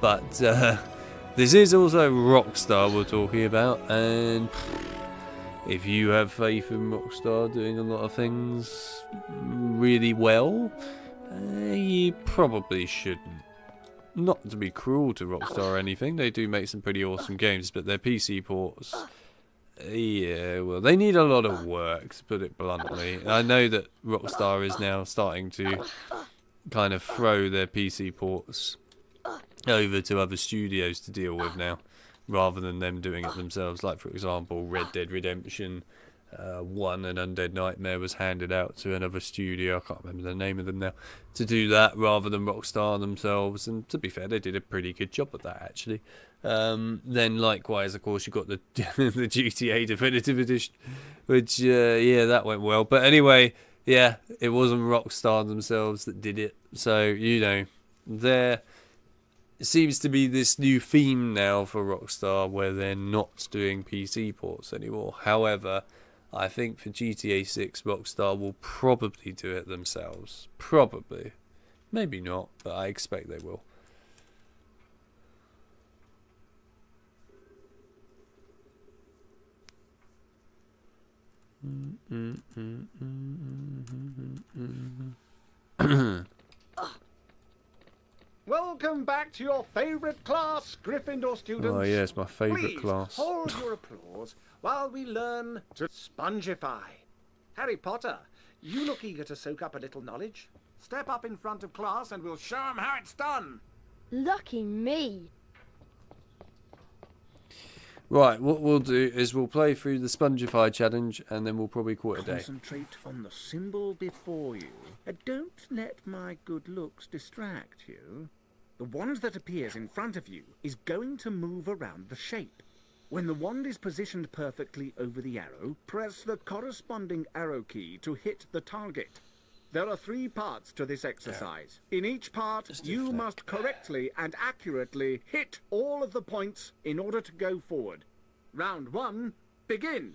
But this is also Rockstar we're talking about, and if you have faith in Rockstar doing a lot of things really well, you probably shouldn't. Not to be cruel to Rockstar or anything, they do make some pretty awesome games, but their PC ports, yeah, well, they need a lot of work, to put it bluntly. I know that Rockstar is now starting to kind of throw their PC ports over to other studios to deal with now, rather than them doing it themselves. Like, for example, Red Dead Redemption 1 and Undead Nightmare was handed out to another studio, I can't remember the name of them now, to do that rather than Rockstar themselves, and to be fair, they did a pretty good job of that, actually. Then likewise, of course, you got the the GTA Definitive Edition, which, yeah, that went well. But anyway, yeah, it wasn't Rockstar themselves that did it, so, you know, there seems to be this new theme now for Rockstar where they're not doing PC ports anymore. However, I think for GTA 6, Rockstar will probably do it themselves. Probably. Maybe not, but I expect they will. Welcome back to your favourite class, Gryffindor students. Oh yes, my favourite Please class. hold your applause while we learn to spongify. Harry Potter, you look eager to soak up a little knowledge. Step up in front of class and we'll show them how it's done. Lucky me. Right, what we'll do is we'll play through the Spongify challenge and then we'll probably call it a day. Concentrate on the symbol before you. Don't let my good looks distract you. The wand that appears in front of you is going to move around the shape. When the wand is positioned perfectly over the arrow, press the corresponding arrow key to hit the target. There are 3 parts to this exercise. In each part, you must correctly and accurately hit all of the points in order to go forward. Round 1, begin.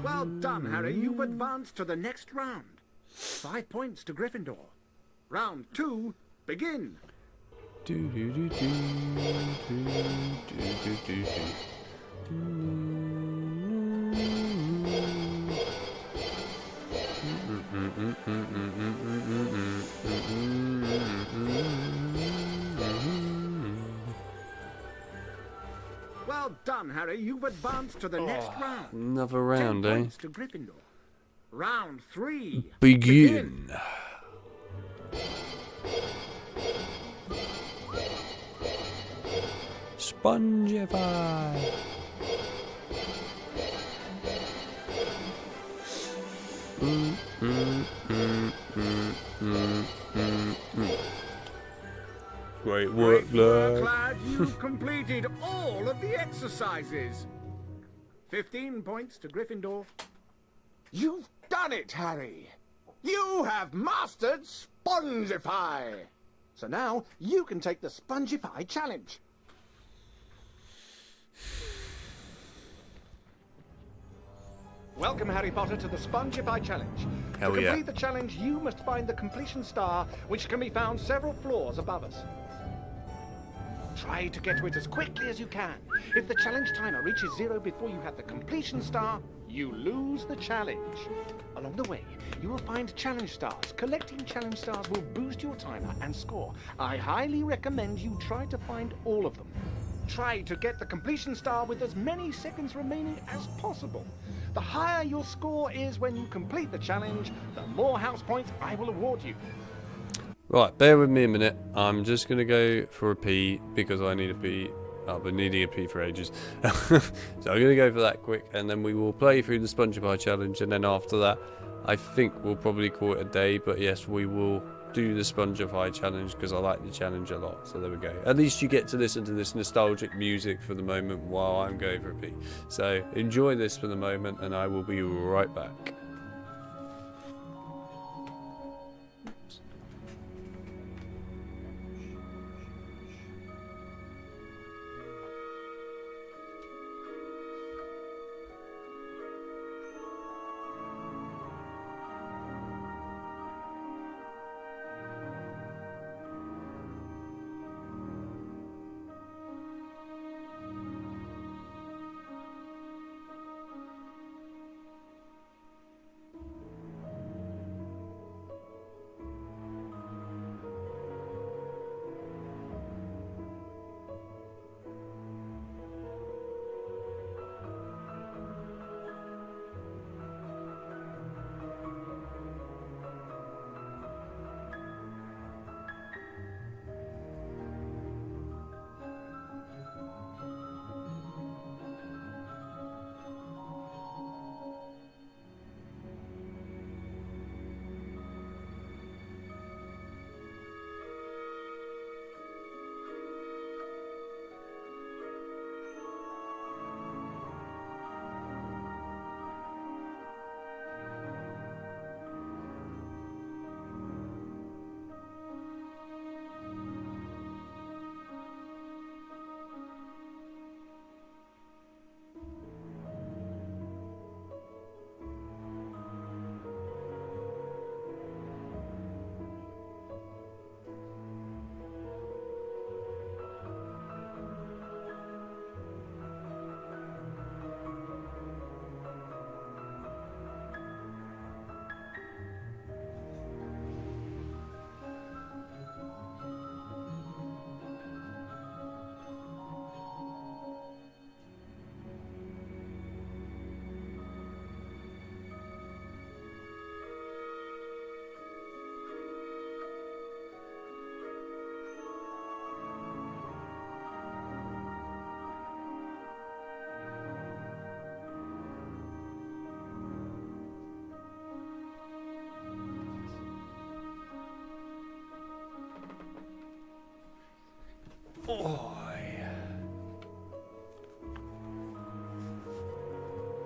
Well done, Harry. You've advanced to the next round. 5 points to Gryffindor. Round 2, begin. Well done, Harry. You've advanced to the next round. Another round, 10 eh? points to Gryffindor. Round 3. Begin. Spongify. Great work, lad. You've completed all of the exercises. 15 points to Gryffindor. You've done it, Harry. You have mastered Spongify. So now you can take the Spongify challenge. Welcome, Harry Potter, to the Spongify challenge. Hell to yeah. complete the challenge, you must find the completion star, which can be found several floors above us. Try to get to it as quickly as you can. If the challenge timer reaches 0 before you have the completion star, you lose the challenge. Along the way, you will find challenge stars. Collecting challenge stars will boost your timer and score. I highly recommend you try to find all of them. Try to get the completion star with as many seconds remaining as possible. The higher your score is when you complete the challenge, the more house points I will award you. Right, bear with me a minute. I'm just going to go for a pee because I need a pee. I've been needing a pee for ages. So I'm going to go for that quick and then we will play through the Spongify challenge, and then after that I think we'll probably call it a day. But yes, we will do the Spongify challenge because I like the challenge a lot. So there we go. At least you get to listen to this nostalgic music for the moment while I'm going for a pee. So enjoy this for the moment and I will be right back.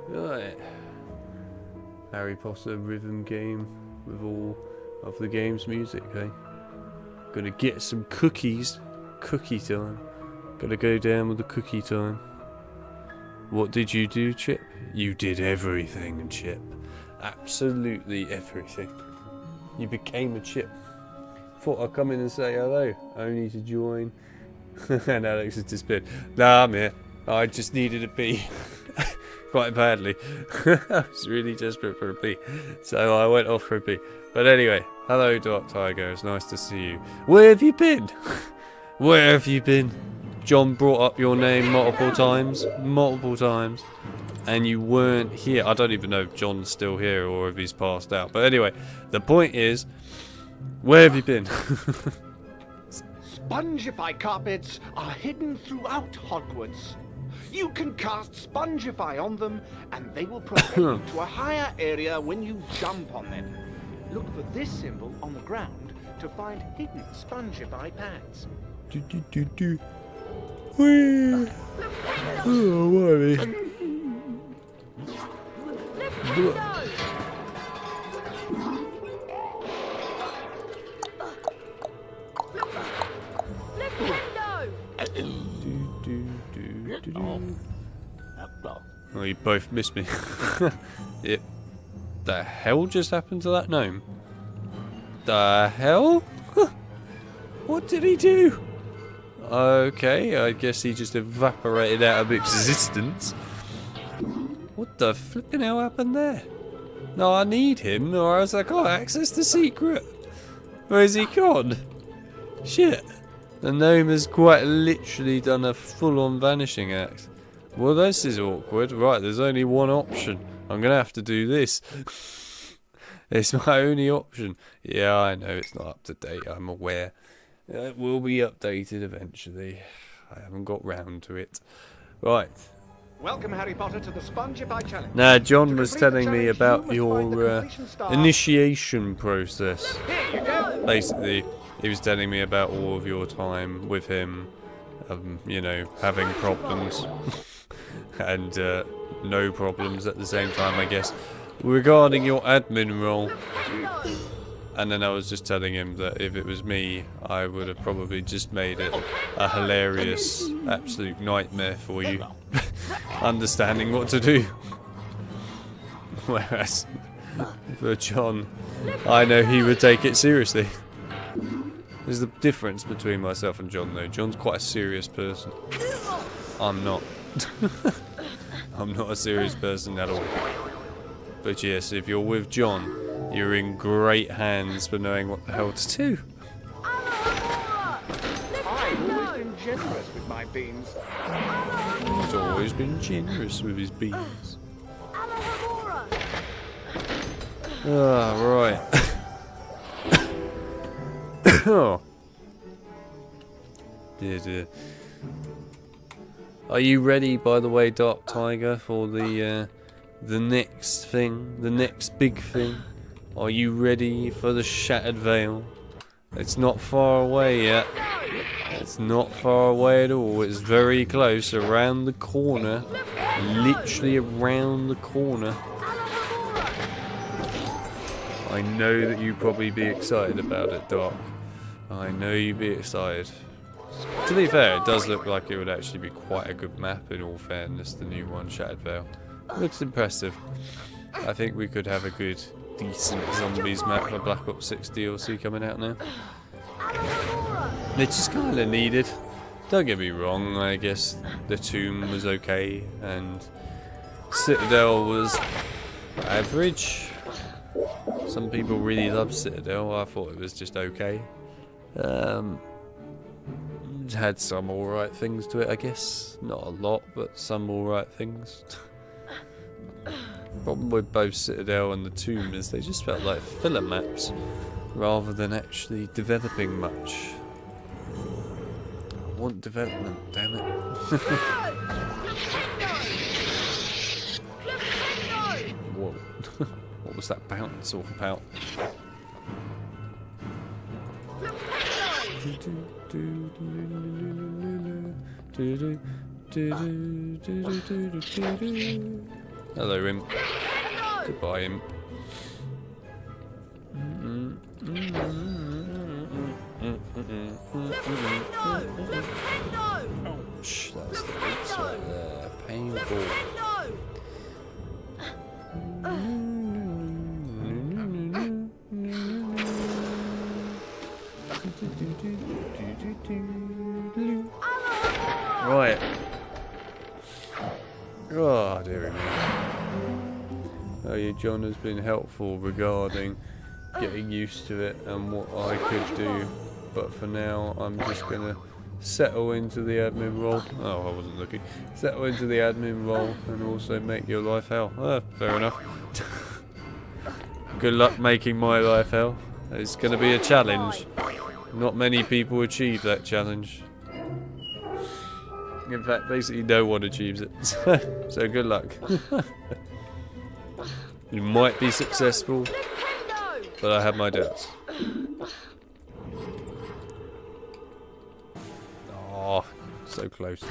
Right. Harry Potter rhythm game with all of the game's music, eh? Gonna get some cookies. Cookie time. Gotta go down with the cookie time. What did you do, Chip? You did everything, Chip. Absolutely everything. You became a Chip. Thought I'd come in and say hello, only to join. And Alex has disappeared. Nah, I'm here. I just needed a pee. Quite badly. I was really desperate for a pee. So I went off for a pee. But anyway, hello Dark Tiger, it's nice to see you. Where have you been? Where have you been? John brought up your name multiple times, and you weren't here. I don't even know if John's still here or if he's passed out. But anyway, the point is, where have you been? Spongify carpets are hidden throughout Hogwarts. You can cast Spongify on them, and they will propel you to a higher area when you jump on them. Look for this symbol on the ground to find hidden Spongify pads. Whee! Oh, worry. Oh, you both missed me. Yep. The hell just happened to that gnome? The hell? What did he do? Okay, I guess he just evaporated out of existence. What the flipping hell happened there? No, I need him, or else I can't access the secret. Where's he gone? Shit. The gnome has quite literally done a full-on vanishing act. Well, this is awkward. Right, there's only one option. I'm going to have to do this. It's my only option. Yeah, I know it's not up to date. I'm aware. It will be updated eventually. I haven't got round to it. Right. Welcome, Harry Potter, to the Spongify Challenge. Now, John was telling me about your initiation process. Here you go. Basically, he was telling me about all of your time with him, you know, having problems and no problems at the same time, I guess, regarding your admin role. And then I was just telling him that if it was me, I would have probably just made it a hilarious, absolute nightmare for you, understanding what to do. Whereas, for John, I know he would take it seriously. There's the difference between myself and John, though. John's quite a serious person. I'm not. I'm not a serious person at all. But yes, if you're with John, you're in great hands for knowing what the hell to do. I've always been generous with my beans. He's always been generous with his beans. Ah, right. Oh. Dear, dear. Are you ready, by the way, Dark Tiger, for the next thing, the next big thing? Are you ready for the Shattered Veil? It's not far away yet. It's not far away at all. It's very close, around the corner. Literally around the corner. I know that you'd probably be excited about it, Doc. I know you'd be excited. To be fair, it does look like it would actually be quite a good map, in all fairness, the new one, Shattered Veil. Looks impressive. I think we could have a good, decent zombies map for Black Ops 6 DLC coming out now. It's just kind of needed. Don't get me wrong, I guess the Tomb was okay, and Citadel was average. Some people really love Citadel, I thought it was just okay. Had some alright things to it, I guess. Not a lot, but some alright things. Problem with both Citadel and the Tomb is they just felt like filler maps rather than actually developing much. I want development, damn it. Whoa. What was that bounce all about? Hello, imp. Goodbye, imp. Ouch, that's the boots right there. Painful. Right. Oh, dear me. Oh, yeah, John has been helpful regarding getting used to it and what I could do. But for now, I'm just going to settle into the admin role. Oh, I wasn't looking. Settle into the admin role and also make your life hell. Fair enough. Good luck making my life hell. It's going to be a challenge. Not many people achieve that challenge. In fact, basically no one achieves it. So good luck. You might be successful, but I have my doubts. Oh, so close.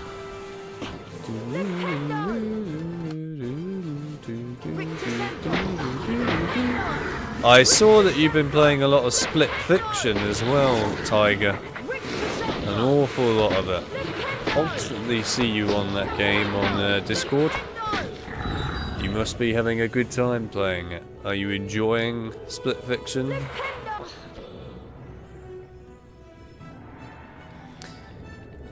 I saw that you've been playing a lot of Split Fiction as well, Tiger. An awful lot of it. Constantly see you on that game on Discord. You must be having a good time playing it. Are you enjoying Split Fiction?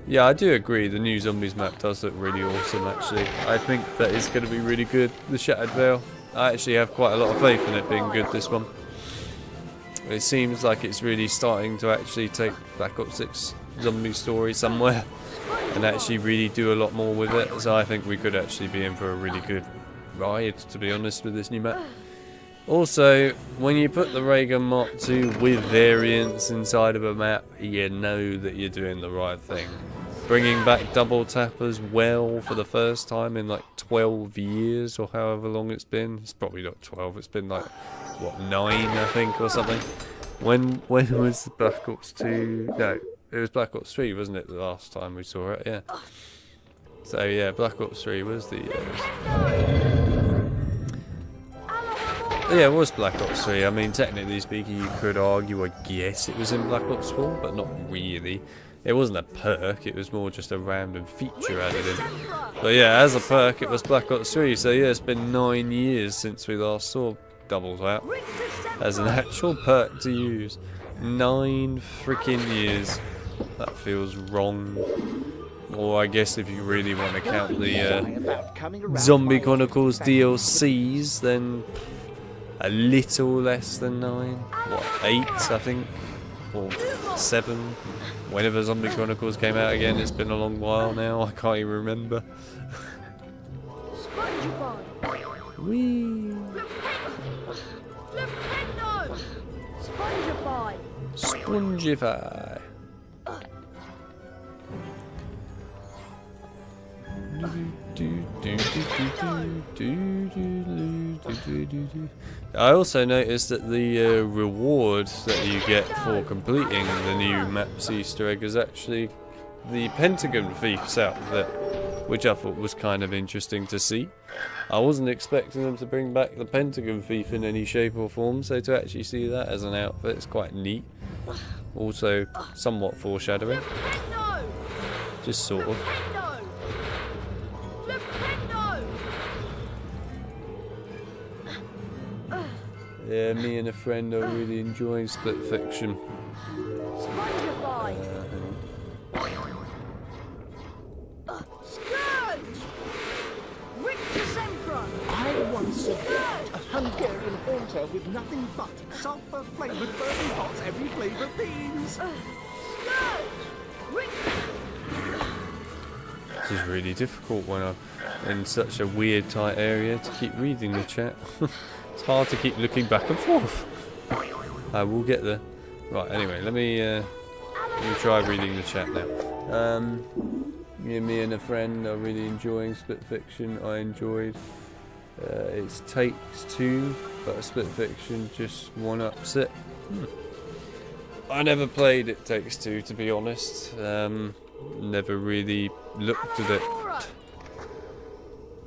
Yeah, I do agree. The new Zombies map does look really awesome, actually. I think that is going to be really good. The Shattered Veil. I actually have quite a lot of faith in it being good, this one. It seems like it's really starting to actually take Black Ops 6 zombie story somewhere and actually really do a lot more with it. So I think we could actually be in for a really good ride, to be honest, with this new map. Also, when you put the Raygun Mark II with variants inside of a map, you know that you're doing the right thing. Bringing back double tap as well for the first time in like 12 years or however long it's been. It's probably not 12, it's been like, what, 9 I think or something. When was Black Ops 2? No, it was Black Ops 3, wasn't it, the last time we saw it? Yeah. So yeah, Black Ops 3 was the... yeah, it was Black Ops 3. I mean, technically speaking, you could argue, I guess, it was in Black Ops 4, but not really. It wasn't a perk, it was more just a random feature added in. But yeah, as a perk, it was Black Ops 3, so yeah, it's been 9 years since we last saw Double Tap as an actual perk to use. 9 freaking years. That feels wrong. Or I guess if you really want to count the Zombie Chronicles DLCs, then a little less than 9. What, 8 I think? Or 7? Whenever Zombie Chronicles came out again, it's been a long while now, I can't even remember. Whee! Spongify! I also noticed that the reward that you get for completing the new map's Easter egg is actually the Pentagon Thief's outfit, which I thought was kind of interesting to see. I wasn't expecting them to bring back the Pentagon Thief in any shape or form, so to actually see that as an outfit is quite neat. Also, somewhat foreshadowing. Just sort of. Yeah, me and a friend are really enjoying Split Fiction. I once served a Hungarian haunter with nothing but sulphur-flavoured burning pots every flavour beans. This is really difficult when I'm in such a weird tight area to keep reading the chat. It's hard to keep looking back and forth. I will get there. Right, anyway, let me try reading the chat now. Yeah, me and a friend are really enjoying Split Fiction. I enjoyed it Takes Two, but Split Fiction just one-ups it. I never played It Takes Two, to be honest. Never really looked at it.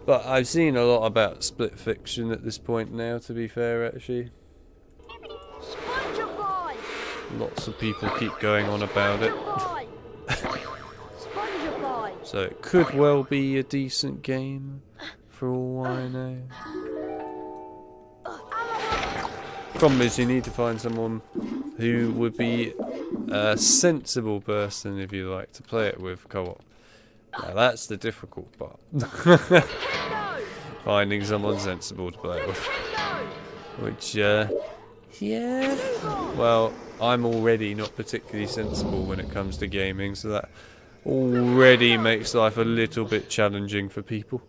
But I've seen a lot about split fiction at this point now, to be fair, actually. Lots of people keep going on about it. So it could well be a decent game, for all I know. Problem is, you need to find someone who would be a sensible person, if you like, to play it with co-op. Now that's the difficult part. Finding someone sensible to play it with. Which, yeah. Well, I'm already not particularly sensible when it comes to gaming, so that already makes life a little bit challenging for people.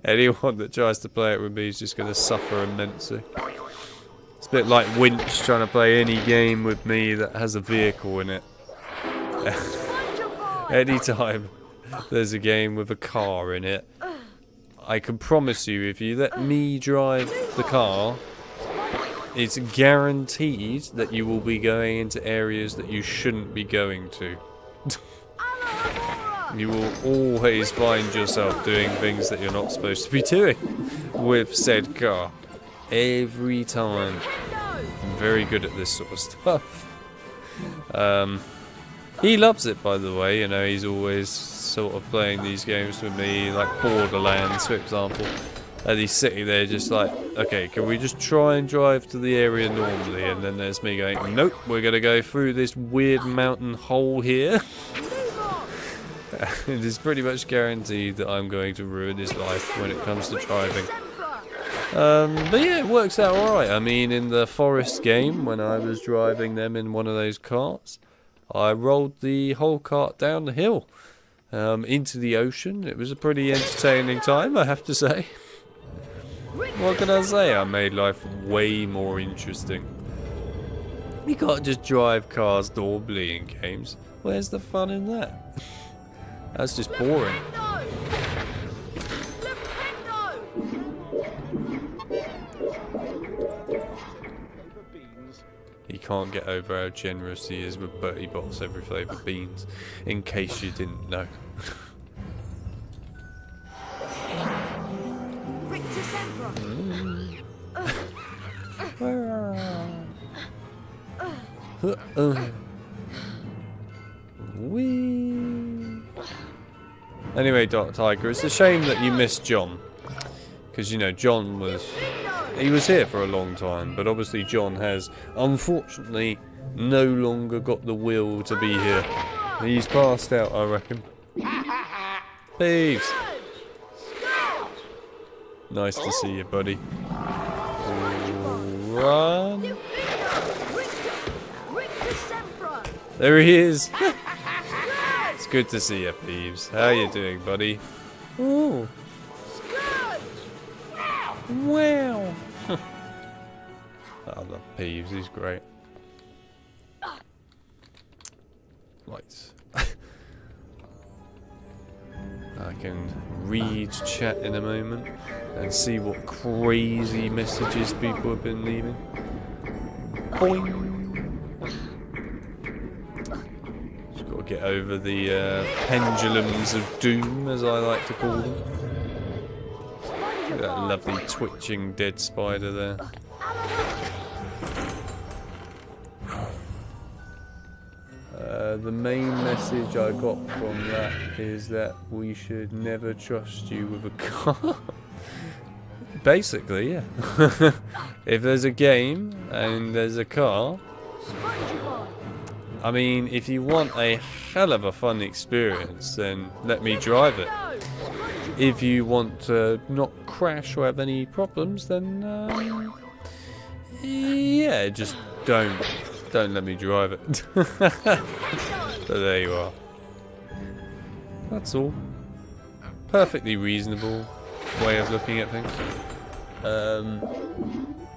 Anyone that tries to play it with me is just going to suffer immensely. It's a bit like Winch trying to play any game with me that has a vehicle in it. Anytime there's a game with a car in it, I can promise you, if you let me drive the car, it's guaranteed that you will be going into areas that you shouldn't be going to. You will always find yourself doing things that you're not supposed to be doing with said car. Every time. I'm very good at this sort of stuff. He loves it, by the way. You know, he's always sort of playing these games with me, like Borderlands, for example. And he's sitting there just like, okay, can we just try and drive to the area normally? And then there's me going, nope, we're going to go through this weird mountain hole here. It is pretty much guaranteed that I'm going to ruin his life when it comes to driving. But yeah, it works out alright. I mean, in the forest game, when I was driving them in one of those carts, I rolled the whole cart down the hill into the ocean. It was a pretty entertaining time, I have to say. What can I say? I made life way more interesting. You can't just drive cars normally in games. Where's the fun in that? That's just boring. He can't get over how generous he is with Bertie Bott's every flavour beans, in case you didn't know. Wee. Anyway, Dark Tiger, it's a shame that you missed John, because you know John was here for a long time, but obviously John has unfortunately no longer got the will to be here. He's passed out, I reckon. Thieves! Nice to see you, buddy. Run! There he is! It's good to see you, Peeves. How you doing, buddy? Ooh. Wow! I love Peeves, he's great. Right. I can read chat in a moment and see what crazy messages people have been leaving. Boing! Just got to get over the pendulums of doom, as I like to call them. Look at that lovely twitching dead spider there. The main message I got from that is that we should never trust you with a car. Basically, yeah. If there's a game and there's a car, I mean, if you want a hell of a fun experience, then let me drive it. If you want to not crash or have any problems, then yeah, just don't let me drive it. But there you are. That's all. Perfectly reasonable way of looking at things.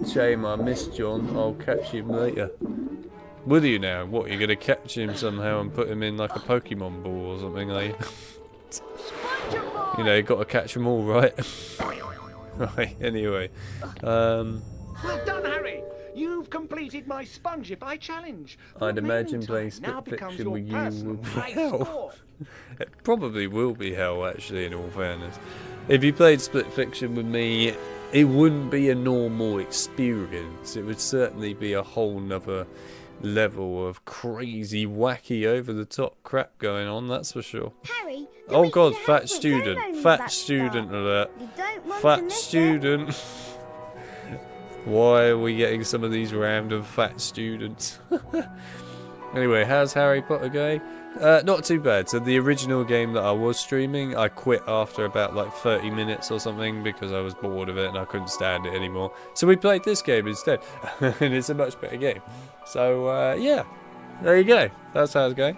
Shame I missed John. I'll catch him later. Will you now? What, you're going to catch him somehow and put him in like a Pokemon ball or something, are you? You know, you've got to catch them all, right? Right, anyway. Well done, Harry! You've have completed my Spongify challenge. I'd imagine playing now split becomes fiction your with you personal will be high hell. score. It probably will be hell, actually, in all fairness. If you played split fiction with me, it wouldn't be a normal experience. It would certainly be a whole nother level of crazy, wacky, over-the-top crap going on, that's for sure. Harry, Oh god, fat student. Fat student alert. Fat student. Why are we getting some of these random fat students? Anyway, how's Harry Potter going? Not too bad. So the original game that I was streaming, I quit after about like 30 minutes or something because I was bored of it and I couldn't stand it anymore. So we played this game instead. And it's a much better game. So, yeah. There you go. That's how it's going.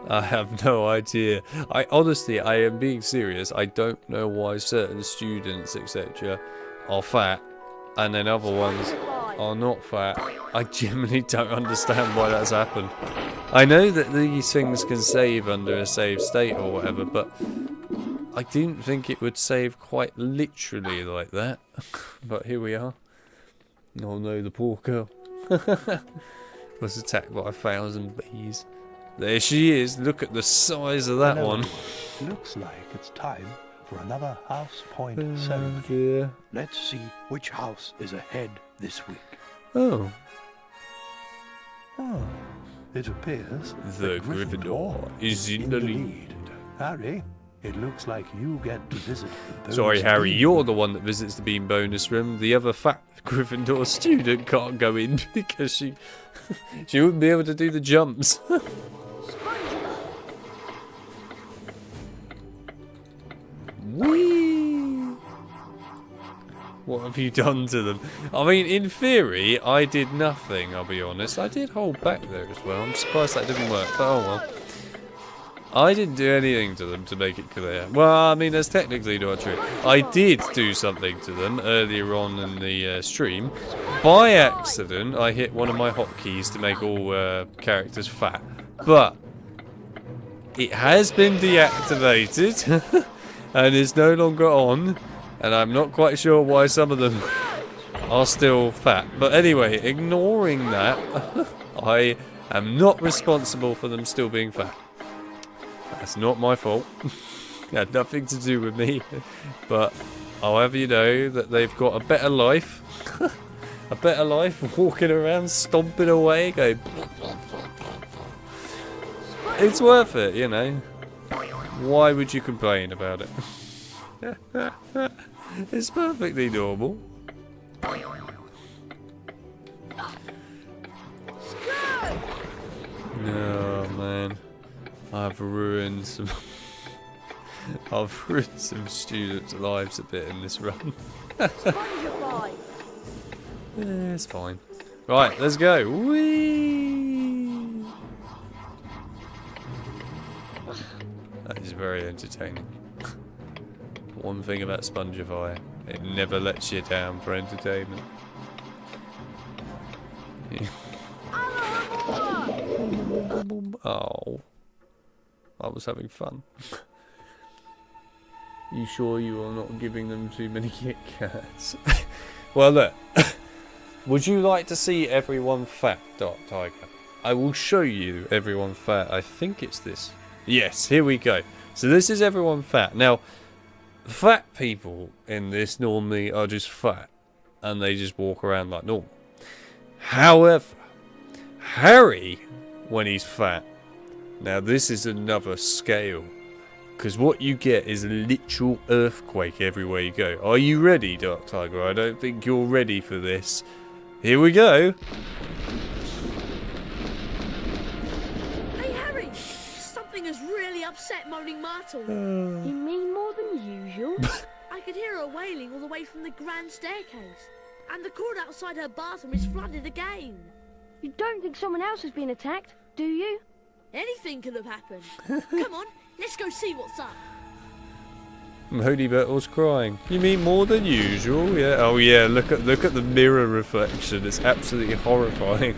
I have no idea. I honestly, I am being serious. I don't know why certain students, etc., are fat and then other ones are not fat. I genuinely don't understand why that's happened. I know that these things can save under a save state or whatever, but I didn't think it would save quite literally like that. But here we are. Oh no, the poor girl was attacked by 1,000 bees. There she is. Look at the size of that one. Looks like it's time for another house point ceremony. Dear. Let's see which house is ahead this week. Oh. Oh, it appears The Gryffindor is in the lead. Harry, it looks like you get to visit the bonus Sorry, Harry, bean. you're the one that visits the bean bonus room. The other fat Gryffindor student can't go in because she wouldn't be able to do the jumps. Whee! What have you done to them? I mean, in theory, I did nothing, I'll be honest. I did hold back there as well. I'm surprised that didn't work, but oh well. I didn't do anything to them to make it clear. Well, I mean, that's technically not true. I did do something to them earlier on in the stream. By accident, I hit one of my hotkeys to make all characters fat. But it has been deactivated and is no longer on. And I'm not quite sure why some of them are still fat. But anyway, ignoring that, I am not responsible for them still being fat. That's not my fault. It had nothing to do with me. But however you know that they've got a better life. A better life walking around, stomping away, going... It's worth it, you know. Why would you complain about it? It's perfectly normal. Oh man, I've ruined some. I've ruined some students' lives a bit in this run. Yeah, it's fine. Right, let's go. Whee! That is very entertaining. One thing about Spongify, it never lets you down for entertainment. Oh, I was having fun. You sure you are not giving them too many Kit Kats? Well, look. Would you like to see everyone fat, Dark Tiger? I will show you everyone fat. I think it's this. Yes, here we go. So this is everyone fat. Now, fat people in this normally are just fat. And they just walk around like normal. However, Harry, when he's fat, now this is another scale. Because what you get is a literal earthquake everywhere you go. Are you ready, Dark Tiger? I don't think you're ready for this. Here we go. Hey Harry, something has really upset Moaning Myrtle. You mean more than usual? I could hear her wailing all the way from the grand staircase. And the cord outside her bathroom is flooded again. You don't think someone else has been attacked, do you? Anything could have happened. Come on, let's go see what's up. Holy Bertle's crying. You mean more than usual? Yeah. Oh yeah. Look at the mirror reflection. It's absolutely horrifying.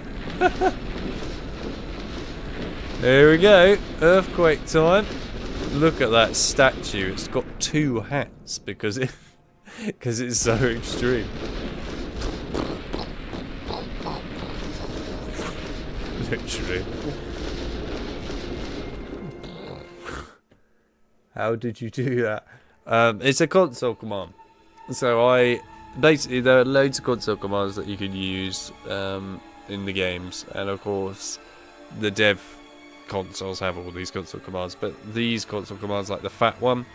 There we go. Earthquake time. Look at that statue. It's got two hats because Because it's so extreme. Literally. How did you do that? It's a console command. So basically there are loads of console commands that you can use in the games, and of course the dev consoles have all these console commands, but these console commands, like the fat one,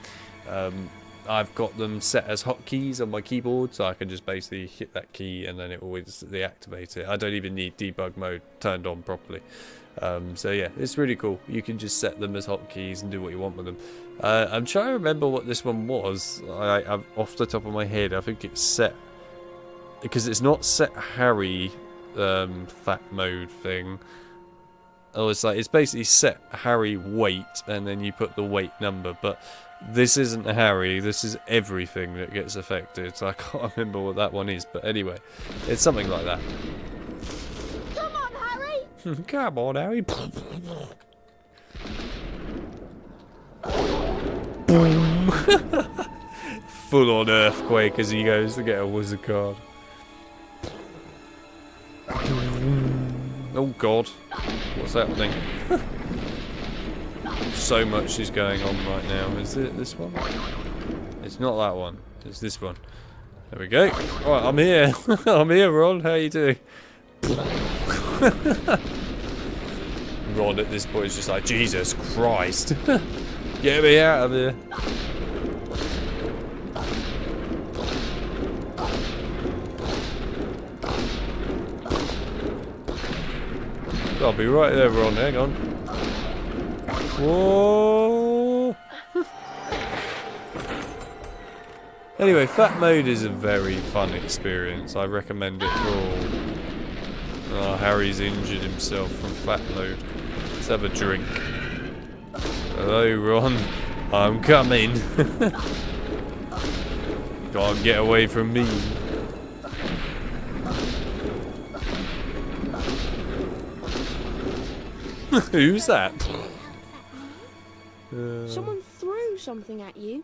I've got them set as hotkeys on my keyboard, so I can just basically hit that key and then it will instantly activate it. I don't even need debug mode turned on properly. So yeah, it's really cool. You can just set them as hotkeys and do what you want with them. I'm trying to remember what this one was. I'm off the top of my head. I think it's set, because it's not set Harry fat mode thing. Oh, it's basically set Harry weight and then you put the weight number, but this isn't Harry, this is everything that gets affected, so I can't remember what that one is, but anyway, it's something like that. Come on, Harry! Come on, Harry. Boom! Full on earthquake as he goes to get a wizard card. Oh god, what's happening? So much is going on right now. Is it this one? It's not that one. It's this one. There we go. Alright, I'm here. I'm here, Ron. How you doing? Ron at this point is just like, Jesus Christ. Get me out of here. I'll be right there, Ron. Hang on. Whoa! Anyway, fat mode is a very fun experience. I recommend it for all. Oh, Harry's injured himself from fat mode. Let's have a drink. Hello, Ron. I'm coming. Can't get away from me. Who's that? Someone threw something at you.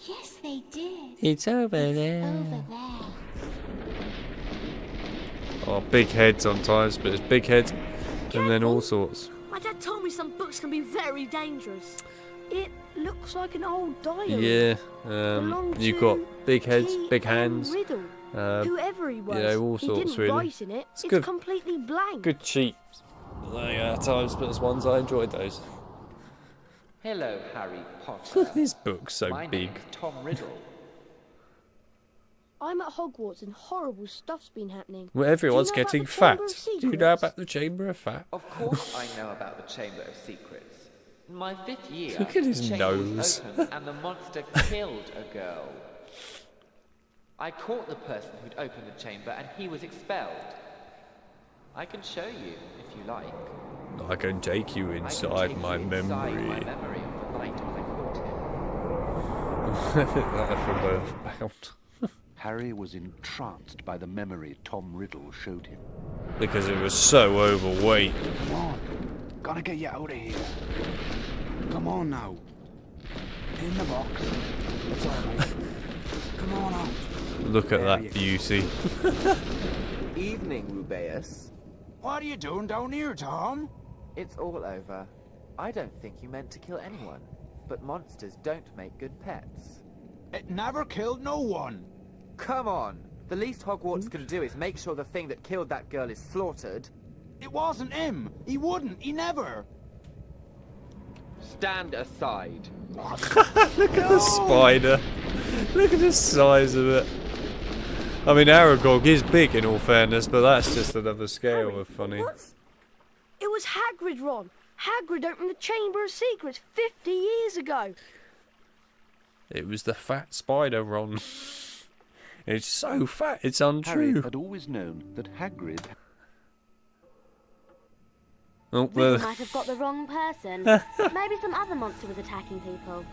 Yes, they did. It's over there. Over there. Oh, big head sometimes, but it's big heads and then all sorts. My dad told me some books can be very dangerous. It looks like an old diary. Yeah, you've got big heads, big hands. Riddle. Whoever he was, you know, all he sorts didn't really. write in it. It's It's good. completely blank. Good cheap. At times, but there's ones I enjoyed those. Hello, Harry Potter. This book's so My big. name's Tom Riddle. I'm at Hogwarts and horrible stuff's been happening. Well, everyone's Do you know getting about the fat. Chamber of Do you Secrets? know about the Chamber of Fat? Of course I know about the Chamber of Secrets. In my 5th year, Look at his the chamber nose. was opened and the monster killed a girl. I caught the person who'd opened the chamber and he was expelled. I can show you if you like. I can take you inside my memory. Inside my memory of the night when I caught him. That from Earthbound. Harry was entranced by the memory Tom Riddle showed him. Because it was so overweight. Come on. Gotta get you out of here. Come on now. In the box. It's alright. Come on out. Look at that beauty. Evening, Rubeus. What are you doing down here, Tom? It's all over. I don't think you meant to kill anyone, but monsters don't make good pets. It never killed no one. Come on! The least Hogwarts can do is make sure the thing that killed that girl is slaughtered. It wasn't him. He wouldn't. He never. Stand aside. Look at the spider. Look at the size of it. I mean, Aragog is big in all fairness, but that's just another scale of funny. It was Hagrid, Ron. Hagrid opened the Chamber of Secrets 50 years ago. It was the fat spider, Ron. It's so fat, it's Harry untrue. had always known that Hagrid... Oh, We well, might have got the wrong person. Maybe some other monster was attacking people.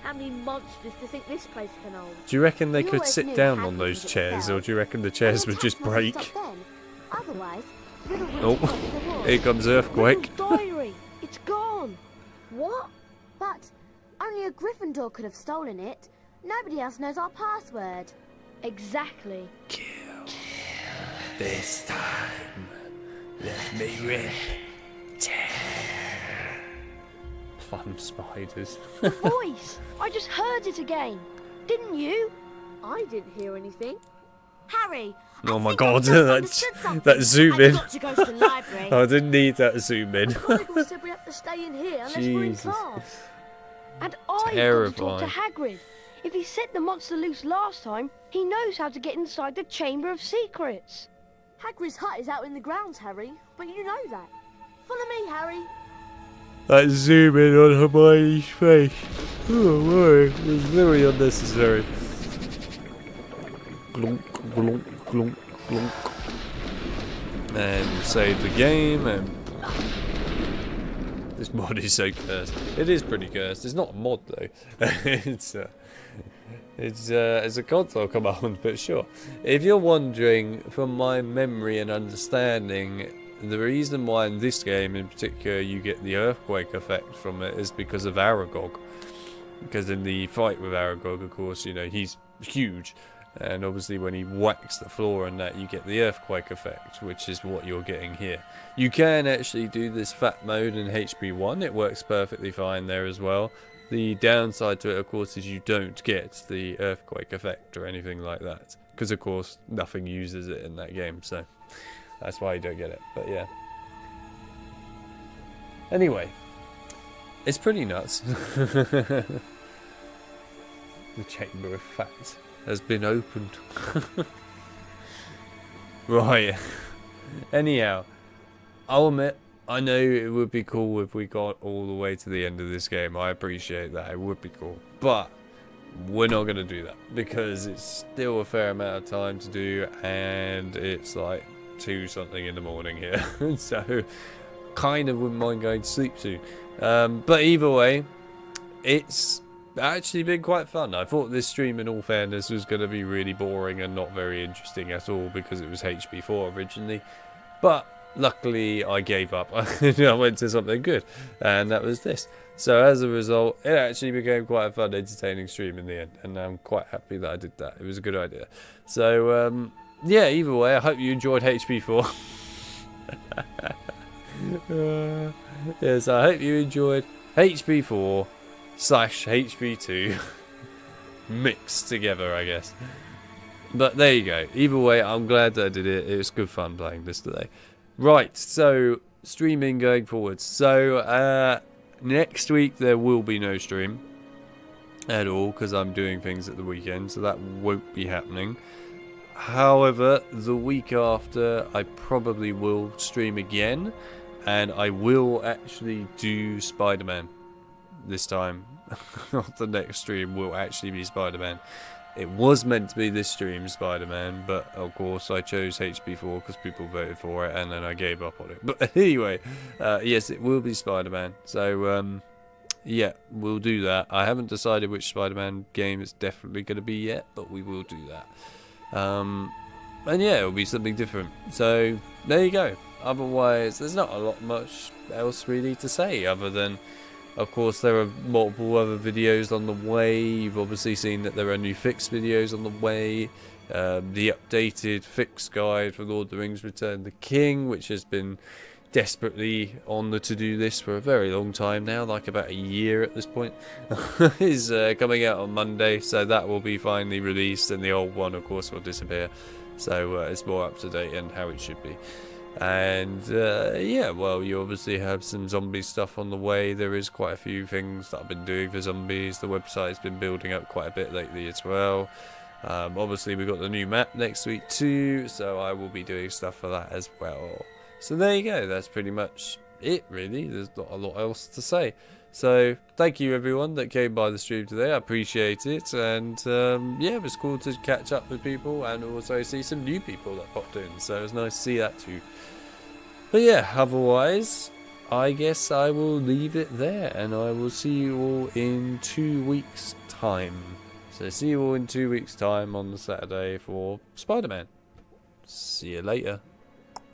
How many monsters do you think this place can hold? do you reckon they You could always sit knew down Hagrid on those was chairs, or expelled. do you reckon the chairs would just break? Stop then. Otherwise, Riddle would Oh, have gone to the wall. here comes Earthquake. Diary. It's gone. What? But only a Gryffindor could have stolen it. Nobody else knows our password. Exactly. This time, let me rip. Plum spiders. The voice! I just heard it again. Didn't you? I didn't hear anything. Harry, Oh my god, that zoom in. I've got to go to the library. I didn't need that zoom in. McGonagall said we have to stay in here unless we're in Jesus. class. And I've got to Terrifying. talk to Hagrid. If he set the monster loose last time, he knows how to get inside the Chamber of Secrets. Hagrid's hut is out in the grounds, Harry, but you know that. Follow me, Harry. That zoom in on Hermione's face. Oh my, it was very unnecessary. Glunk, glunk, glunk, glunk. And save the game, and this mod is so cursed. It is pretty cursed. It's not a mod though. it's a console command, but sure. If you're wondering, from my memory and understanding, the reason why in this game in particular you get the earthquake effect from it is because of Aragog. Because in the fight with Aragog, of course, you know, he's huge. And obviously when he whacks the floor and that, you get the earthquake effect, which is what you're getting here. You can actually do this fat mode in HP 1. It works perfectly fine there as well. The downside to it, of course, is you don't get the earthquake effect or anything like that. Because, of course, nothing uses it in that game, so that's why you don't get it. But, yeah. Anyway, it's pretty nuts. The Chamber of Facts has been opened. Right. Anyhow, I'll admit, I know it would be cool if we got all the way to the end of this game. I appreciate that. It would be cool. But we're not going to do that because it's still a fair amount of time to do, and it's like 2 something in the morning here. So kind of wouldn't mind going to sleep soon. But either way, it's actually been quite fun. I thought this stream, in all fairness, was going to be really boring and not very interesting at all because it was HP4 originally. But luckily I gave up. I went to something good, and that was this. So as a result, it actually became quite a fun, entertaining stream in the end, and I'm quite happy that I did that. It was a good idea. So yeah, either way, I hope you enjoyed HP4. Yes, I hope you enjoyed HP4 / HP2 mixed together, I guess. But there you go. Either way, I'm glad that I did it. It was good fun playing this today. Right, so streaming going forwards. So next week there will be no stream at all because I'm doing things at the weekend, so that won't be happening. However, the week after I probably will stream again, and I will actually do Spider-Man this time. The next stream will actually be Spider-Man. It was meant to be this stream, Spider-Man, but of course I chose HP4 because people voted for it, and then I gave up on it. But anyway, yes, it will be Spider-Man. So, yeah, we'll do that. I haven't decided which Spider-Man game it's definitely going to be yet, but we will do that. And yeah, it'll be something different. So, there you go. Otherwise, there's not a lot much else really to say other than, of course, there are multiple other videos on the way. You've obviously seen that there are new fix videos on the way. The updated fix guide for Lord of the Rings Return of the King, which has been desperately on the to-do list for a very long time now, like about a year at this point, is coming out on Monday. So that will be finally released, and the old one, of course, will disappear. So it's more up to date and how it should be. And yeah, well, you obviously have some zombie stuff on the way. There is quite a few things that I've been doing for zombies. The website's been building up quite a bit lately as well. Obviously we've got the new map next week too, so I will be doing stuff for that as well. So there you go, that's pretty much it really. There's not a lot else to say. So thank you everyone that came by the stream today, I appreciate it. And yeah, it was cool to catch up with people and also see some new people that popped in, so it was nice to see that too. But yeah, otherwise I guess I will leave it there, and I will see you all in 2 weeks time. So see you all in 2 weeks time on the Saturday for Spider-Man. See you later.